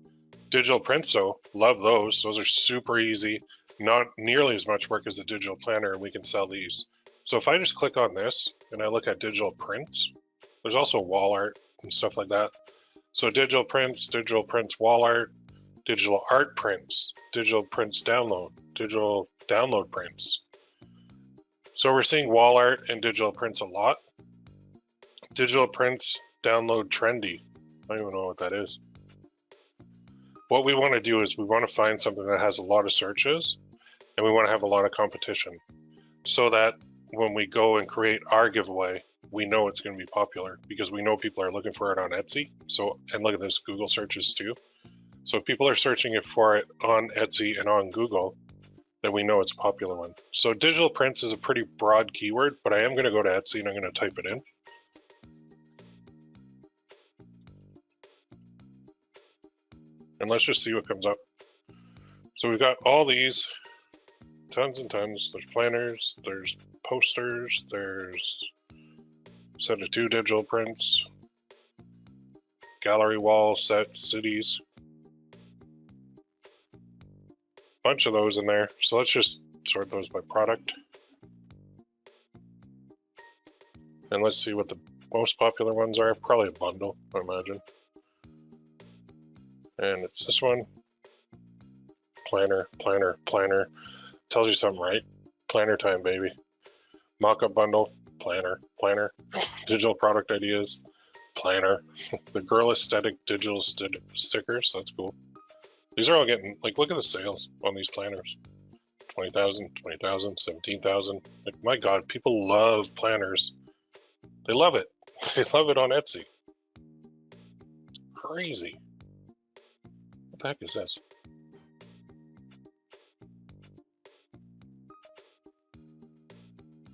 Digital prints, though, love those. Those are super easy, not nearly as much work as a digital planner, and we can sell these. So if I just click on this and I look at digital prints, there's also wall art and stuff like that. So digital prints wall art, digital art prints, digital prints download, digital download prints. So we're seeing wall art and digital prints a lot. Digital prints download trendy. I don't even know what that is. What we want to do is we want to find something that has a lot of searches and we want to have a lot of competition so that when we go and create our giveaway, we know it's going to be popular because we know people are looking for it on Etsy. So, and look at this, Google searches too. So if people are searching for it on Etsy and on Google, then we know it's a popular one. So digital prints is a pretty broad keyword, but I am going to go to Etsy and I'm going to type it in. And let's just see what comes up. So we've got all these, tons and tons. There's planners, there's posters, there's a set of 2 digital prints, gallery wall sets, cities. Bunch of those in there. So let's just sort those by product. And let's see what the most popular ones are. Probably a bundle, I imagine. And it's this one. Planner, planner, planner. Tells you something, right? Planner time, baby. Mock-up bundle, planner, planner. Digital product ideas, planner. The girl aesthetic digital stickers, that's cool. These are all getting, like, look at the sales on these planners. 20,000, 20,000, 17,000. Like, my God, people love planners. They love it. They love it on Etsy. Crazy. What the heck is this?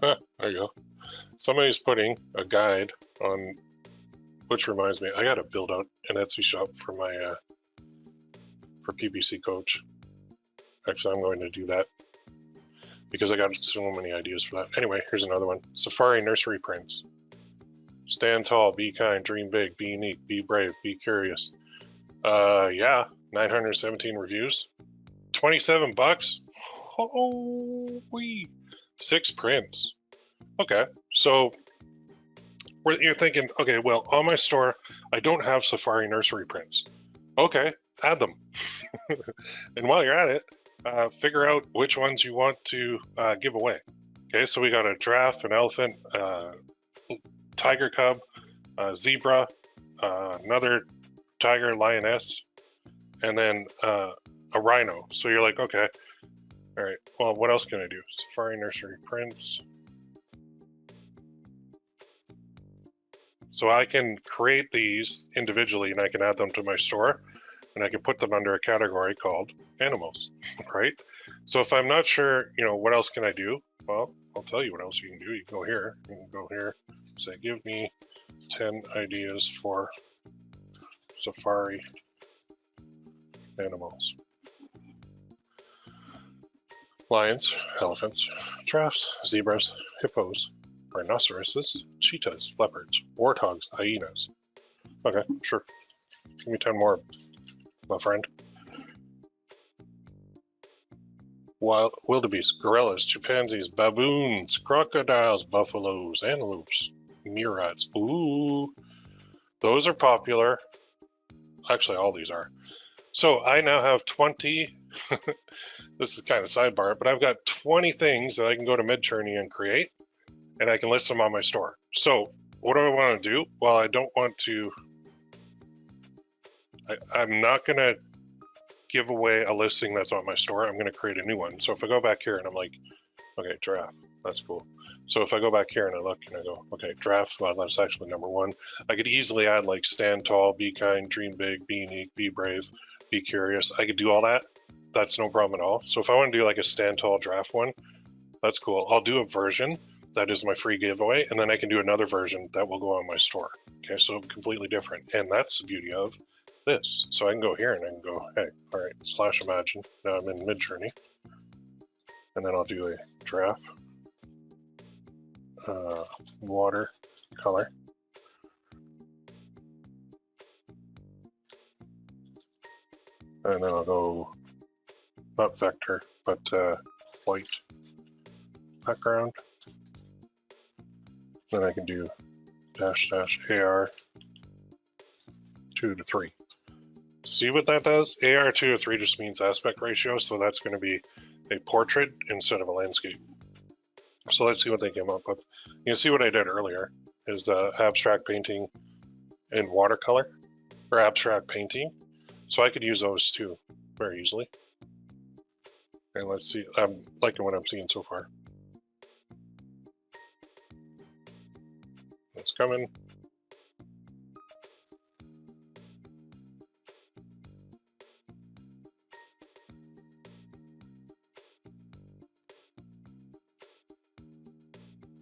Huh, there you go. Somebody's putting a guide on, which reminds me, I gotta build out an Etsy shop for my, for PPC Coach. Actually, I'm going to do that because I got so many ideas for that. Anyway, here's another one. Safari nursery prints. Stand tall, be kind, dream big, be unique, be brave, be curious. Yeah, 917 reviews. 27 bucks? Holy, 6 prints. Okay, so you're thinking, okay, well, on my store, I don't have Safari nursery prints. Okay, add them. And while you're at it, figure out which ones you want to give away. Okay, so we got a giraffe, an elephant, tiger cub, zebra, another tiger, lioness, and then a rhino. So you're like, okay, all right, well, what else can I do? Safari nursery prints. So I can create these individually and I can add them to my store and I can put them under a category called animals, right? So if I'm not sure, you know, what else can I do? Well, I'll tell you what else you can do. You can go here, say, give me 10 ideas for safari animals. Lions, elephants, giraffes, zebras, hippos, rhinoceroses, cheetahs, leopards, warthogs, hyenas. Okay, sure. Give me 10 more, my friend. Wild wildebeest, gorillas, chimpanzees, baboons, crocodiles, buffaloes, antelopes, murats. Ooh, those are popular. Actually, all these are. So I now have 20. This is kind of sidebar, but I've got 20 things that I can go to Midjourney and create. and I can list them on my store. So what do I want to do? Well, I don't want to, I'm not going to give away a listing that's on my store. I'm going to create a new one. So if I go back here and I'm like, okay, draft, that's cool. So if I go back here and I look and I go, okay, draft, well, that's actually number one. I could easily add like stand tall, be kind, dream big, be unique, be brave, be curious. I could do all that. That's no problem at all. So if I want to do like a stand tall draft one, that's cool. I'll do a version that is my free giveaway, and then I can do another version that will go on my store. Okay, so completely different. And that's the beauty of this. So I can go here and I can go, hey, all right, slash imagine. Now I'm in Midjourney. And then I'll do a draft, water color. And then I'll go, not vector, but white background. Then I can do dash dash AR 2 to 3. See what that does? AR 2 to 3 just means aspect ratio, so that's going to be a portrait instead of a landscape. So let's see what they came up with. You can see what I did earlier is abstract painting and watercolor, or abstract painting. So I could use those too very easily. And let's see, I'm liking what I'm seeing so far. It's coming.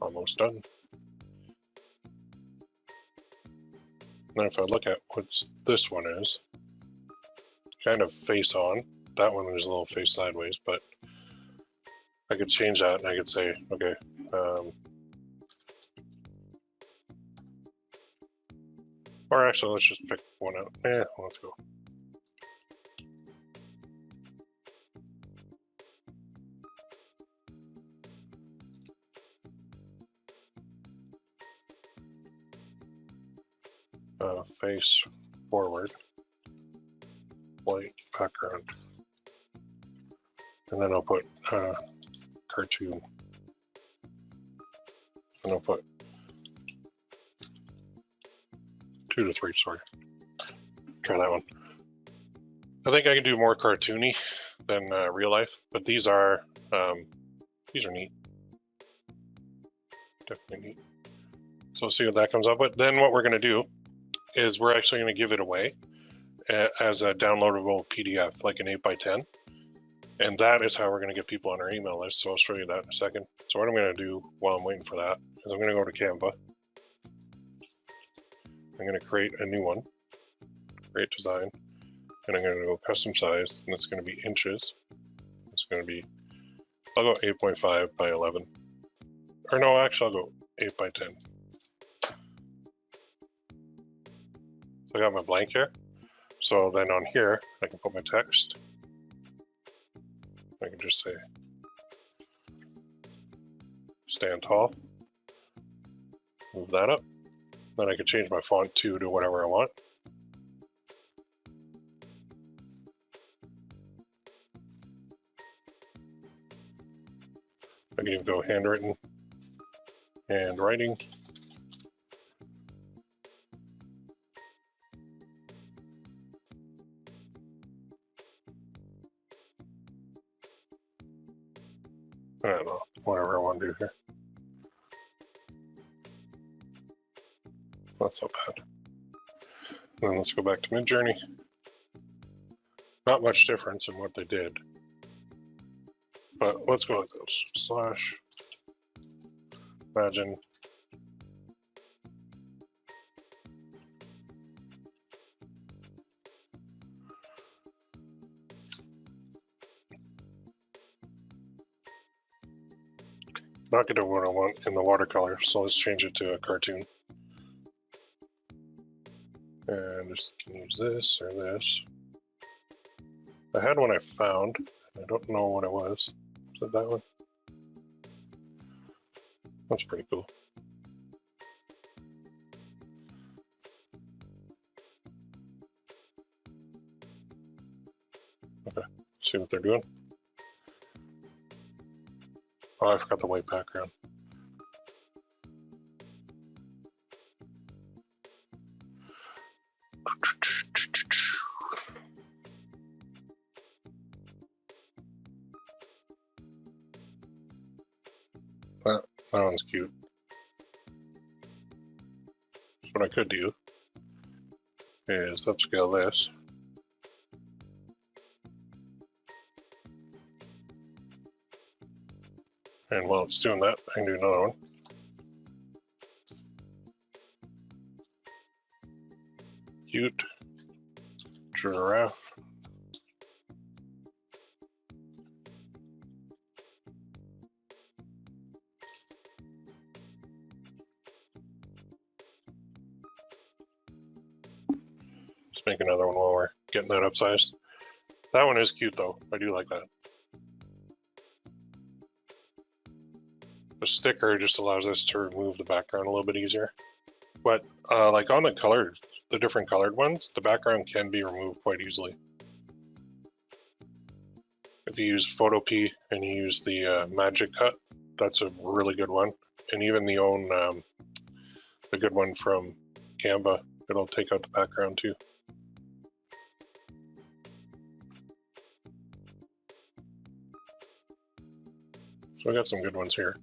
Almost done. Now if I look at what this one is, kind of face on, that one is a little face sideways, but I could change that and I could say, okay, or actually let's just pick one out. Let's go. Face forward, white background, and then I'll put cartoon, and I'll put 2 to 3, sorry. Try that one. I think I can do more cartoony than real life, but these are neat. Definitely neat. So let's see what that comes up with. Then what we're going to do is we're actually going to give it away as a downloadable PDF, like an 8x10. And that is how we're going to get people on our email list. So I'll show you that in a second. So what I'm going to do while I'm waiting for that is I'm going to go to Canva. I'm going to create a new one, create design, and I'm going to go custom size, and it's going to be inches. It's going to be, I'll go 8.5 by 11. Or no, actually I'll go 8x10. I got my blank here. So then on here, I can put my text. I can just say, stand tall. Move that up. Then I can change my font to whatever I want. I can even go handwritten and writing. I don't know, whatever I want to do here. That's not bad. And then let's go back to Midjourney. Not much difference in what they did. But let's go with those. Slash imagine. Not gonna what I want in the watercolor, so let's change it to a cartoon. And just can use this or this. I had one I found. I don't know what it was. Is it that one? That's pretty cool. Okay, see what they're doing. Oh, I forgot the white background. That one's cute. So what I could do is upscale this. And while it's doing that, I can do another one. Cute giraffe. Let's make another one while we're getting that upsized. That one is cute though. I do like that. The sticker just allows us to remove the background a little bit easier. But like on the different colored ones, the background can be removed quite easily. If you use Photopea and you use the Magic Cut, that's a really good one. And even the good one from Canva, it'll take out the background too. So I got some good ones here.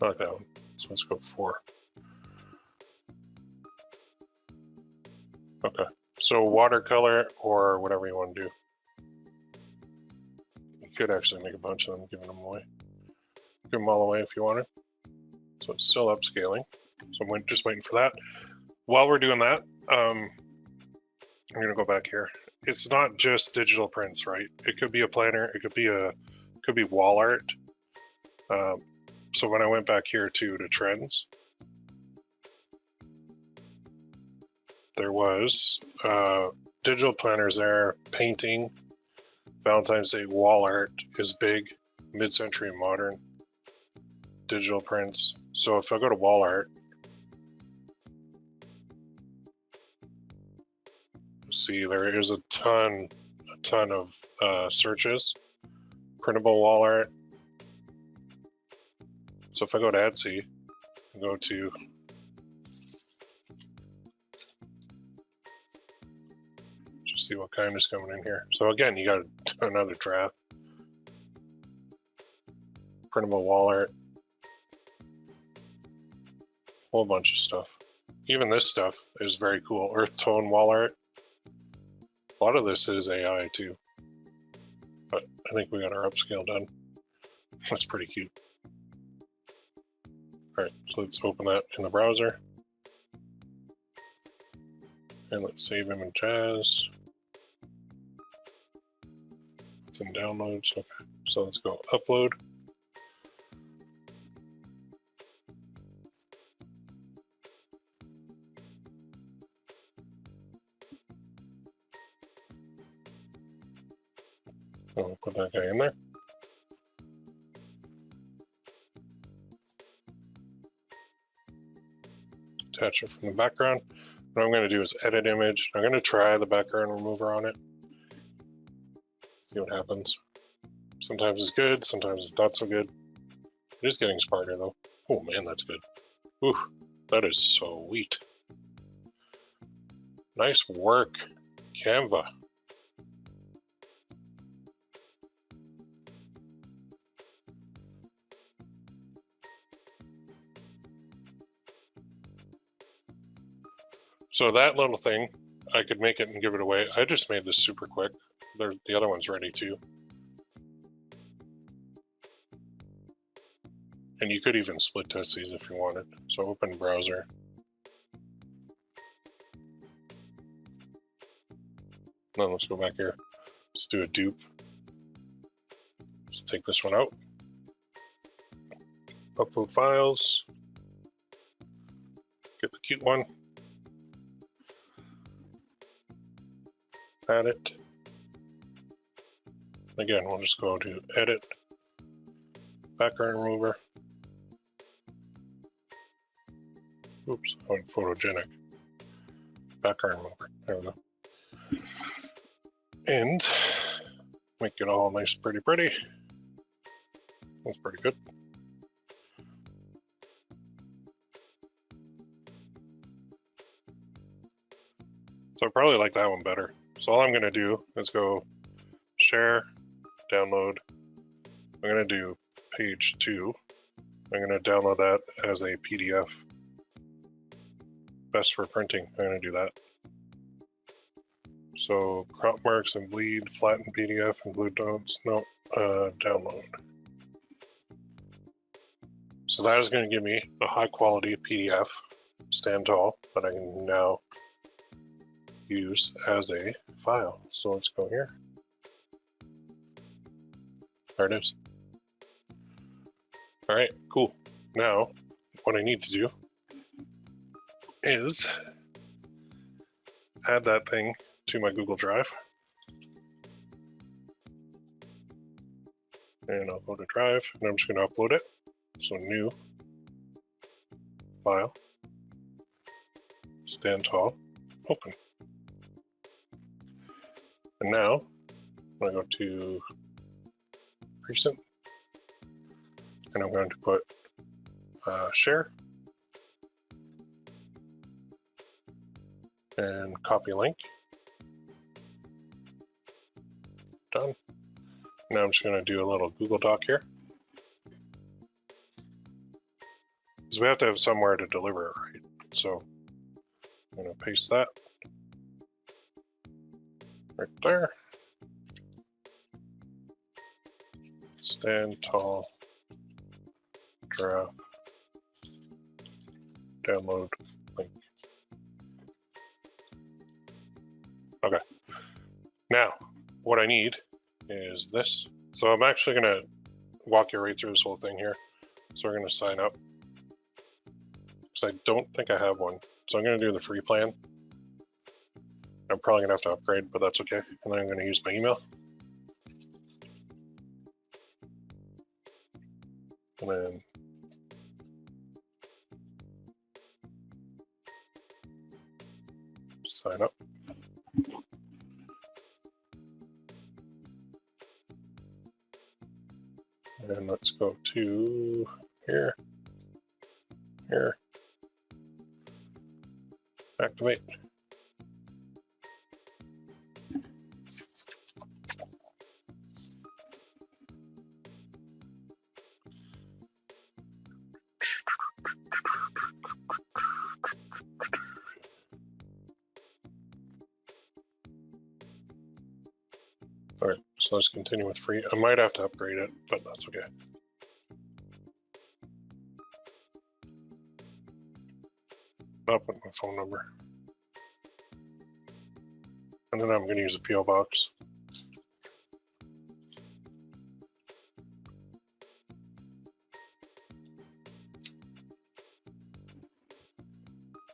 I like that one. So let's go 4. Okay. So watercolor or whatever you want to do. You could actually make a bunch of them, giving them away. Give them all away if you wanted. So it's still upscaling. So I'm just waiting for that. While we're doing that, I'm going to go back here. It's not just digital prints, right? It could be a planner. It could be wall art. So when I went back here to the trends, there was digital planners there, painting, Valentine's Day wall art is big, mid-century modern, digital prints. So if I go to wall art, see there is a ton of searches, printable wall art. So if I go to Etsy, and go to just see what kind is coming in here. So again, you got another draft, printable wall art, whole bunch of stuff. Even this stuff is very cool. Earth tone wall art. A lot of this is AI too, but I think we got our upscale done. That's pretty cute. All right, so let's open that in the browser. And let's save image as. It's in downloads, okay. So let's go upload. I'll put that guy in there. Attach it from the background. What I'm going to do is edit image. I'm going to try the background remover on it. See what happens. Sometimes it's good, sometimes it's not so good. It is getting smarter though. Oh man, that's good. Ooh, that is sweet. Nice work, Canva. So that little thing, I could make it and give it away. I just made this super quick. The other one's ready too. And you could even split test these if you wanted. So open browser. Then let's go back here. Let's do a dupe. Let's take this one out. Upload files. Get the cute one. Add it. Again, we'll just go to edit, background remover. Oops, I went photogenic. Background remover, there we go. And make it all nice, pretty. That's pretty good. So I probably like that one better. So all I'm going to do is go share, download. I'm going to do page 2. I'm going to download that as a PDF. Best for printing. I'm going to do that. So crop marks and bleed, flatten PDF, include notes, no, download. So that is going to give me a high quality PDF, stand tall, that I can now use as a file. So let's go here. There it is. All right, cool. Now, what I need to do is add that thing to my Google Drive. And I'll go to Drive, and I'm just going to upload it. So new file, stand tall, open. And now I'm going to go to recent, and I'm going to put share and copy link. Done. Now I'm just going to do a little Google Doc here. Because we have to have somewhere to deliver it, right? So I'm going to paste that right there. Stand tall, draft, download link. Okay. Now, what I need is this. So I'm actually going to walk you right through this whole thing here. So we're going to sign up. Because I don't think I have one. So I'm going to do the free plan. I'm probably going to have to upgrade, but that's okay. And then I'm going to use my email. And then sign up. And let's go to here, here, activate. All right, so let's continue with free. I might have to upgrade it, but that's okay. I'll put my phone number. And then I'm going to use a PO box.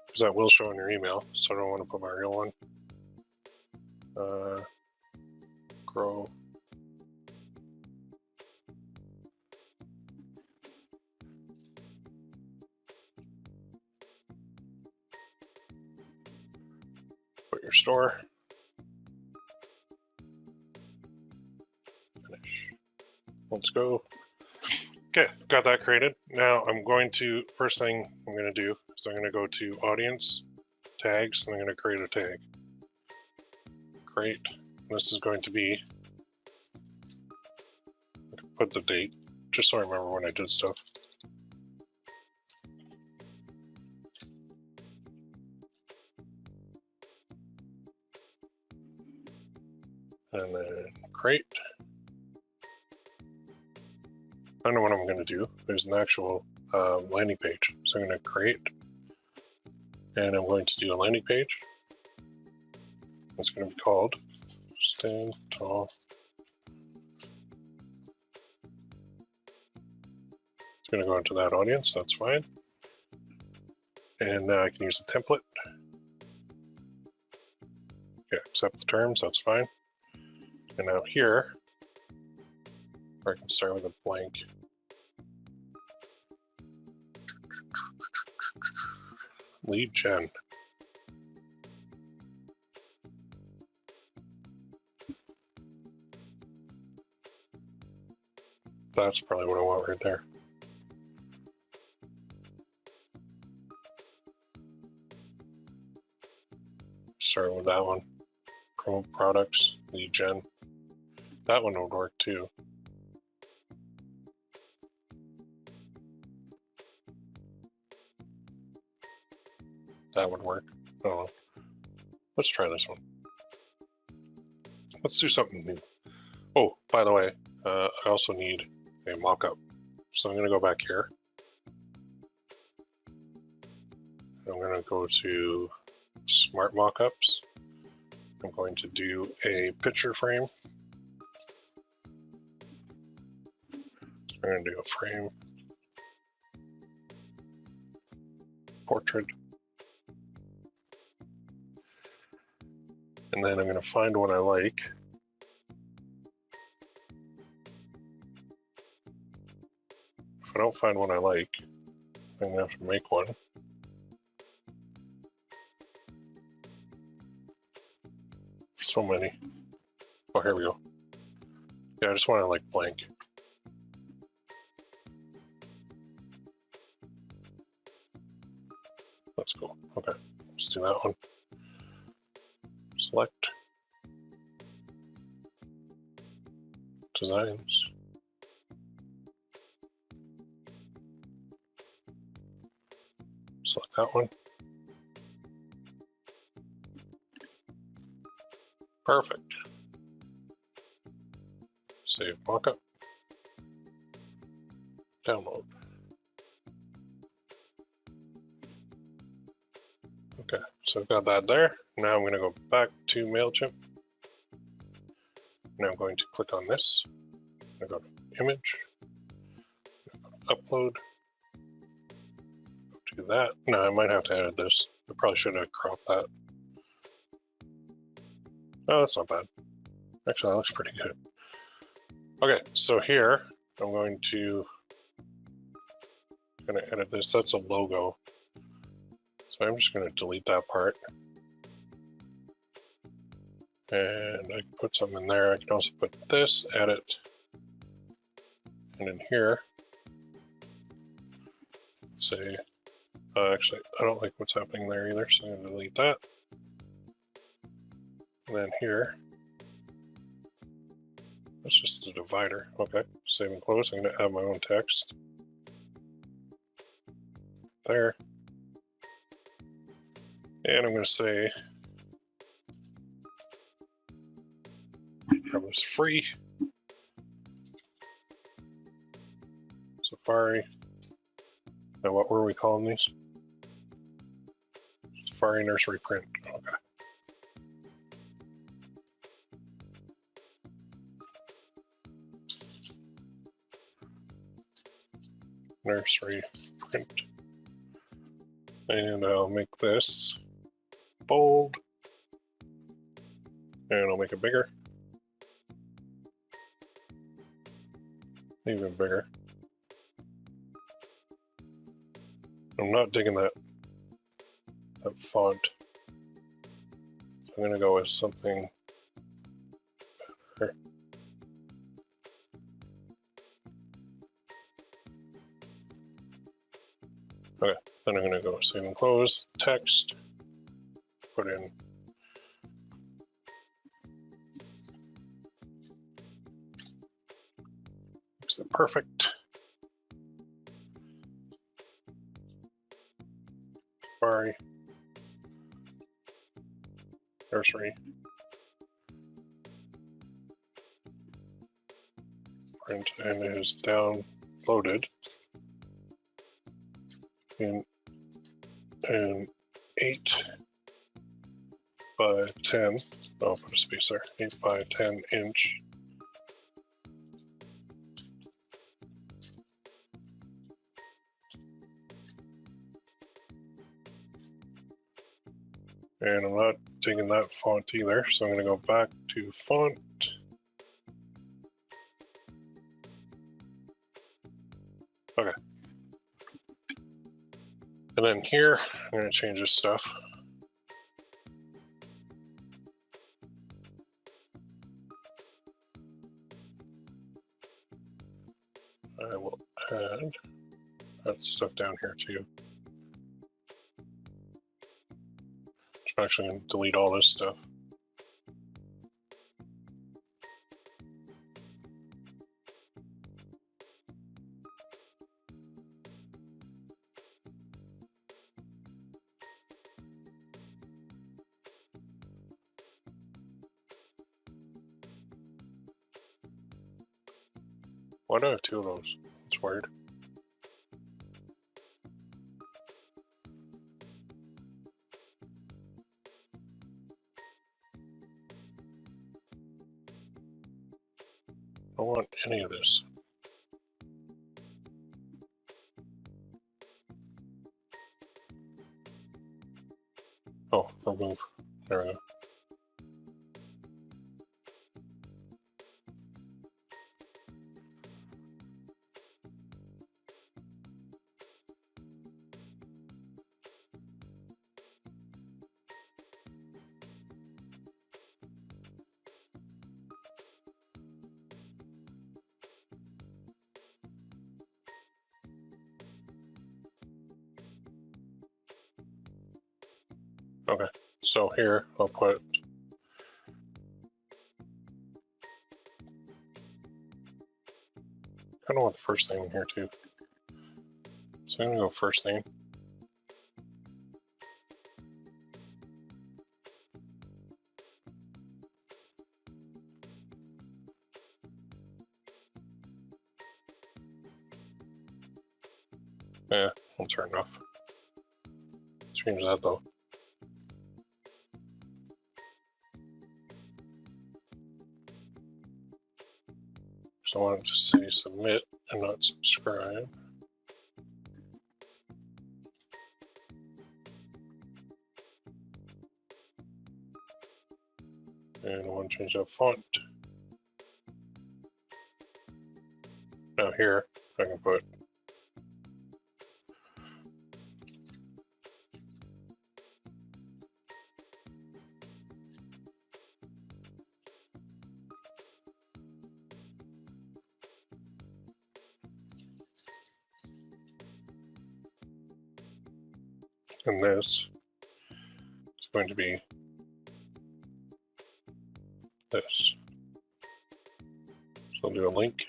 Because that will show in your email, so I don't want to put my real one. Grow. Put your store. Finish. Let's go. Okay, got that created. Now I'm going to, first thing I'm going to do is I'm going to go to audience, tags, and I'm going to create a tag. Create. This is going to be, put the date, just so I remember when I did stuff. And then create. I know what I'm going to do. There's an actual landing page. So I'm going to create, and I'm going to do a landing page. It's going to be called Stand Tall. It's going to go into that audience. That's fine. And now I can use the template. Okay, accept the terms. That's fine. And now here, I can start with a blank. Lead gen. That's probably what I want right there. Start with that one. Promote products, lead gen. That one would work too. That would work. I don't know. Let's try this one. Let's do something new. Oh, by the way, I also need a mock-up. So I'm going to go back here. I'm going to go to Smart Mockups. I'm going to do a picture frame. I'm going to do a frame. Portrait. And then I'm going to find one I like. If I don't find one I like, I'm going to have to make one. So many. Oh, here we go. Yeah, I just want to like blank. That's cool. Okay, let's do that one. Select. Designs. Select that one. Perfect. Save mockup. Download. Okay, so I've got that there. Now I'm going to go back to MailChimp. Now I'm going to click on this. I'm going to go to image. Upload. Do that. No, I might have to edit this. I probably should have cropped that. Oh, that's not bad. Actually, that looks pretty good. Okay, so here I'm going to edit this. That's a logo. So I'm just going to delete that part. And I can put something in there. I can also put this, edit. And in here, say, actually, I don't like what's happening there either, so I'm going to delete that. And then here, that's just a divider. Okay, save and close. I'm going to add my own text. There. And I'm going to say, have this free. Safari. Now, what were we calling these? Safari nursery print. Okay. Nursery print. And I'll make this bold. And I'll make it bigger. Even bigger. I'm not digging that font. I'm going to go with something better. Okay, then I'm going to go save and close, text, put in makes it perfect. Safari, nursery, print, and it is downloaded in an 8 by 10, I'll put a space there, 8 by 10 inch. And I'm not digging that font either, so I'm going to go back to font. Okay. And then here, I'm going to change this stuff. I will add that stuff down here too. I'm actually going to delete all this stuff. Why do I have two of those? That's weird. I don't want any of this. Oh, remove. There we go. Okay, so here I'll put kind of want the first name in here too. So I'm gonna go first name. Yeah, I'll turn it off. Change that though. So I want it to say submit and not subscribe. And I want to change that font. Now here I can put and this is going to be this. So I'll do a link.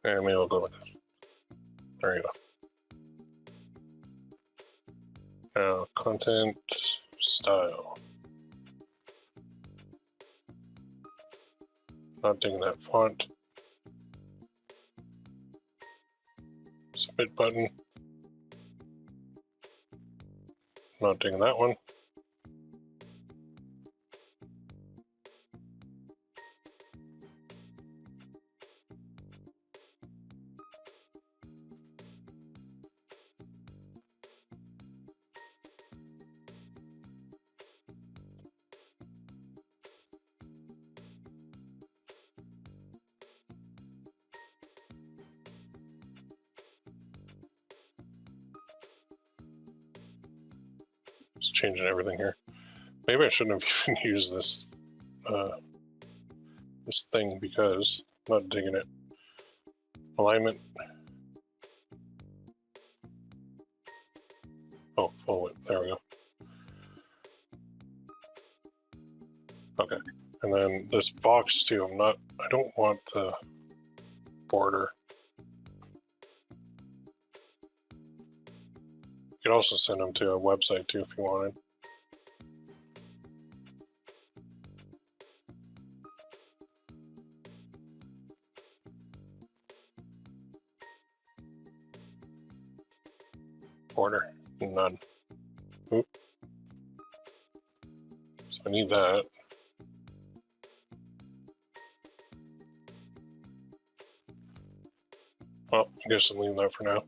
And maybe I'll go with this. There you go. Now, content style. Not digging that font. Submit button. Not digging that one. Just changing everything here. Maybe I shouldn't have even used this this thing because I'm not digging it. Alignment. Oh, full width. There we go. Okay. And then this box too, I don't want the border. You could also send them to a website too if you wanted. Border, none. Oop. So I need that. Well, I guess I'll leave that for now.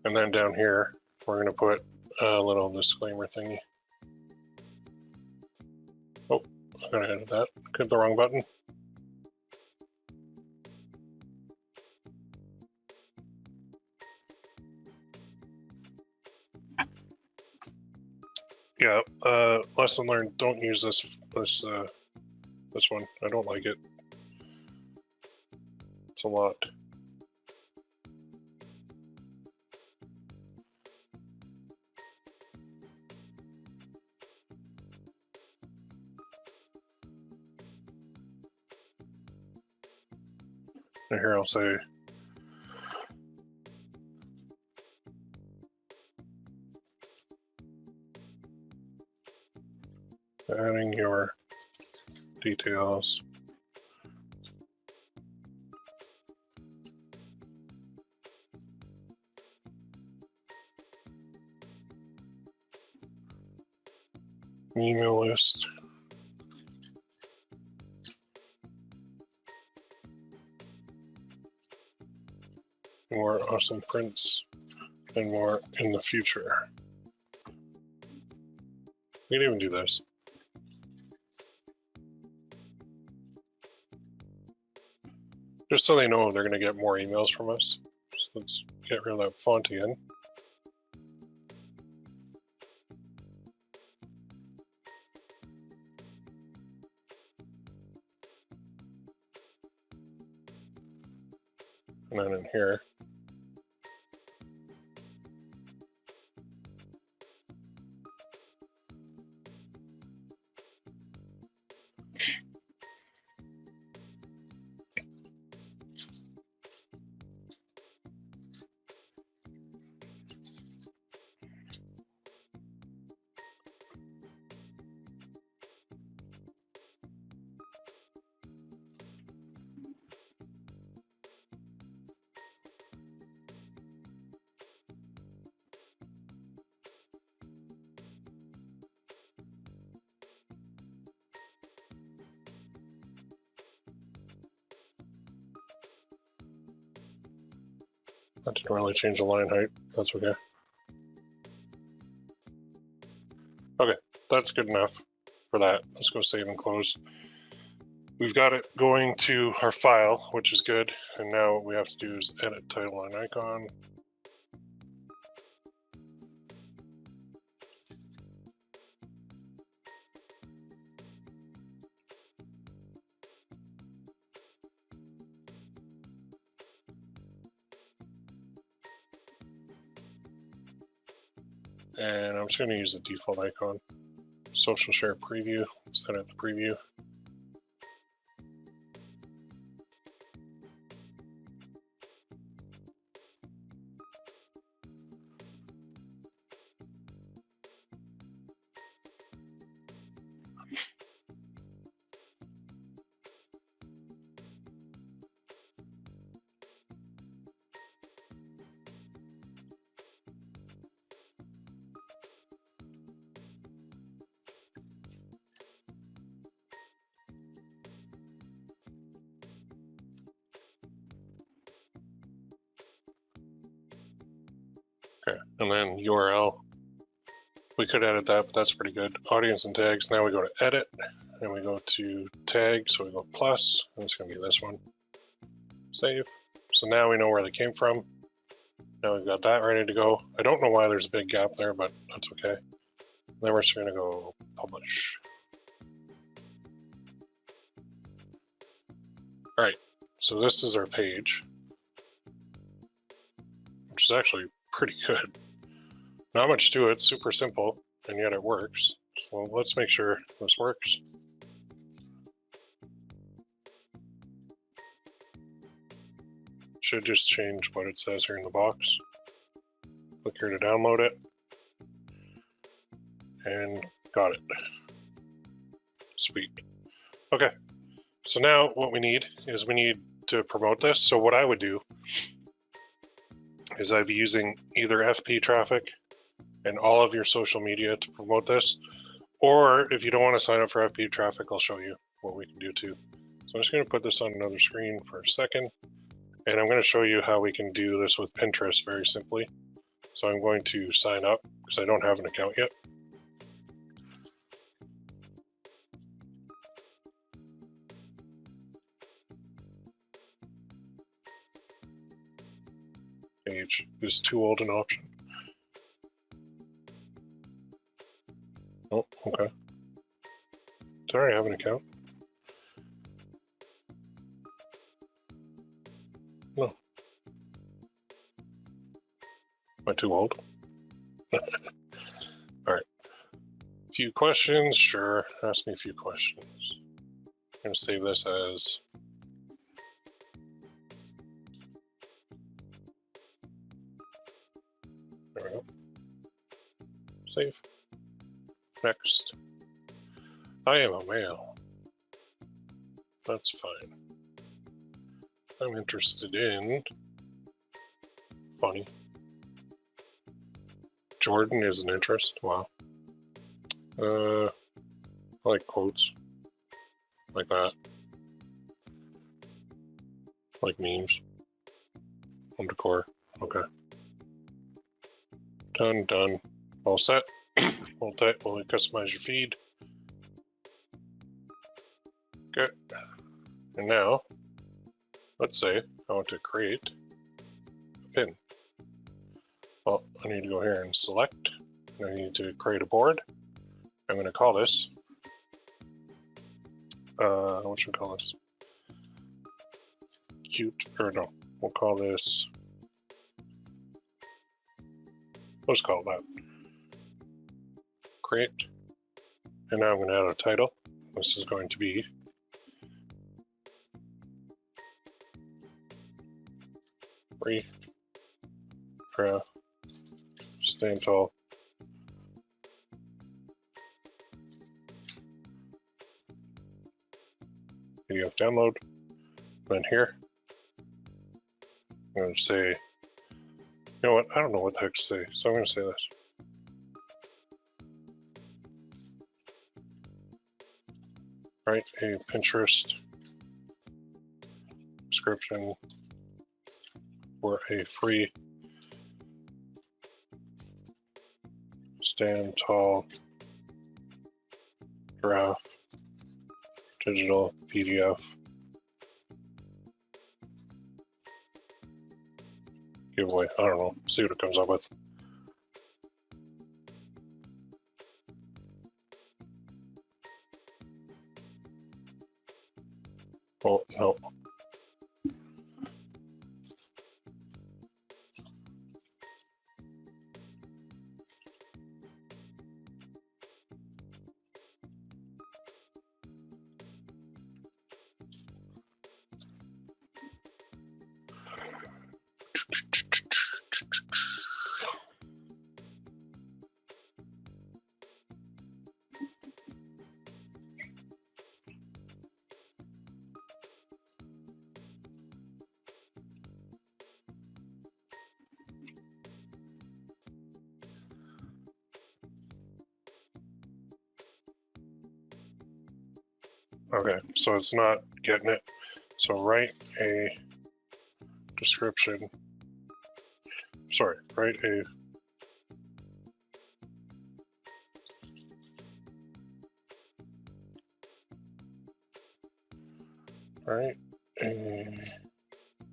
And then down here, we're going to put a little disclaimer thingy. Oh, I'm going to edit that. Click the wrong button. Yeah, lesson learned, don't use this one. I don't like it. It's a lot. And here I'll say adding your details. Email list. More awesome prints and more in the future. We can even do this. Just so they know they're going to get more emails from us. So let's get rid of that font again. And then in here, that didn't really change the line height. That's okay. Okay, that's good enough for that. Let's go save and close. We've got it going to our file, which is good. And now what we have to do is edit title and icon. And I'm just going to use the default icon. Social share preview. Let's edit the preview. Okay, and then URL. We could edit that, but that's pretty good. Audience and tags. Now we go to edit, and we go to tag. So we go plus, and it's going to be this one. Save. So now we know where they came from. Now we've got that ready to go. I don't know why there's a big gap there, but that's okay. Then we're just going to go publish. All right, so this is our page, which is actually pretty good. Not much to it, super simple, and yet it works. So let's make sure this works. Should just change what it says here in the box. Click here to download it. And got it. Sweet. Okay, so now what we need is we need to promote this. So what I would do is I'd be using either FP traffic and all of your social media to promote this, or if you don't want to sign up for FP traffic, I'll show you what we can do too. So I'm just going to put this on another screen for a second, and I'm going to show you how we can do this with Pinterest very simply. So I'm going to sign up because I don't have an account yet. Age is too old an option. Oh, okay. Do I already have an account? No. Am I too old? Alright. A few questions, sure. Ask me a few questions. I'm going to save this as there we go. Save. Next. I am a male. That's fine. I'm interested in funny. Jordan is an interest. Wow. I like quotes. Like that. Like memes. Home decor. Okay. Done. All set. We'll customize your feed. Good. And now, let's say I want to create a pin. Well, I need to go here and select. I need to create a board. I'm going to call this, what should we call this? We'll call this, let's call it that. Create. And now I'm going to add a title. This is going to be free graph, stand tall. PDF download. Then here, I'm going to say, you know what? I don't know what the heck to say, so I'm going to say this. Write a Pinterest description for a free stand tall graph digital PDF giveaway. I don't know. See what it comes up with. Oh, no. Okay, so it's not getting it. So write a description. Sorry, write a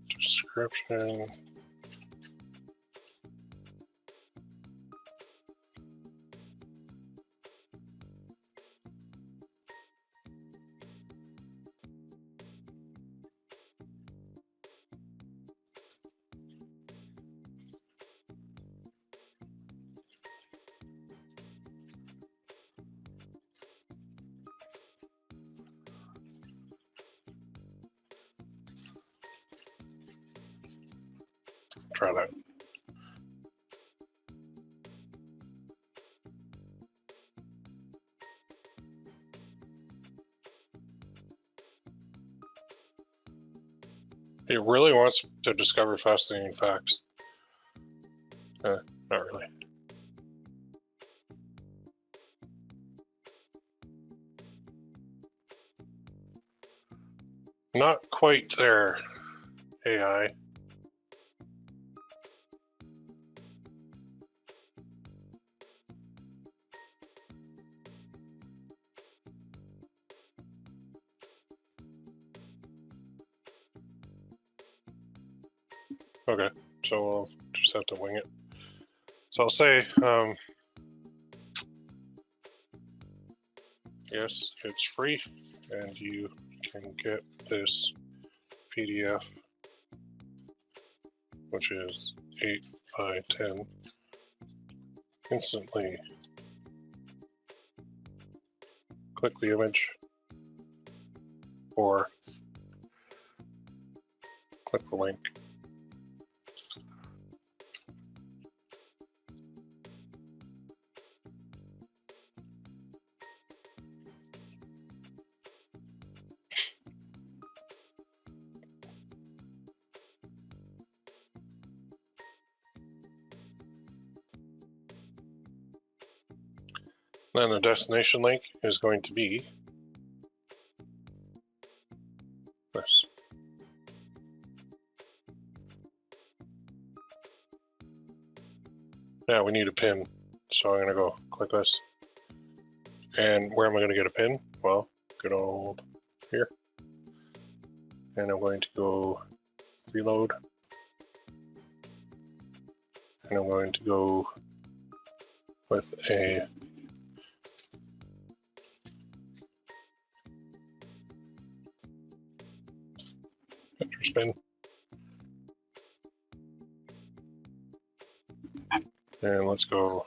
description try that. It really wants to discover fascinating facts. Not really. Not quite there, AI. Okay, so we'll just have to wing it. So I'll say, Yes, it's free, and you can get this PDF, which is 8 by 10, instantly. Click the image or click the link. Then the destination link is going to be this. Now we need a pin, so I'm going to go click this. And where am I going to get a pin? Well, good old here. And I'm going to go reload. And I'm going to go with a Pinterest pin. And let's go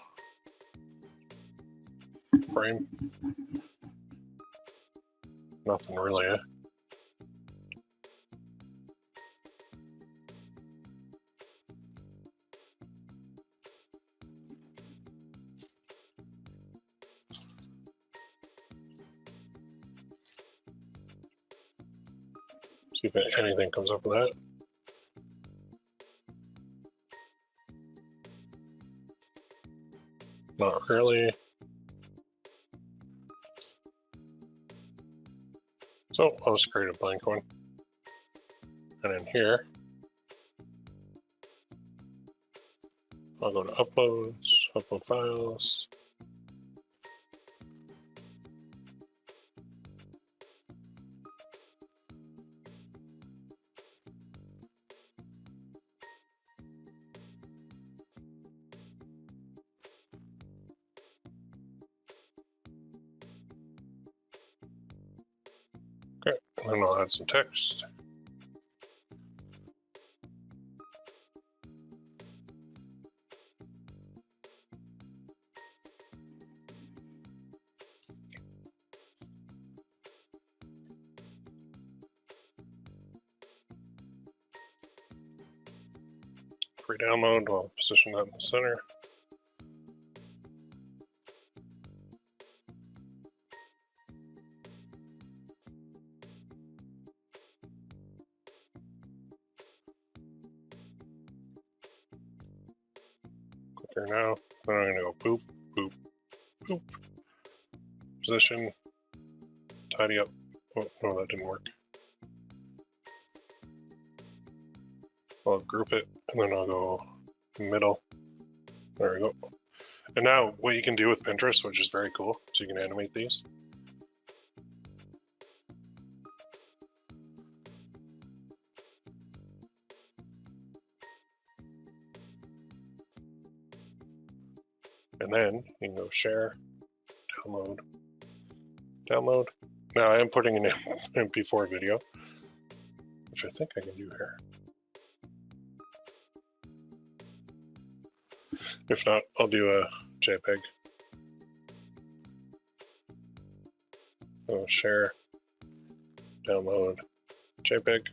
frame. Nothing really, eh? See if anything comes up with that. Not really. So I'll just create a blank one. And in here, I'll go to uploads, upload files. Okay, and then I'll add some text. Free download, I'll position that in the center. Click here now. Then I'm going to go boop, boop, boop. Position, tidy up. Oh, no, that didn't work. I'll group it, and then I'll go middle. There we go. And now what you can do with Pinterest, which is very cool, so you can animate these. And then you can go share, download, download. Now I am putting an MP4 video, which I think I can do here. If not, I'll do a JPEG. So share, download, JPEG.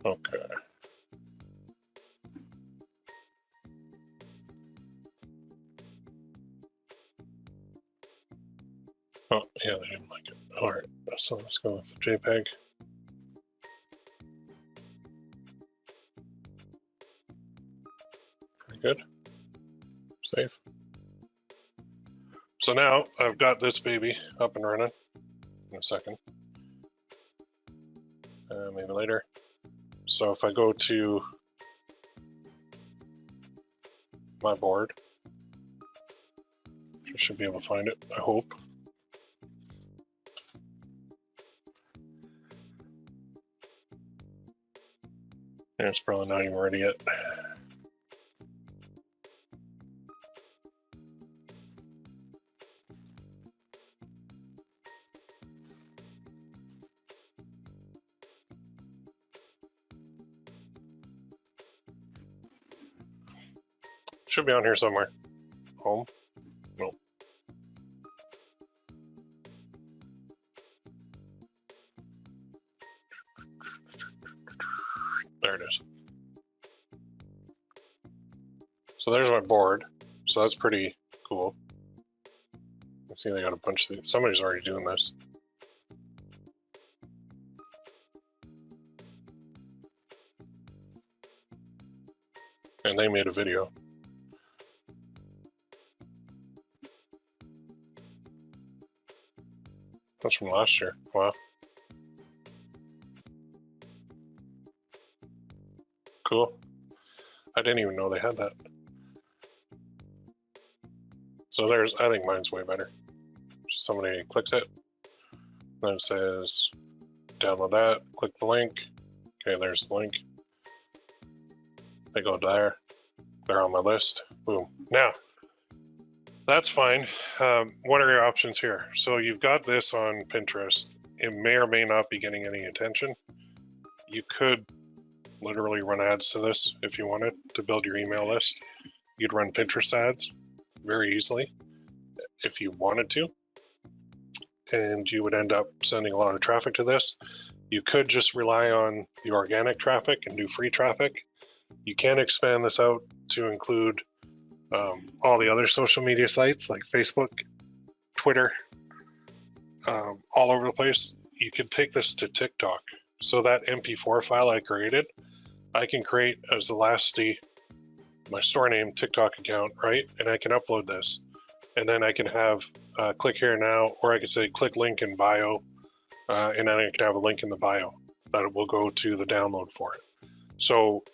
Okay. Oh, yeah, they didn't like it. All right, so let's go with the JPEG. Pretty good. Save. So now I've got this baby up and running in a second. Maybe later. So if I go to my board, I should be able to find it, I hope. And it's probably not even ready yet. Should be on here somewhere. Home? Nope. There it is. So there's my board. So that's pretty cool. Let's see, they got a bunch of these. Somebody's already doing this. And they made a video. That's from last year. Wow. Cool. I didn't even know they had that. So there's, I think mine's way better. Somebody clicks it, then it says, download that, click the link. Okay, there's the link. They go there. They're on my list. Boom. Now, that's fine. What are your options here? So you've got this on Pinterest. It may or may not be getting any attention. You could literally run ads to this if you wanted to build your email list. You'd run Pinterest ads very easily if you wanted to. And you would end up sending a lot of traffic to this. You could just rely on the organic traffic and do free traffic. You can expand this out to include all the other social media sites like Facebook, Twitter, all over the place. You could take this to TikTok. So that MP4 file I created, I can create as the last my store name TikTok account, right? And I can upload this. And then I can have click here now, or I could say click link in bio, and then I can have a link in the bio that will go to the download for it. So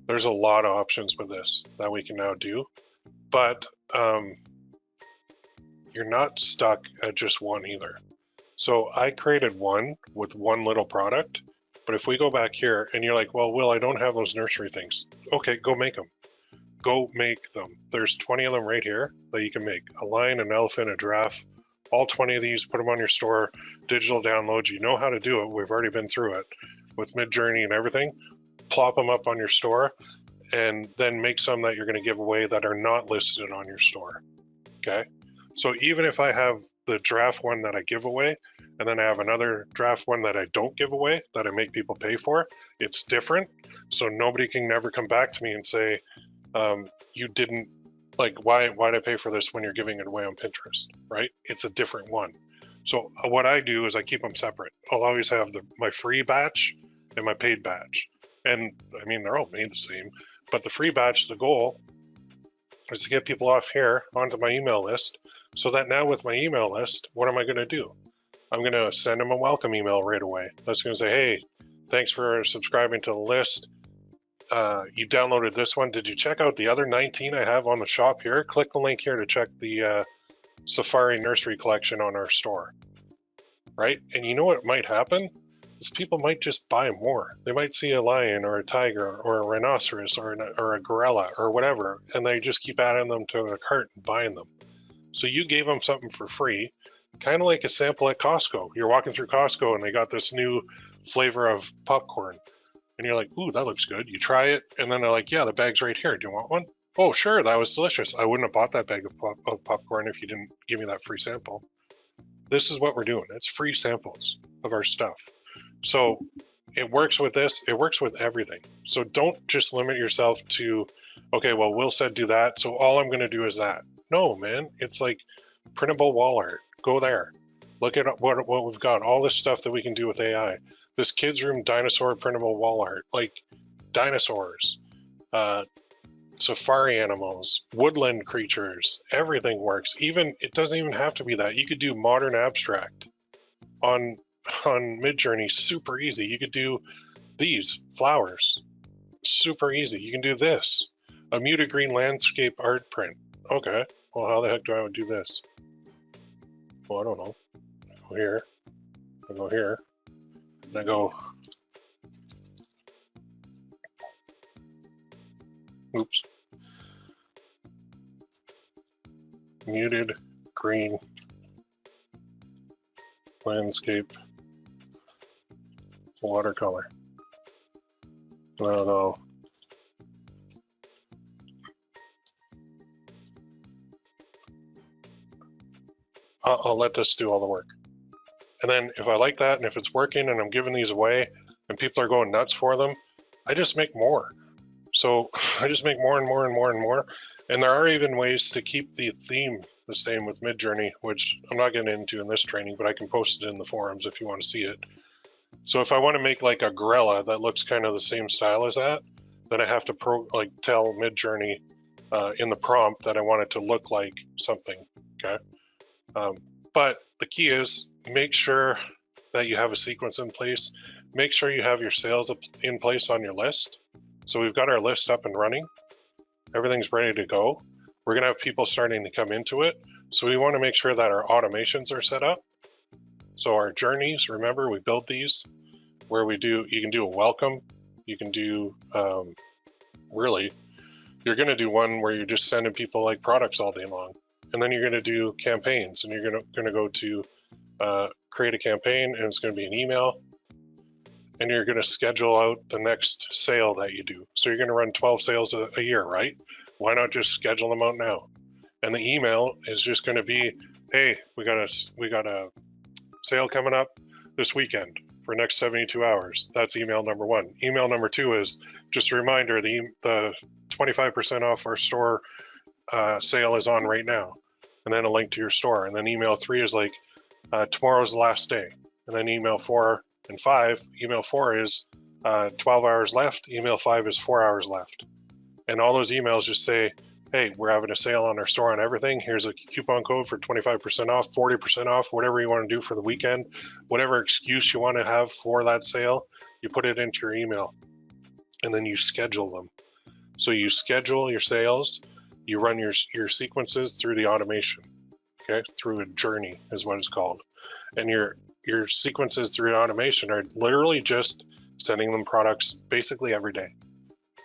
there's a lot of options with this that we can now do, but you're not stuck at just one either. So I created one with one little product, but if we go back here and you're like, well, Will, I don't have those nursery things. Okay, go make them. Go make them. There's 20 of them right here that you can make. A lion, an elephant, a giraffe, all 20 of these, put them on your store, digital downloads. You know how to do it. We've already been through it with Midjourney and everything. Plop them up on your store and then make some that you're going to give away that are not listed on your store. Okay. So even if I have the draft one that I give away, and then I have another draft one that I don't give away, that I make people pay for, it's different. So nobody can never come back to me and say, you didn't, like, why'd I pay for this when you're giving it away on Pinterest, right? It's a different one. So what I do is I keep them separate. I'll always have my free batch and my paid batch. And I mean, they're all made the same, but the free batch, the goal is to get people off here onto my email list, so that now with my email list, what am I going to do? I'm going to send them a welcome email right away. That's going to say, hey, thanks for subscribing to the list. You downloaded this one. Did you check out the other 19 I have on the shop here? Click the link here to check the Safari Nursery collection on our store, right? And you know what might happen? Is people might just buy more. They might see a lion or a tiger or a rhinoceros or a gorilla or whatever, and they just keep adding them to their cart and buying them. So you gave them something for free, kind of like a sample at Costco. You're walking through Costco and they got this new flavor of popcorn. And you're like, ooh, that looks good. You try it, and then they're like, yeah, the bag's right here. Do you want one? Oh, sure, that was delicious. I wouldn't have bought that bag of popcorn if you didn't give me that free sample. This is what we're doing. It's free samples of our stuff. So it works with this. It works with everything. So don't just limit yourself to, okay, well, Will said do that, so all I'm going to do is that. No, man. It's like printable wall art. Go there. Look at what we've got. All this stuff that we can do with AI. This kids' room dinosaur printable wall art, like dinosaurs, safari animals, woodland creatures, everything works. Even, it doesn't even have to be that. You could do modern abstract on Midjourney, super easy. You could do these flowers, super easy. You can do this, a muted green landscape art print. Okay, well, how the heck do I do this? Well, I don't know. I go here, I go here, and I go, oops, muted green landscape watercolor. And I'll go I'll let this do all the work. And then if I like that and if it's working and I'm giving these away and people are going nuts for them, I just make more. So I just make more and more and more and more. And there are even ways to keep the theme the same with Midjourney, which I'm not getting into in this training, but I can post it in the forums if you want to see it. So if I want to make like a gorilla that looks kind of the same style as that, then I have to tell Midjourney in the prompt that I want it to look like something, okay? But the key is make sure that you have a sequence in place. Make sure you have your sales in place on your list. So we've got our list up and running. Everything's ready to go. We're gonna have people starting to come into it. So we wanna make sure that our automations are set up. So our journeys, remember we build these where you can do a welcome. You can do, you're gonna do one where you're just sending people like products all day long. And then you're gonna do campaigns and you're gonna go to create a campaign and it's gonna be an email. And you're going to schedule out the next sale that you do. So you're going to run 12 sales a year, right? Why not just schedule them out now? And the email is just going to be, hey, we got a sale coming up this weekend for next 72 hours. That's email number one. Email number two is just a reminder, the 25% off our store sale is on right now. And then a link to your store. And then email three is like, tomorrow's the last day. And then email 4 and 5, email 4 is 12 hours left, email 5 is 4 hours left. And all those emails just say, hey, we're having a sale on our store on everything. Here's a coupon code for 25% off, 40% off, whatever you want to do for the weekend, whatever excuse you want to have for that sale, you put it into your email and then you schedule them. So you schedule your sales, you run your sequences through the automation, okay? Through a journey is what it's called. And your sequences through automation are literally just sending them products basically every day.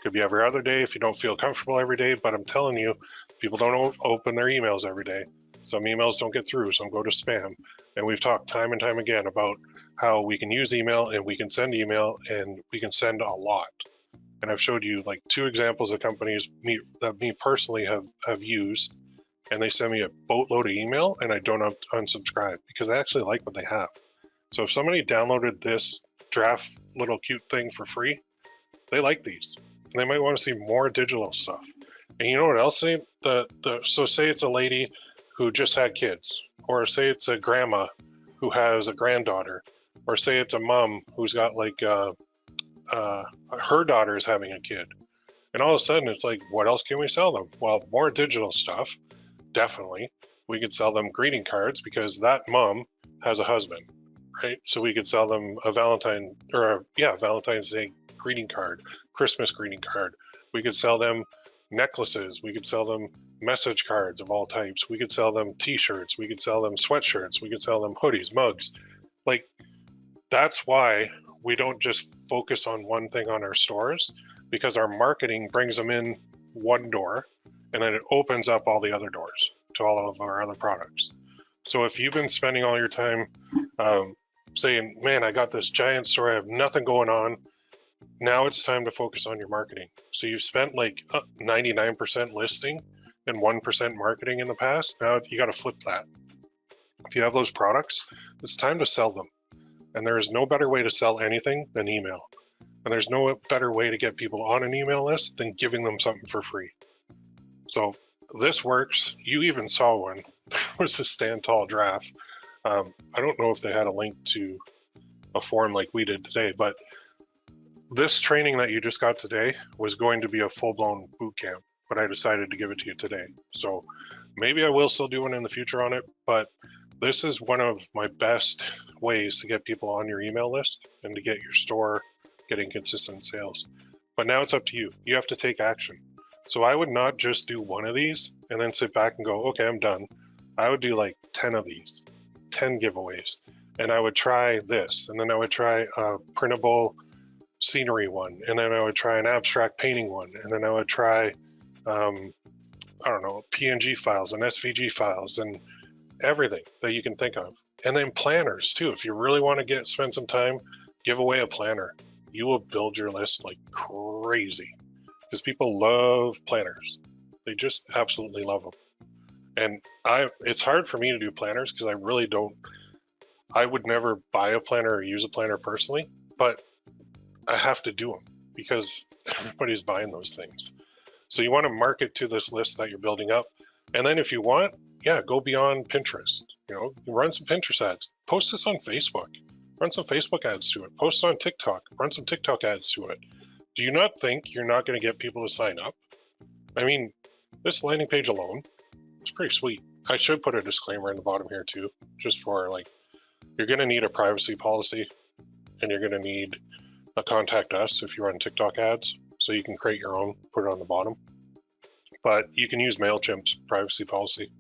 Could be every other day if you don't feel comfortable every day, but I'm telling you, people don't open their emails every day. Some emails don't get through, some go to spam. And we've talked time and time again about how we can use email and we can send email and we can send a lot. And I've showed you like 2 examples of companies that me personally have used, and they send me a boatload of email and I don't unsubscribe because I actually like what they have. So if somebody downloaded this draft little cute thing for free, they like these. And they might want to see more digital stuff. And you know what else? So say it's a lady who just had kids, or say it's a grandma who has a granddaughter, or say it's a mom who's got like her daughter is having a kid. And all of a sudden it's like, what else can we sell them? Well, more digital stuff, definitely. We could sell them greeting cards because that mom has a husband. Right? So we could sell them a Valentine Valentine's Day greeting card, Christmas greeting card. We could sell them necklaces. We could sell them message cards of all types. We could sell them t-shirts. We could sell them sweatshirts. We could sell them hoodies, mugs. Like, that's why we don't just focus on one thing on our stores, because our marketing brings them in one door and then it opens up all the other doors to all of our other products. So if you've been spending all your time saying, man, I got this giant store, I have nothing going on. Now it's time to focus on your marketing. So you've spent like 99% listing and 1% marketing in the past. Now you got to flip that. If you have those products, it's time to sell them. And there is no better way to sell anything than email. And there's no better way to get people on an email list than giving them something for free. So this works. You even saw one. There was a stand tall draft. I don't know if they had a link to a forum like we did today, but this training that you just got today was going to be a full-blown boot camp, but I decided to give it to you today. So maybe I will still do one in the future on it, but this is one of my best ways to get people on your email list and to get your store getting consistent sales. But now it's up to you. You have to take action. So I would not just do one of these and then sit back and go, okay, I'm done. I would do like 10 of these, 10 giveaways. And I would try this, and then I would try a printable scenery one, and then I would try an abstract painting one, and then I would try, PNG files and SVG files and everything that you can think of. And then planners too. If you really want to spend some time, give away a planner. You will build your list like crazy because people love planners. They just absolutely love them. And it's hard for me to do planners because I really don't, I would never buy a planner or use a planner personally, but I have to do them because everybody's buying those things. So you want to market to this list that you're building up. And then if you want, yeah, go beyond Pinterest. You know, run some Pinterest ads, post this on Facebook, run some Facebook ads to it, post it on TikTok, run some TikTok ads to it. Do you not think you're not going to get people to sign up? I mean, this landing page alone is pretty sweet. I should put a disclaimer in the bottom here too, just for like, you're going to need a privacy policy and you're going to need a contact us if you run TikTok ads. So you can create your own, put it on the bottom. But you can use MailChimp's privacy policy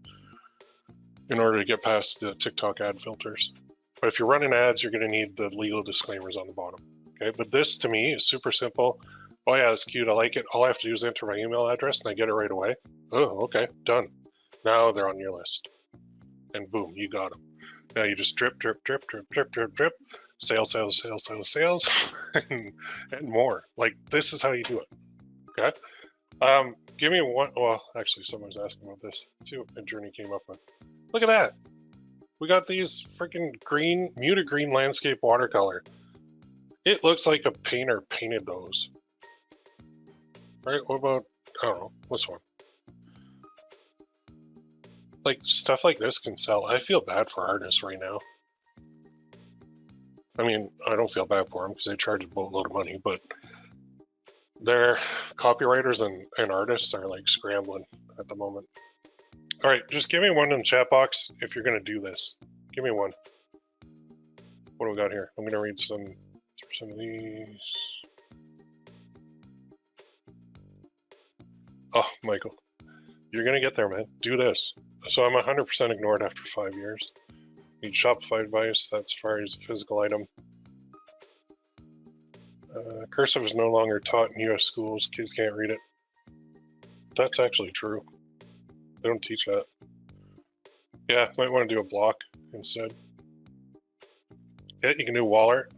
in order to get past the TikTok ad filters. But if you're running ads, you're going to need the legal disclaimers on the bottom. Okay, but this to me is super simple. Oh yeah, it's cute. I like it. All I have to do is enter my email address and I get it right away. Oh, okay, done. Now they're on your list. And boom, you got them. Now you just drip, drip, drip, drip, drip, drip, drip. Sales, sales, sales, sales, sales, and more. Like, this is how you do it. Okay? Give me one. Well, actually, someone's asking about this. Let's see what Midjourney came up with. Look at that. We got these freaking green, muted green landscape watercolor. It looks like a painter painted those. All right, what about, I don't know, this one? Like, stuff like this can sell. I feel bad for artists right now. I mean, I don't feel bad for them because they charge a boatload of money, but their copywriters and artists are like scrambling at the moment. All right, just give me one in the chat box if you're going to do this. Give me one. What do we got here? I'm going to read some of these. Oh, Michael, you're going to get there, man. Do this. So I'm 100% ignored after 5 years. Need Shopify advice. That's Safari's a physical item. Cursive is no longer taught in US schools. Kids can't read it. That's actually true. They don't teach that. Yeah, might want to do a block instead. Yeah, you can do wall art.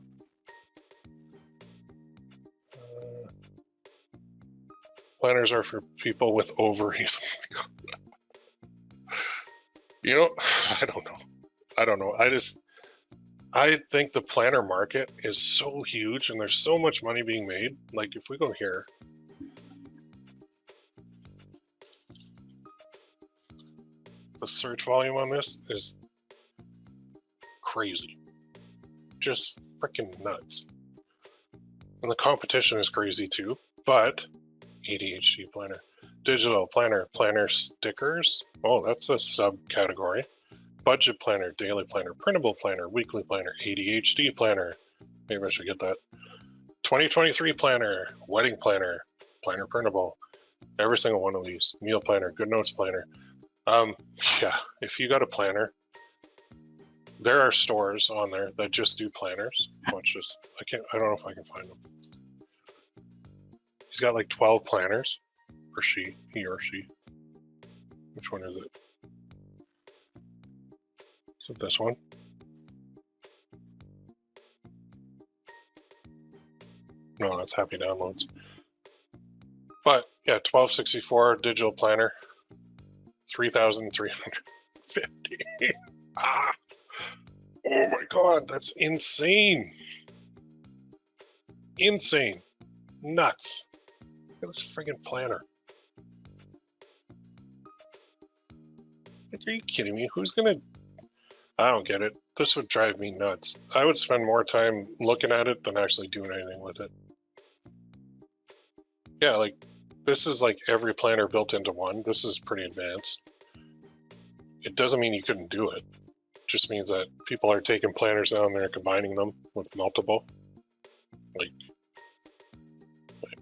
Planners are for people with ovaries. Oh my God. You know, I don't know. I think the planner market is so huge and there's so much money being made. Like if we go here, the search volume on this is crazy. Just freaking nuts. And the competition is crazy too, but ADHD planner, digital planner, planner stickers. Oh, that's a subcategory. Budget planner, daily planner, printable planner, weekly planner, ADHD planner. Maybe I should get that. 2023 planner, wedding planner, planner printable. Every single one of these. Meal planner, good notes planner. Yeah, if you got a planner, there are stores on there that just do planners. Watch this. I don't know if I can find them. He's got like 12 planners, or he or she. Which one is it? Is it this one? No, that's Happy Downloads. But yeah, 1264 digital planner, 3,350. Ah! Oh my God, that's insane! Insane! Nuts! Look at this friggin' planner. Like, are you kidding me? Who's gonna? I don't get it. This would drive me nuts. I would spend more time looking at it than actually doing anything with it. Yeah, like, this is like every planner built into one. This is pretty advanced. It doesn't mean you couldn't do it. It just means that people are taking planners down there and combining them with multiple. Like, wait,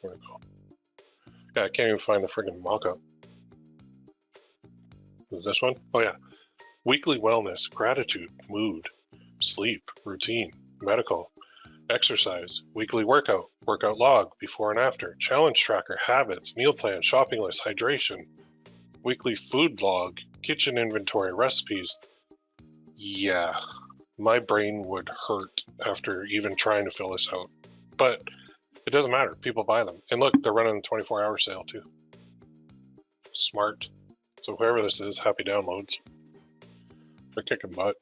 where'd it go? Yeah, I can't even find the friggin' mock-up. Is this one? Oh yeah. Weekly wellness, gratitude, mood, sleep, routine, medical, exercise, weekly workout, workout log, before and after, challenge tracker, habits, meal plan, shopping list, hydration, weekly food log, kitchen inventory, recipes. Yeah, my brain would hurt after even trying to fill this out. But it doesn't matter. People buy them. And look, they're running a 24-hour sale too. Smart. So whoever this is, happy downloads. They're kicking butt.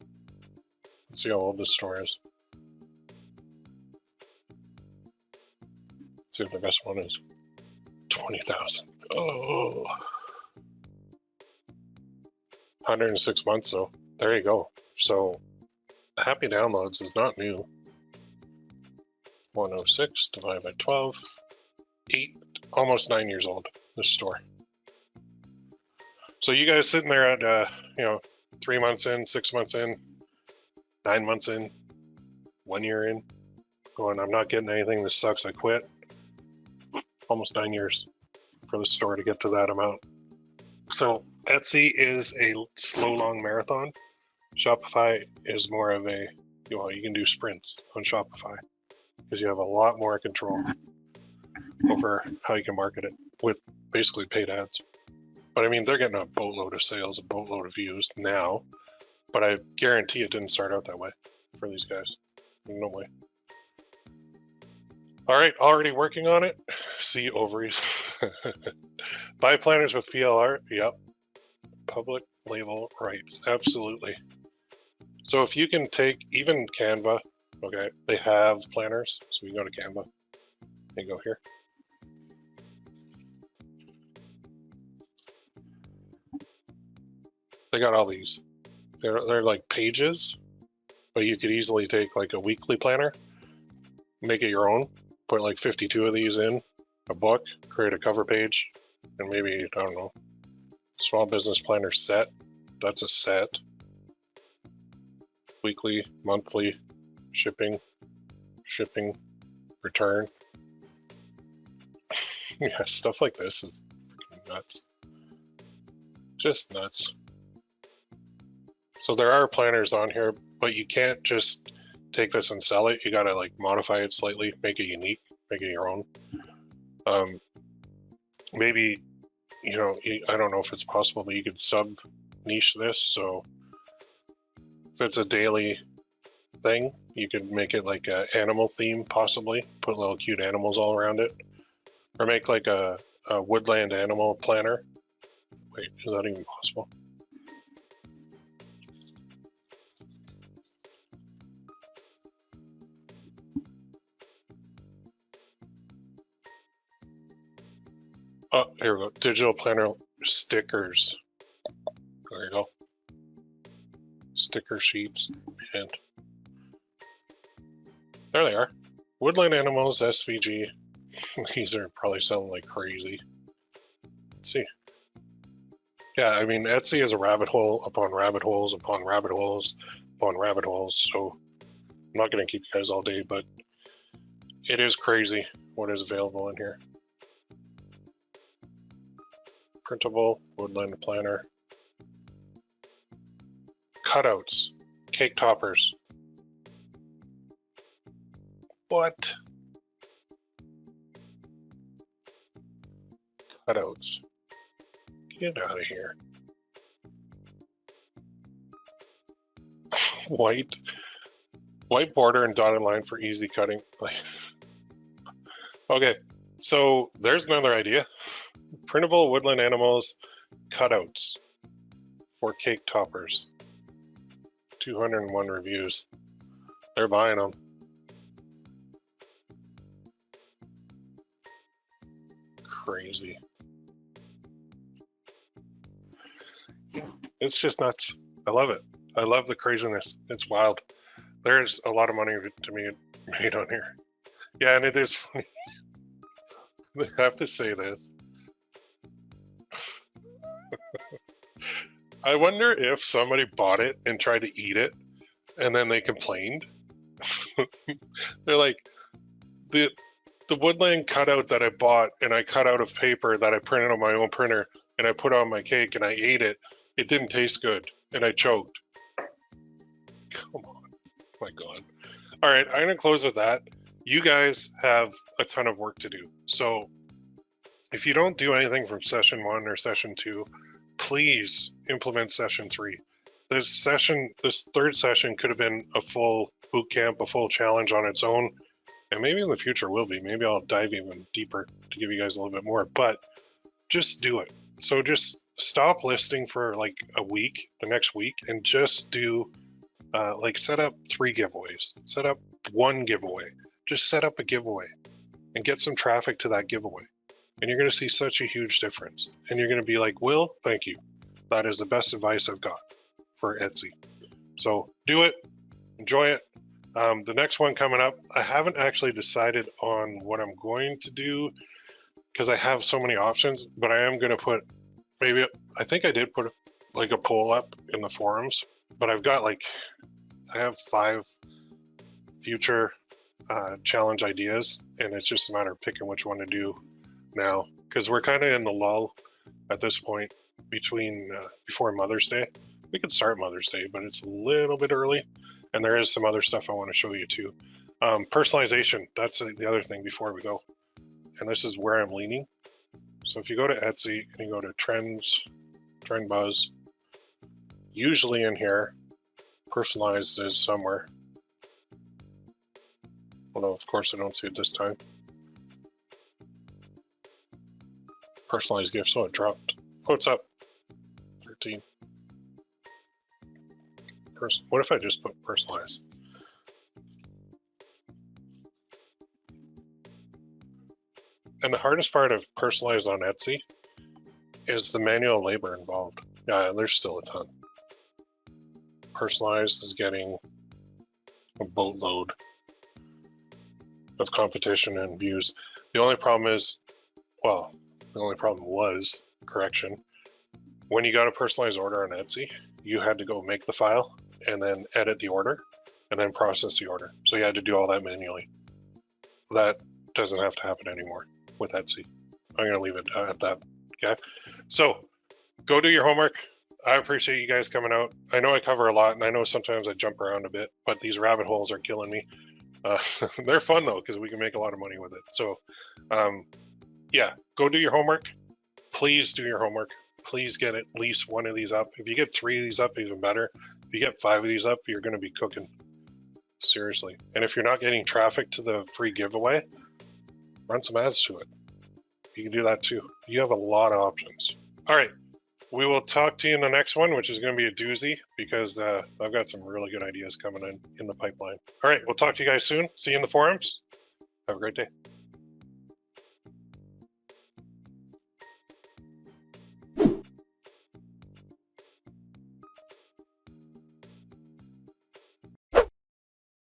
Let's see how old this store is. Let's see if the best one is 20,000. Oh, 106 months though. There you go. So happy downloads is not new. 106 divided by 12, 8, almost 9 years old, this store. So you guys sitting there at, 3 months in, 6 months in, 9 months in, 1 year in, going, I'm not getting anything, this sucks, I quit. Almost 9 years for the store to get to that amount. So Etsy is a slow, long marathon. Shopify is more of a, you can do sprints on Shopify because you have a lot more control over how you can market it with basically paid ads. But I mean, they're getting a boatload of sales, a boatload of views now, but I guarantee it didn't start out that way for these guys. No way. All right, already working on it. See ovaries. Buy planners with PLR. Yep. Public label rights. Absolutely. So if you can take even Canva, okay, they have planners. So you go to Canva and go here. They got all these. They're like pages, but you could easily take like a weekly planner, make it your own, put like 52 of these in a book, create a cover page, and maybe, I don't know, small business planner set. That's a set. Weekly, monthly, shipping, return. Yeah, stuff like this is freaking nuts. Just nuts. So there are planners on here, but you can't just take this and sell it. You gotta like modify it slightly, make it unique, make it your own. Maybe, I don't know if it's possible, but you could sub niche this. So if it's a daily thing, you could make it like an animal theme, possibly put little cute animals all around it, or make like a woodland animal planner. Wait, is that even possible? Oh, here we go. Digital planner stickers. There you go. Sticker sheets. And there they are. Woodland animals, SVG. These are probably selling like crazy. Let's see. Yeah, I mean, Etsy is a rabbit hole upon rabbit holes upon rabbit holes upon rabbit holes. So I'm not going to keep you guys all day, but it is crazy what is available in here. Printable, woodland planner. Cutouts, cake toppers. What? Cutouts. Get out of here. White border and dotted line for easy cutting. Okay, so there's another idea. Printable woodland animals cutouts for cake toppers. 201 reviews. They're buying them. Crazy. It's just nuts. I love it. I love the craziness. It's wild. There's a lot of money to be made on here. Yeah, and it is funny. I have to say this. I wonder if somebody bought it and tried to eat it and then they complained. They're like, the woodland cutout that I bought and I cut out of paper that I printed on my own printer and I put on my cake and I ate it, it didn't taste good and I choked. Come on. Oh my God. All right, I'm gonna close with that. You guys have a ton of work to do. So if you don't do anything from session 1 or session 2, please implement session 3. This third session could have been a full boot camp, a full challenge on its own, and maybe in the future will be. Maybe I'll dive even deeper to give you guys a little bit more, but just do it. So just stop listing for like a week, the next week, and just do like set up 3 giveaways, set up 1 giveaway, just set up a giveaway and get some traffic to that giveaway. And you're going to see such a huge difference. And you're going to be like, Will, thank you. That is the best advice I've got for Etsy. So do it, enjoy it. The next one coming up, I haven't actually decided on what I'm going to do because I have so many options, but I am going to put maybe, I think I did put like a poll up in the forums, but I've got like, I have 5 future challenge ideas, and it's just a matter of picking which one to do now because we're kind of in the lull at this point between before Mother's Day. We could start Mother's Day, but it's a little bit early, and there is some other stuff I want to show you too. Personalization, that's the other thing before we go, and this is where I'm leaning. So if you go to Etsy and you go to Trends, Trend Buzz, usually in here, personalized is somewhere. Although of course I don't see it this time. Personalized gifts, oh it dropped. Oh, it's up, 13. What if I just put personalized? And the hardest part of personalized on Etsy is the manual labor involved. Yeah, there's still a ton. Personalized is getting a boatload of competition and views. The only problem is, well, the only problem was, correction, when you got a personalized order on Etsy, you had to go make the file and then edit the order and then process the order. So you had to do all that manually. That doesn't have to happen anymore with Etsy. I'm gonna leave it at that, okay? So go do your homework. I appreciate you guys coming out. I know I cover a lot and I know sometimes I jump around a bit, but these rabbit holes are killing me. They're fun though, because we can make a lot of money with it. So yeah, go do your homework. Please do your homework. Please get at least 1 of these up. If you get 3 of these up, even better. If you get 5 of these up, you're gonna be cooking. Seriously. And if you're not getting traffic to the free giveaway, run some ads to it. You can do that too. You have a lot of options. All right. We will talk to you in the next one, which is going to be a doozy because I've got some really good ideas coming in the pipeline. All right. We'll talk to you guys soon. See you in the forums. Have a great day.